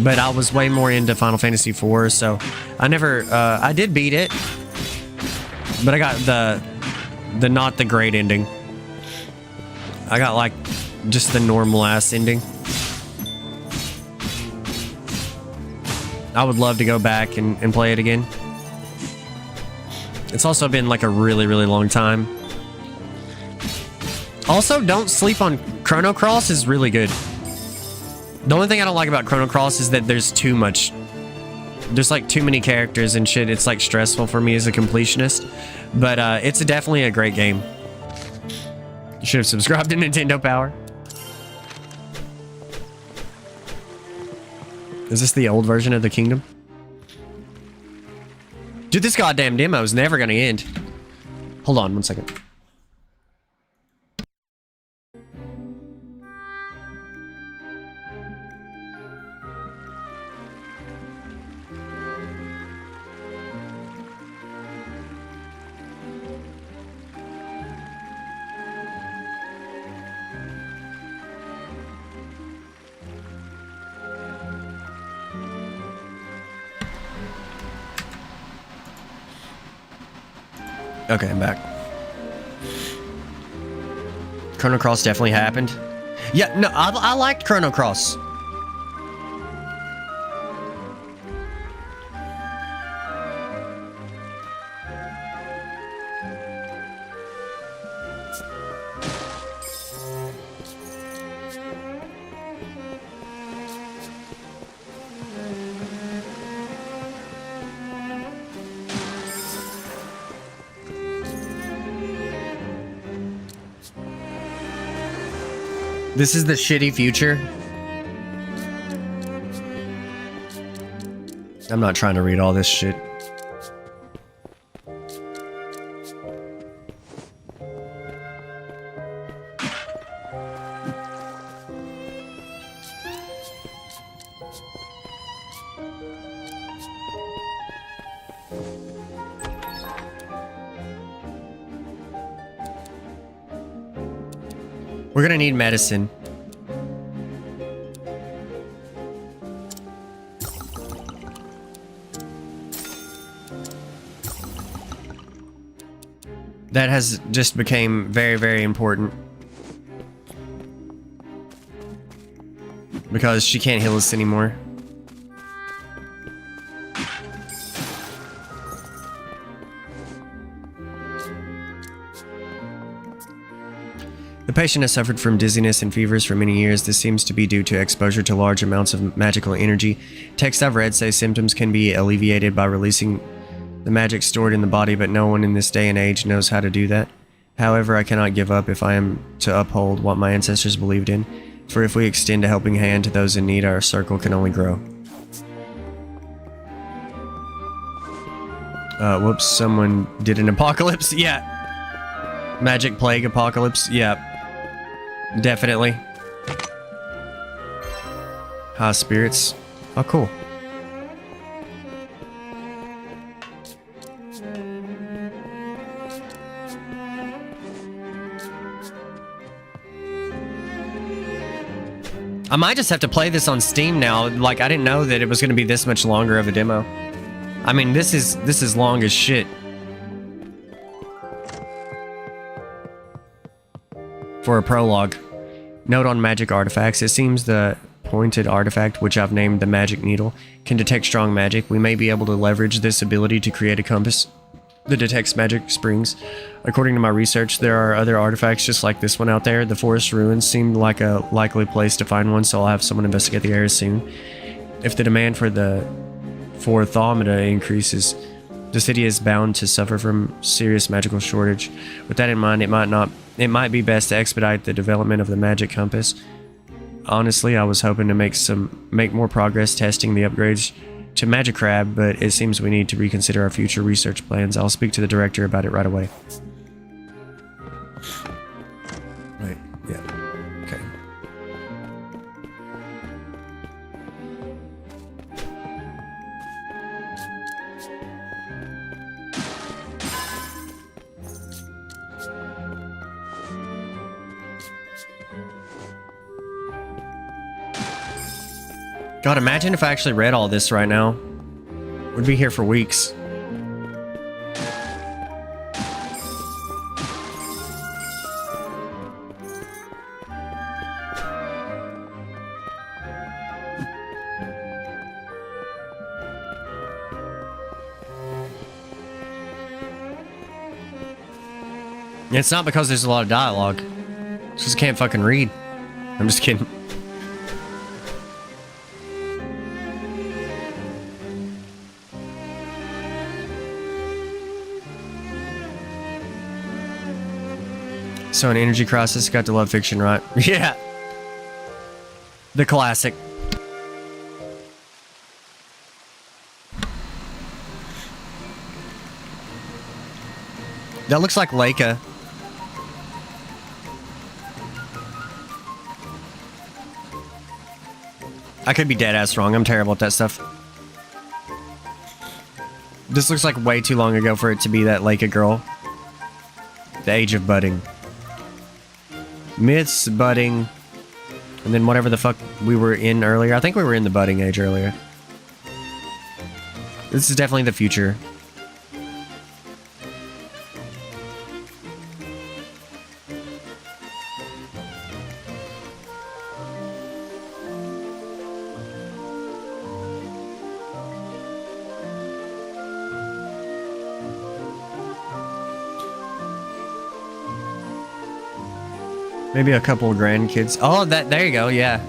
But I was way more into Final Fantasy IV, so I never... I did beat it. But I got the not the great ending. I got, like, just the normal-ass ending. I would love to go back and play it again. It's also been, like, a really, really long time. Also, don't sleep on Chrono Cross is really good. The only thing I don't like about Chrono Cross is that there's too much. There's like too many characters and shit. It's like stressful for me as a completionist. But it's definitely a great game. You should have subscribed to Nintendo Power. Is this the old version of the kingdom? Dude, this goddamn demo is never gonna end. Hold on 1 second. Okay, I'm back. Chrono Cross definitely happened. Yeah, no, I liked Chrono Cross. This is the shitty future. I'm not trying to read all this shit. We're gonna need medicine. That has just became very, very important. Because she can't heal us anymore. The patient has suffered from dizziness and fevers for many years. This seems to be due to exposure to large amounts of magical energy. Texts I've read say symptoms can be alleviated by releasing the magic stored in the body, but no one in this day and age knows how to do that. However, I cannot give up if I am to uphold what my ancestors believed in, for if we extend a helping hand to those in need, our circle can only grow. Whoops, someone did an apocalypse? Yeah. Magic plague apocalypse? Yeah. Definitely. High spirits. Oh, cool. I might just have to play this on Steam now. Like, I didn't know that it was going to be this much longer of a demo. I mean, this is long as shit. For a prologue. Note on magic artifacts. It seems the pointed artifact, which I've named the Magic Needle, can detect strong magic. We may be able to leverage this ability to create a compass that detects magic springs. According to my research, there are other artifacts just like this one out there. The forest ruins seemed like a likely place to find one, so I'll have someone investigate the area soon. If the demand for automata increases, the city is bound to suffer from serious magical shortage. With that in mind, it might be best to expedite the development of the magic compass. Honestly, I was hoping to make more progress testing the upgrades to Magic Crab, but it seems we need to reconsider our future research plans. I'll speak to the director about it right away. Right, yeah, okay. God, imagine if I actually read all this right now. We'd be here for weeks. It's not because there's a lot of dialogue. It's just can't fucking read. I'm just kidding. So an energy crisis, got to love fiction, right? Yeah. The classic. That looks like Leica. I could be dead ass wrong. I'm terrible at that stuff. This looks like way too long ago for it to be that Leica girl. The age of budding. Myths, budding, and then whatever the fuck we were in earlier. I think we were in the budding age earlier. This is definitely the future. Maybe a couple of grandkids. Oh, there you go, yeah.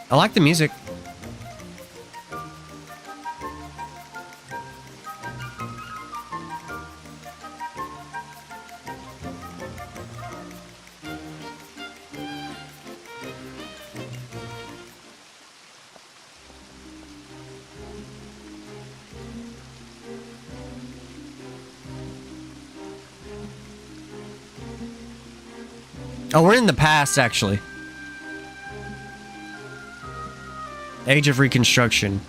I like the music. Oh, we're in the past, actually. Age of Reconstruction.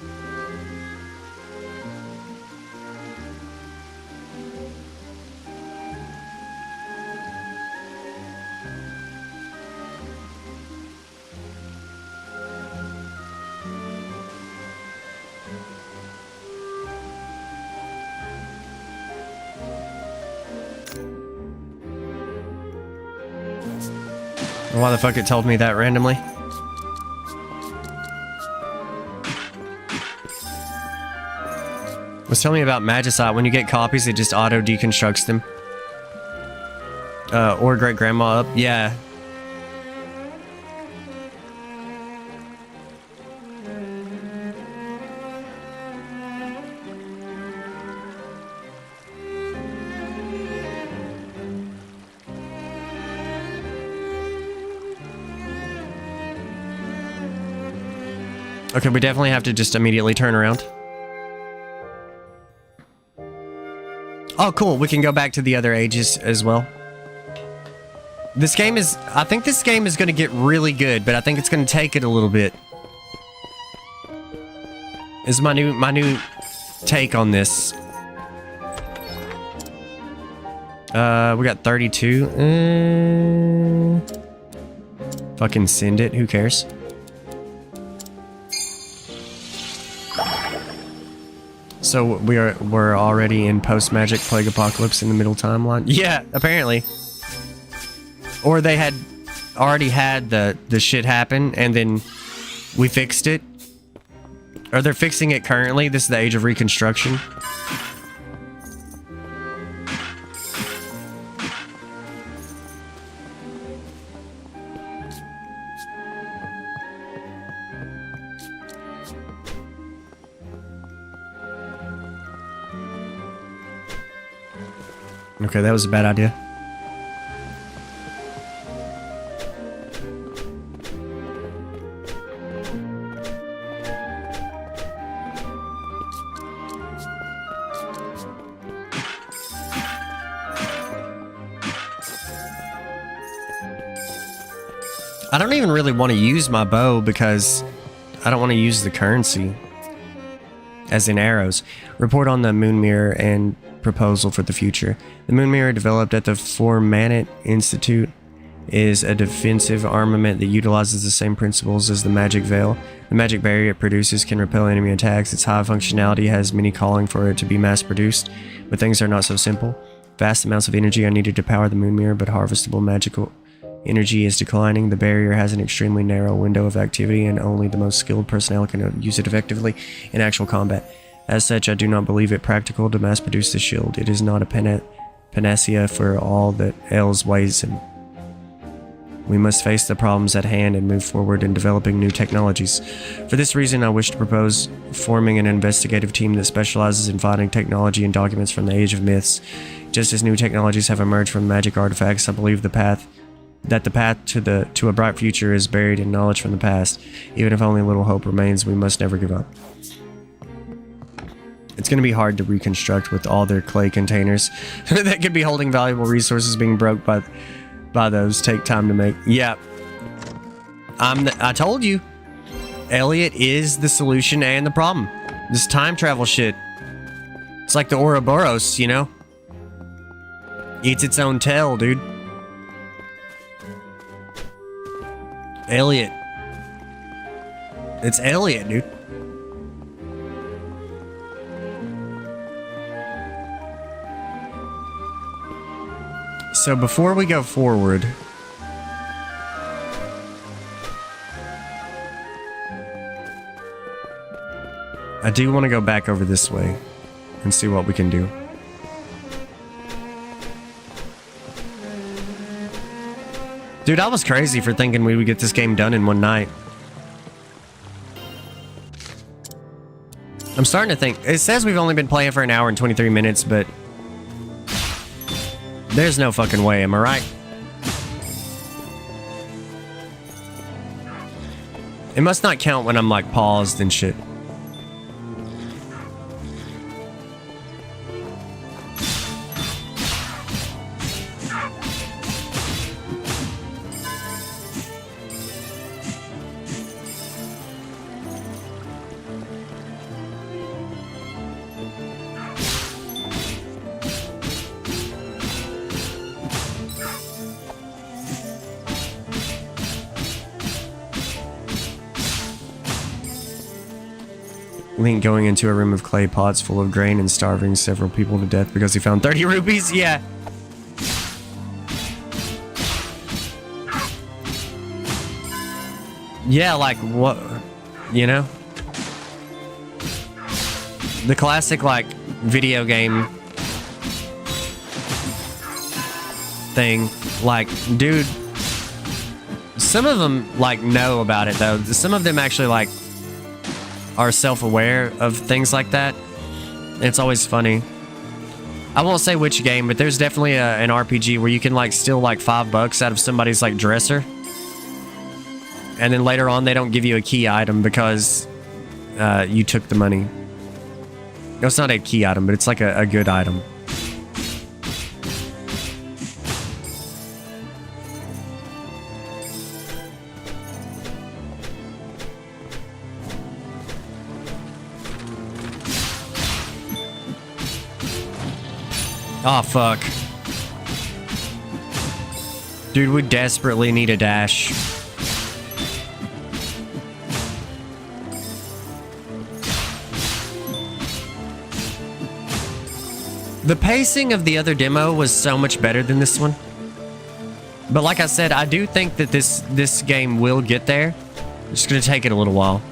Why the fuck it told me that randomly? It was telling me about Magicite. When you get copies, it just auto deconstructs them. Or great grandma up. Yeah. Okay, we definitely have to just immediately turn around. Oh, cool. We can go back to the other ages as well. This game is... I think this game is going to get really good, but I think it's going to take it a little bit. Is my new take on this. We got 32. Fucking send it. Who cares? So we're already in post-Magic Plague Apocalypse in the middle timeline? Yeah, apparently. Or they had already had the shit happen and then we fixed it. Or they're fixing it currently. This is the Age of Reconstruction. Okay, that was a bad idea. I don't even really want to use my bow because I don't want to use the currency. As in arrows. Report on the Moon Mirror and proposal for the future. The Moon Mirror, developed at the Formanit Institute, is a defensive armament that utilizes the same principles as the magic veil. The magic barrier it produces can repel enemy attacks. Its high functionality has many calling for it to be mass-produced, but things are not so simple. Vast amounts of energy are needed to power the Moon Mirror, but harvestable magical energy is declining. The barrier has an extremely narrow window of activity, and only the most skilled personnel can use it effectively in actual combat. As such, I do not believe it practical to mass-produce the shield. It is not a panacea for all that ails Wazen. We must face the problems at hand and move forward in developing new technologies. For this reason, I wish to propose forming an investigative team that specializes in finding technology and documents from the Age of Myths. Just as new technologies have emerged from magic artifacts, I believe the path to a bright future is buried in knowledge from the past. Even if only little hope remains, we must never give up. It's going to be hard to reconstruct with all their clay containers that could be holding valuable resources being broke by those. Take time to make. Yeah. I told you. Elliot is the solution and the problem. This time travel shit. It's like the Ouroboros, you know? Eats its own tail, dude. Elliot. It's Elliot, dude. So before we go forward, I do want to go back over this way and see what we can do. Dude, I was crazy for thinking we would get this game done in one night. I'm starting to think, it says we've only been playing for an hour and 23 minutes, but there's no fucking way, am I right? It must not count when I'm like paused and shit. Link going into a room of clay pots full of grain and starving several people to death because he found 30 rupees? Yeah. Yeah, like what, you know? The classic like video game thing. Like, dude, some of them like know about it though. Some of them actually like are self-aware of things like that. It's always funny. I won't say which game, but there's definitely an RPG where you can like steal like $5 out of somebody's like dresser, and then later on they don't give you a key item because you took the money. No, it's not a key item, but it's like a good item. Oh, fuck. Dude, we desperately need a dash. The pacing of the other demo was so much better than this one. But like I said, I do think that this game will get there. It's gonna take it a little while.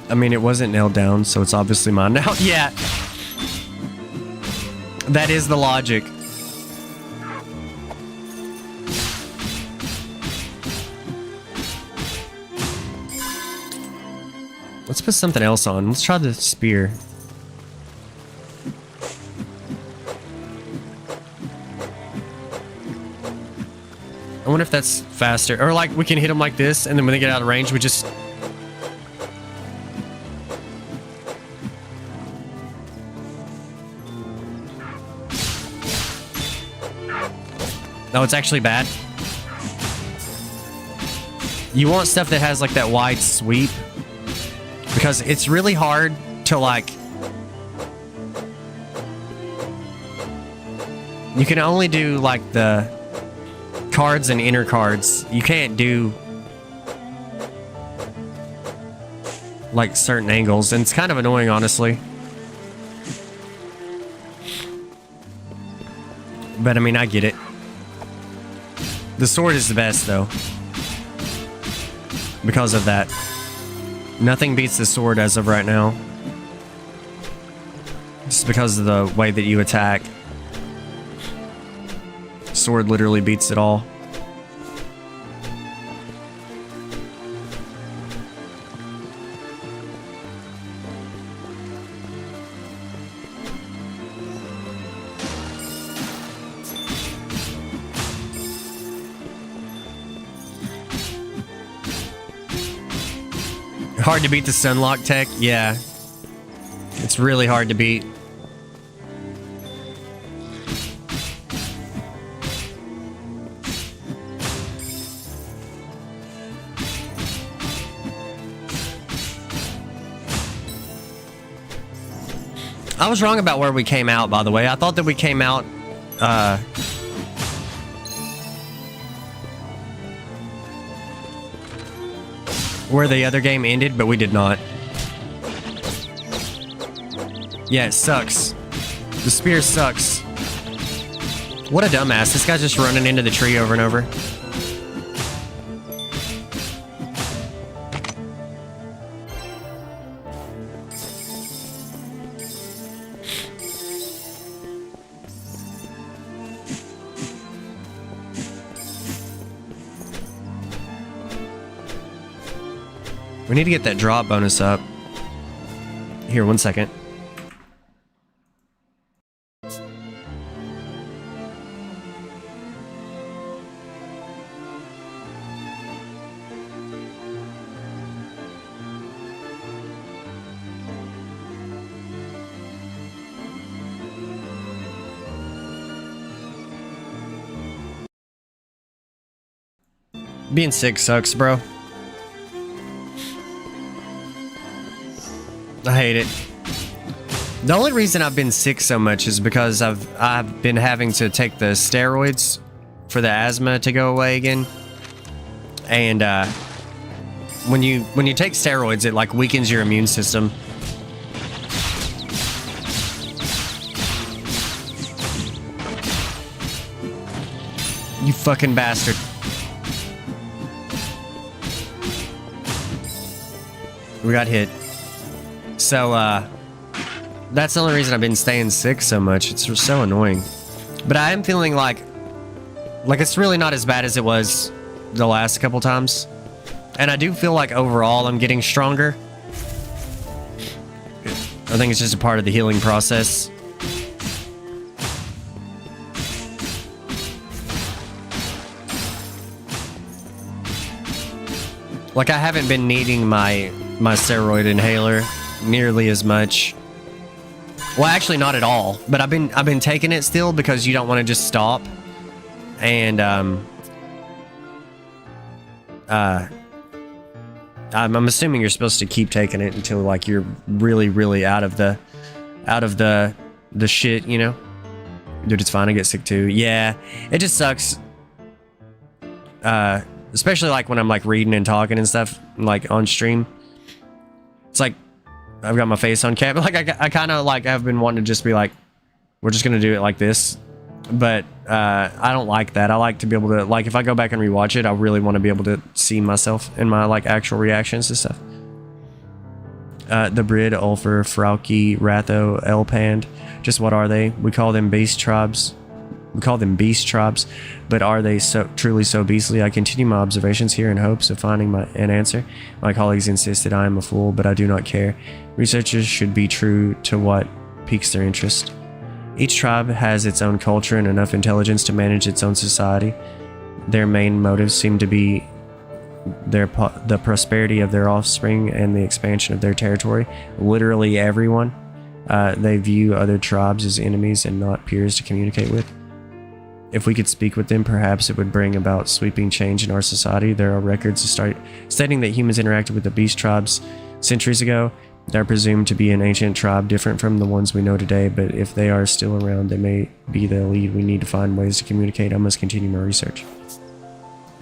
I mean, it wasn't nailed down, so it's obviously mine now. Yeah. That is the logic. Let's put something else on. Let's try the spear. I wonder if that's faster. Or like we can hit them like this, and then when they get out of range, we just... No, it's actually bad. You want stuff that has like that wide sweep, because it's really hard to like... You can only do like the cards and inner cards. You can't do like certain angles, and it's kind of annoying, honestly. But I mean, I get it. The sword is the best, though. Because of that. Nothing beats the sword as of right now. Just because of the way that you attack. Sword literally beats it all. Hard to beat the Sunlock tech? Yeah. It's really hard to beat. I was wrong about where we came out, by the way. I thought that we came out, where the other game ended, but we did not. Yeah, it sucks. The spear sucks. What a dumbass. This guy's just running into the tree over and over. We need to get that drop bonus up. Here, 1 second. Being sick sucks, bro. I hate it. The only reason I've been sick so much is because I've been having to take the steroids for the asthma to go away again. And when you take steroids, it like weakens your immune system. You fucking bastard. We got hit. So, that's the only reason I've been staying sick so much. It's so annoying. But I am feeling like it's really not as bad as it was the last couple times. And I do feel like overall I'm getting stronger. I think it's just a part of the healing process. Like, I haven't been needing my steroid inhaler nearly as much. Well, actually not at all, but I've been taking it still because you don't want to just stop. And I'm assuming you're supposed to keep taking it until like you're really out of the shit, you know? Dude, it's fine, I get sick too. Yeah, it just sucks. Especially like when I'm like reading and talking and stuff, like on stream. It's like I've got my face on cam. Like I kind of like have been wanting to just be like, we're just gonna do it like this. But I don't like that. I like to be able to, like, if I go back and rewatch it, I really want to be able to see myself in my like actual reactions and stuff. The Brid, Ulfer, Frauki, Ratho, Elpand. Just what are they? We call them beast tribes. We call them beast tribes, but are they truly so beastly? I continue my observations here in hopes of finding an answer. My colleagues insist that I am a fool, but I do not care. Researchers should be true to what piques their interest. Each tribe has its own culture and enough intelligence to manage its own society. Their main motives seem to be the prosperity of their offspring and the expansion of their territory. Literally everyone. They view other tribes as enemies and not peers to communicate with. If we could speak with them, perhaps it would bring about sweeping change in our society. There are records stating that humans interacted with the beast tribes centuries ago. They are presumed to be an ancient tribe, different from the ones we know today, but if they are still around, they may be the lead. We need to find ways to communicate. I must continue my research.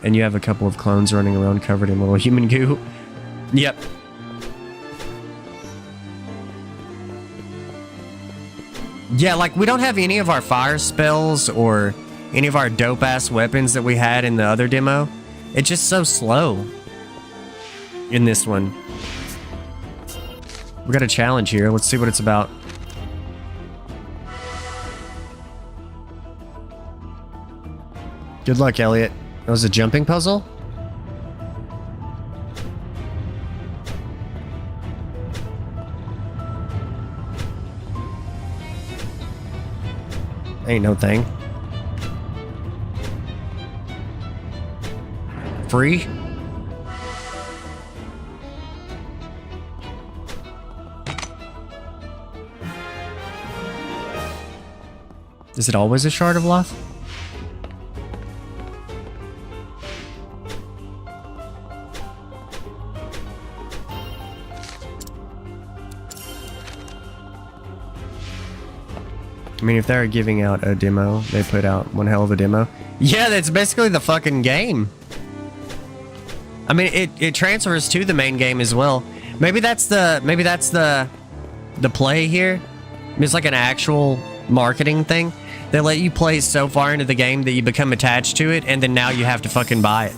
And you have a couple of clones running around covered in little human goo. Yep. Yeah, like, we don't have any of our fire spells or any of our dope-ass weapons that we had in the other demo. It's just so slow in this one. We got a challenge here. Let's see what it's about. Good luck, Elliot. That was a jumping puzzle? Ain't no thing. Free? Is it always a shard of life? I mean, if they're giving out a demo, they put out one hell of a demo. Yeah, that's basically the fucking game. I mean, it transfers to the main game as well. Maybe that's the play here. It's like an actual marketing thing. They let you play so far into the game that you become attached to it, and then now you have to fucking buy it.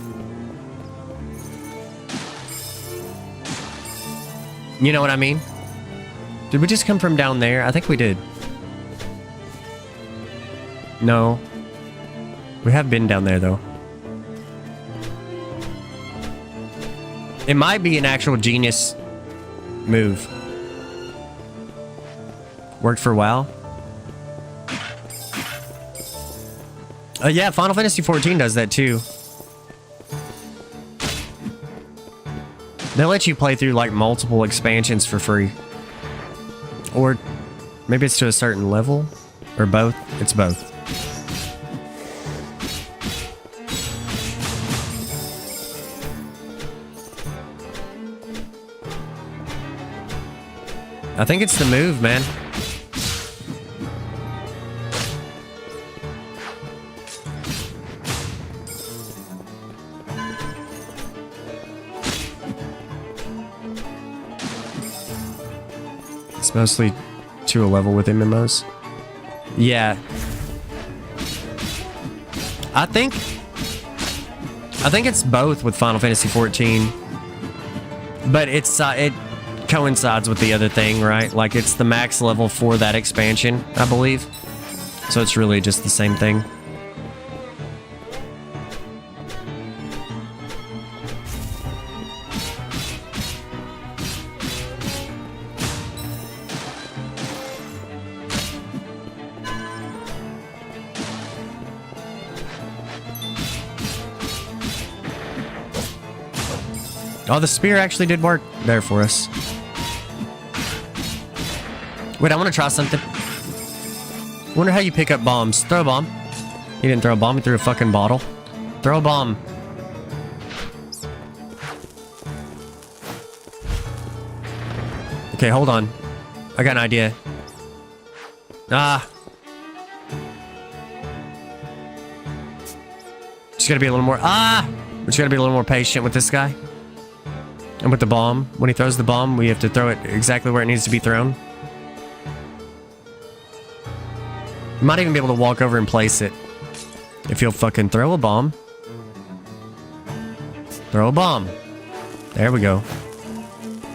You know what I mean? Did we just come from down there? I think we did. No. We have been down there, though. It might be an actual genius move. Worked for WoW. Yeah, Final Fantasy XIV does that too. They let you play through like multiple expansions for free. Or maybe it's to a certain level. Or both. It's both. I think it's the move, man. It's mostly to a level with MMOs. Yeah. I think it's both with Final Fantasy 14. But it coincides with the other thing, right? Like, it's the max level for that expansion, I believe. So it's really just the same thing. Oh, the spear actually did work there for us. Wait, I want to try something. Wonder how you pick up bombs. Throw a bomb. He didn't throw a bomb, he threw a fucking bottle. Throw a bomb. Okay, hold on. I got an idea. Just gotta be a little more. We just gotta be a little more patient with this guy. And with the bomb, when he throws the bomb, we have to throw it exactly where it needs to be thrown. You might even be able to walk over and place it. If you'll fucking throw a bomb. Throw a bomb. There we go.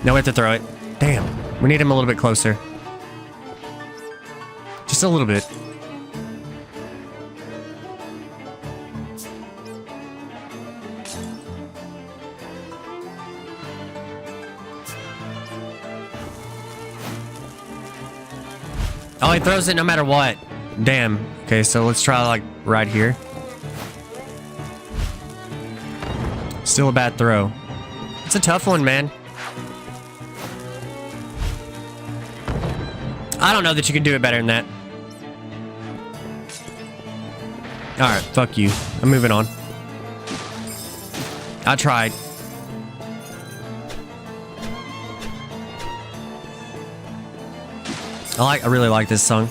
Now we have to throw it. Damn. We need him a little bit closer. Just a little bit. Oh, he throws it no matter what. Damn. Okay, so let's try, like, right here. Still a bad throw. It's a tough one, man. I don't know that you can do it better than that. Alright, fuck you. I'm moving on. I tried. I really like this song.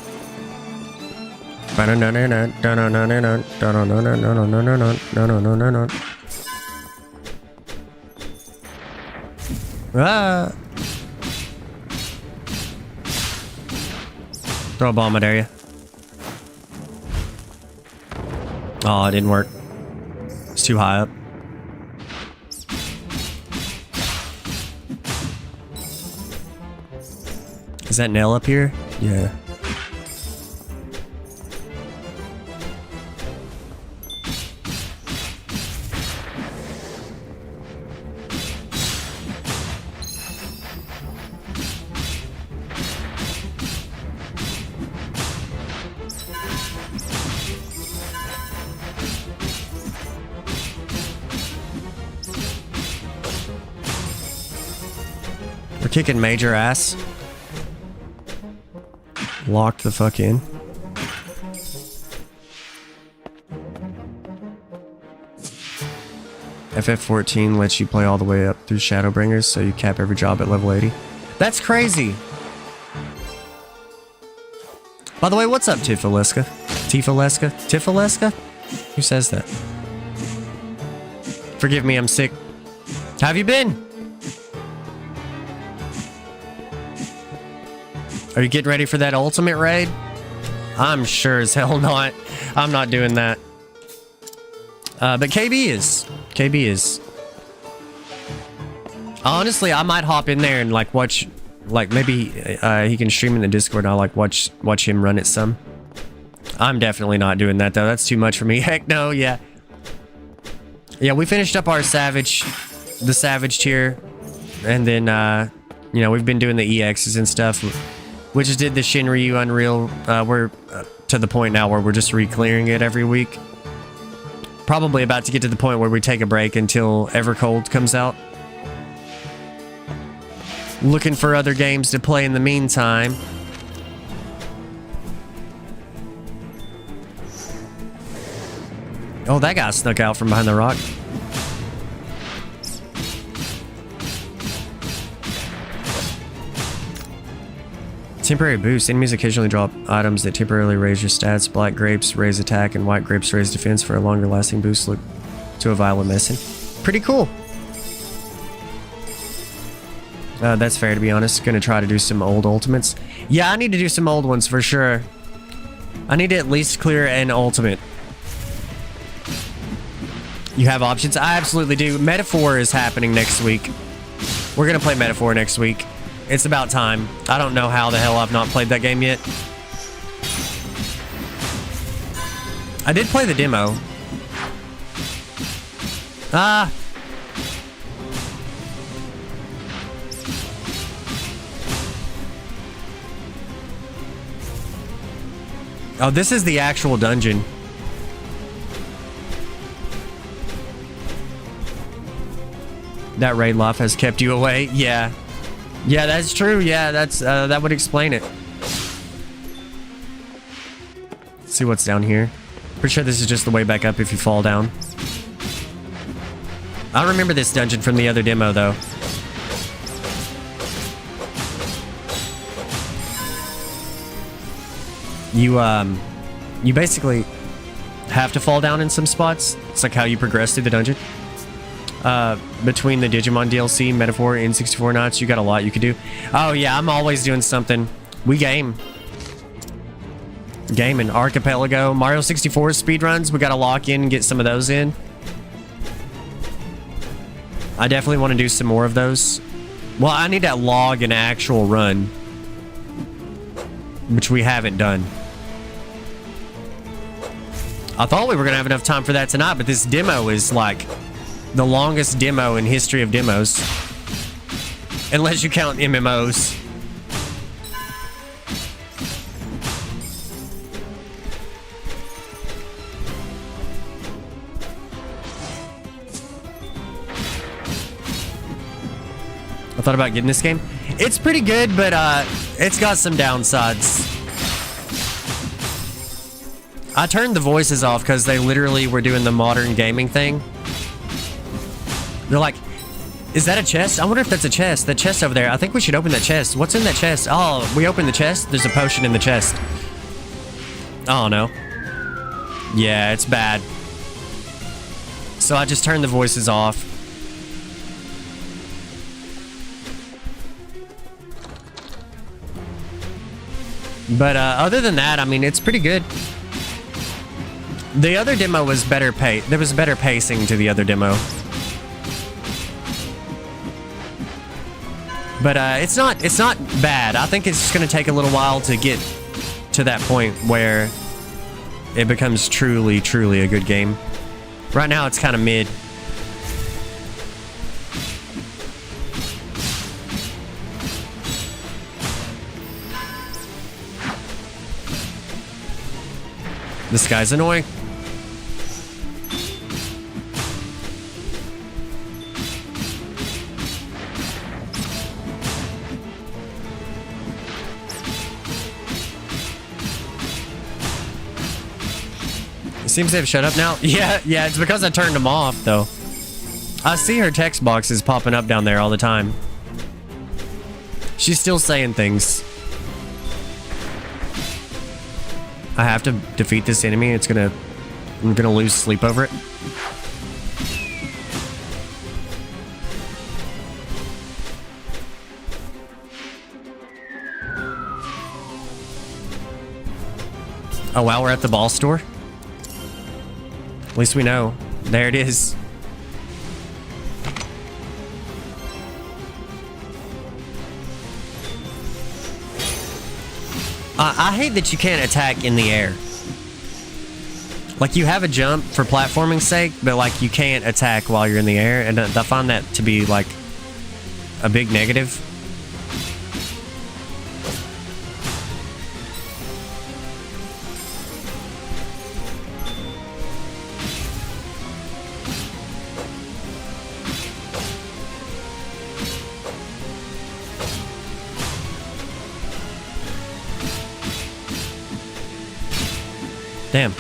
Ah. Throw a bomb, I dare you. Oh, it didn't work. It's too high up. Is that nail up here? Yeah. We're kicking major ass. Locked the fuck in. FF14 lets you play all the way up through Shadowbringers, so you cap every job at level 80. That's crazy! By the way, what's up, Tiffaleska? Tiffaleska? Tiffaleska? Who says that? Forgive me, I'm sick. How have you been? Are you getting ready for that ultimate raid? I'm sure as hell not. I'm not doing that. But KB is. KB is. Honestly, I might hop in there and like watch, like maybe he can stream in the Discord and I'll like watch him run it some. I'm definitely not doing that though. That's too much for me. Heck no, yeah. Yeah, we finished up our the Savage tier. And then, you know, we've been doing the EXs and stuff. We just did the Shinryu Unreal. We're to the point now where we're just re-clearing it every week. Probably about to get to the point where we take a break until Evercold comes out. Looking for other games to play in the meantime. Oh, that guy snuck out from behind the rock. Temporary boost. Enemies occasionally drop items that temporarily raise your stats. Black grapes raise attack and white grapes raise defense for a longer lasting boost. Look to a vial of medicine. Pretty cool. That's fair, to be honest. Gonna try to do some old ultimates. Yeah, I need to do some old ones for sure. I need to at least clear an ultimate. You have options? I absolutely do. Metaphor is happening next week. We're gonna play Metaphor next week. It's about time. I don't know how the hell I've not played that game yet. I did play the demo. Oh, this is the actual dungeon. That raid life has kept you away? Yeah. Yeah, that's true. Yeah, that's that would explain it. Let's see what's down here. Pretty sure this is just the way back up if you fall down. I remember this dungeon from the other demo, though. You basically have to fall down in some spots. It's like how you progress through the dungeon. Between the Digimon DLC, Metaphor, N64 Nights, you got a lot you could do. Oh yeah, I'm always doing something. We game. Gaming. Archipelago, Mario 64 speedruns, we gotta lock in and get some of those in. I definitely want to do some more of those. Well, I need to log an actual run, which we haven't done. I thought we were gonna have enough time for that tonight, but this demo is like the longest demo in history of demos. Unless you count MMOs. I thought about getting this game. It's pretty good, but it's got some downsides. I turned the voices off because they literally were doing the modern gaming thing. They're like, is that a chest? I wonder if that's a chest. The chest over there. I think we should open that chest. What's in that chest? Oh, we opened the chest. There's a potion in the chest. Oh, no. Yeah, it's bad. So I just turned the voices off. But other than that, I mean, it's pretty good. The other demo was better pace. There was better pacing to the other demo. But it's not bad. I think it's just going to take a little while to get to that point where it becomes truly, truly a good game. Right now, it's kind of mid. This guy's annoying. It seems they've shut up now. Yeah, it's because I turned them off, though. I see her text boxes popping up down there all the time. She's still saying things. I have to defeat this enemy. I'm gonna lose sleep over it. Oh wow, we're at the ball store. At least we know. There it is. I hate that you can't attack in the air. Like, you have a jump for platforming's sake, but like you can't attack while you're in the air, and I find that to be like a big negative. Damn.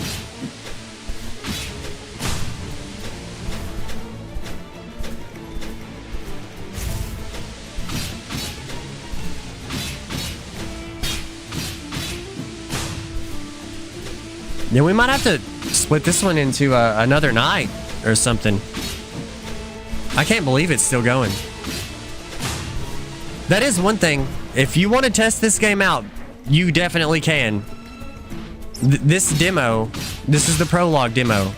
Yeah, we might have to split this one into another night or something. I can't believe it's still going. That is one thing. If you want to test this game out, you definitely can. This demo, this is the prologue demo.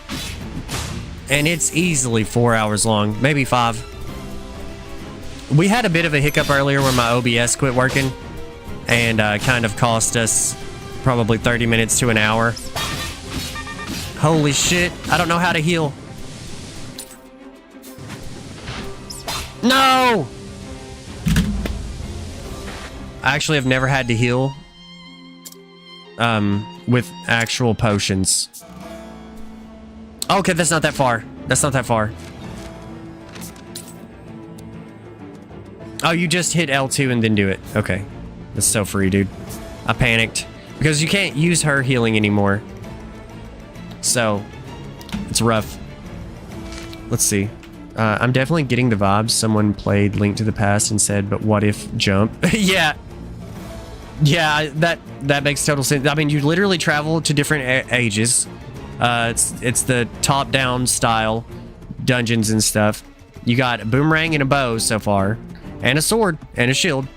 And it's easily 4 hours long, maybe 5. We had a bit of a hiccup earlier where my OBS quit working. And kind of cost us probably 30 minutes to an hour. Holy shit, I don't know how to heal. No! I actually have never had to heal with actual potions. Okay, that's not that far. That's not that far. Oh, you just hit L2 and then do it. Okay. That's so free, dude. I panicked. Because you can't use her healing anymore. So, it's rough. Let's see. I'm definitely getting the vibes. Someone played Link to the Past and said, but what if jump? Yeah. Yeah, that makes total sense. I mean, you literally travel to different ages. It's the top-down style dungeons and stuff. You got a boomerang and a bow so far. And a sword and a shield.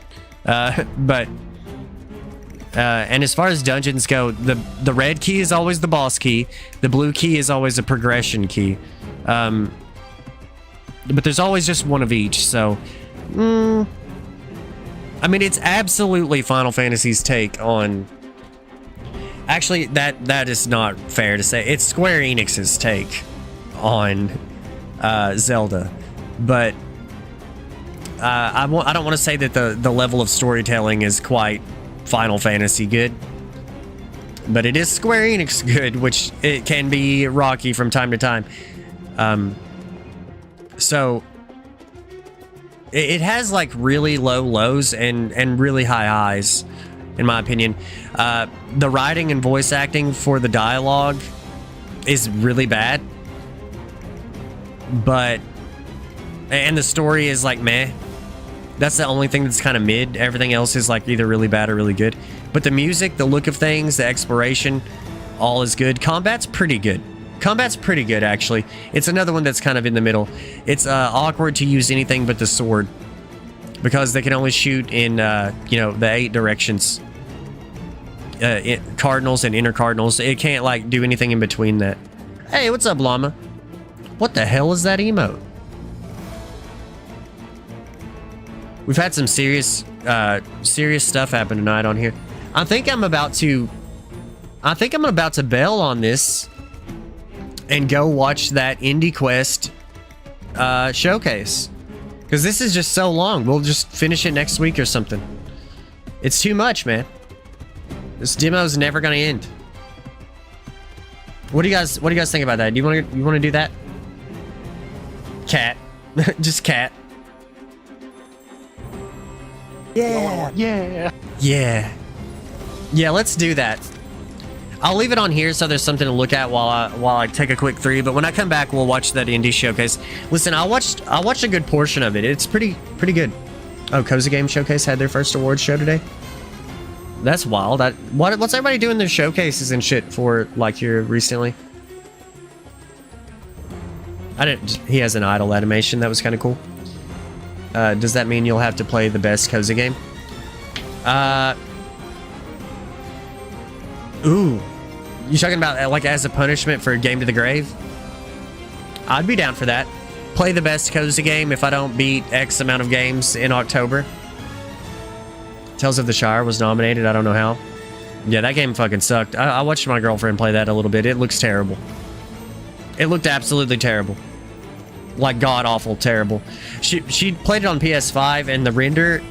And as far as dungeons go, the red key is always the boss key. The blue key is always a progression key. But there's always just one of each, so... I mean, it's absolutely Final Fantasy's take on... Actually, that is not fair to say. It's Square Enix's take on Zelda. But I don't want to say that the level of storytelling is quite Final Fantasy good. But it is Square Enix good, which it can be rocky from time to time. So it has like really low lows and really high highs, in my opinion. The writing and voice acting for the dialogue is really bad, and the story is like meh. That's the only thing that's kind of mid. Everything else is like either really bad or really good. But the music, the look of things, the exploration, all is good. Combat's pretty good. Combat's pretty good, actually. It's another one that's kind of in the middle. It's awkward to use anything but the sword, because they can only shoot in, the 8 directions. Cardinals and inner cardinals. It can't, like, do anything in between that. Hey, what's up, llama? What the hell is that emote? We've had some serious stuff happen tonight on here. I think I'm about to bail on this and go watch that Indie Quest showcase, because this is just so long. We'll just finish it next week or something. It's too much, man. This demo's never gonna end. What do you guys think about that? You want to do that? Cat. Just cat. Yeah. Yeah. Yeah. Yeah, let's do that. I'll leave it on here so there's something to look at while I take a quick 3. But when I come back, we'll watch that indie showcase. Listen, I watched a good portion of it. It's pretty good. Oh, Cozy Game Showcase had their first awards show today. That's wild. What's everybody doing their showcases and shit for, like, here recently? He has an idle animation. That was kind of cool. Does that mean you'll have to play the best Cozy game? Ooh. You talking about, like, as a punishment for a game to the grave? I'd be down for that. Play the best Cozy game if I don't beat X amount of games in October. Tales of the Shire was nominated. I don't know how. Yeah, that game fucking sucked. I watched my girlfriend play that a little bit. It looks terrible. It looked absolutely terrible. Like, god-awful terrible. She played it on PS5, and the render,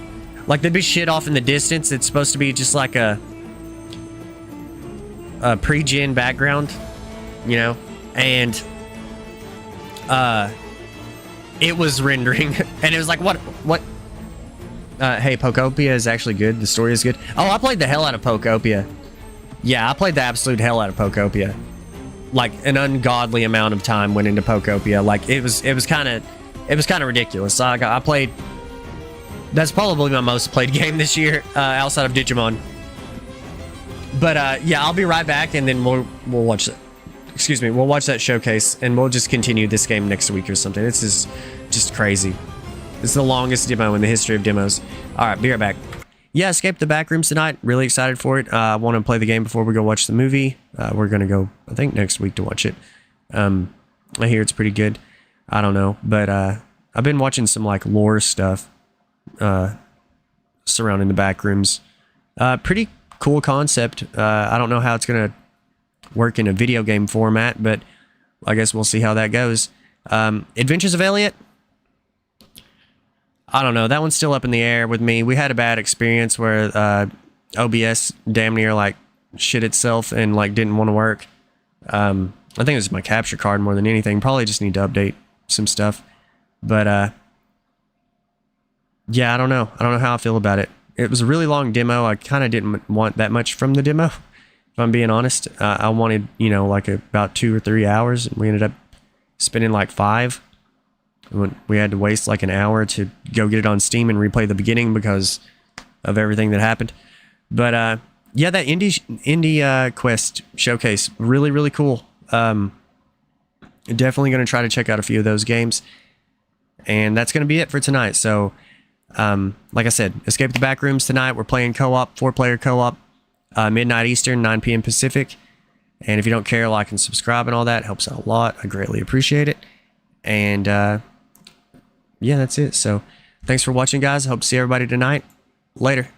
like, there'd be shit off in the distance. It's supposed to be just like a pre-gen background, you know? And it was rendering, and it was like, what? Hey, Pokopia is actually good. The story is good. Oh, I played the hell out of Pokopia. Yeah, I played the absolute hell out of Pokopia. Like, an ungodly amount of time went into Pokopia. Like, it was kind of ridiculous. I played. That's probably my most played game this year, outside of Digimon. But yeah, I'll be right back, and then we'll watch it. Excuse me, we'll watch that showcase, and we'll just continue this game next week or something. This is just crazy. This is the longest demo in the history of demos. All right, be right back. Yeah, escaped the back rooms tonight. Really excited for it. I want to play the game before we go watch the movie. We're gonna go, I think, next week to watch it. I hear it's pretty good. I don't know, but I've been watching some like lore stuff surrounding the back rooms. Pretty cool concept. I don't know how it's gonna work in a video game format, but I guess we'll see how that goes. Adventures of Elliot. I don't know. That one's still up in the air with me. We had a bad experience where OBS damn near like shit itself and like didn't want to work. I think it was my capture card more than anything. Probably just need to update some stuff. But yeah, I don't know. I don't know how I feel about it. It was a really long demo. I kind of didn't want that much from the demo, if I'm being honest. I wanted, you know, like about 2 or 3 hours. We ended up spending like 5. We had to waste like an hour to go get it on Steam and replay the beginning because of everything that happened. But yeah, that indie Quest showcase, really, really cool. Definitely going to try to check out a few of those games. And that's going to be it for tonight. So, like I said, escape the back rooms tonight. We're playing co-op, 4-player co-op, midnight Eastern, 9 p.m. Pacific. And if you don't care, like and subscribe and all that, helps out a lot. I greatly appreciate it. And yeah, that's it. So thanks for watching, guys. I hope to see everybody tonight. Later.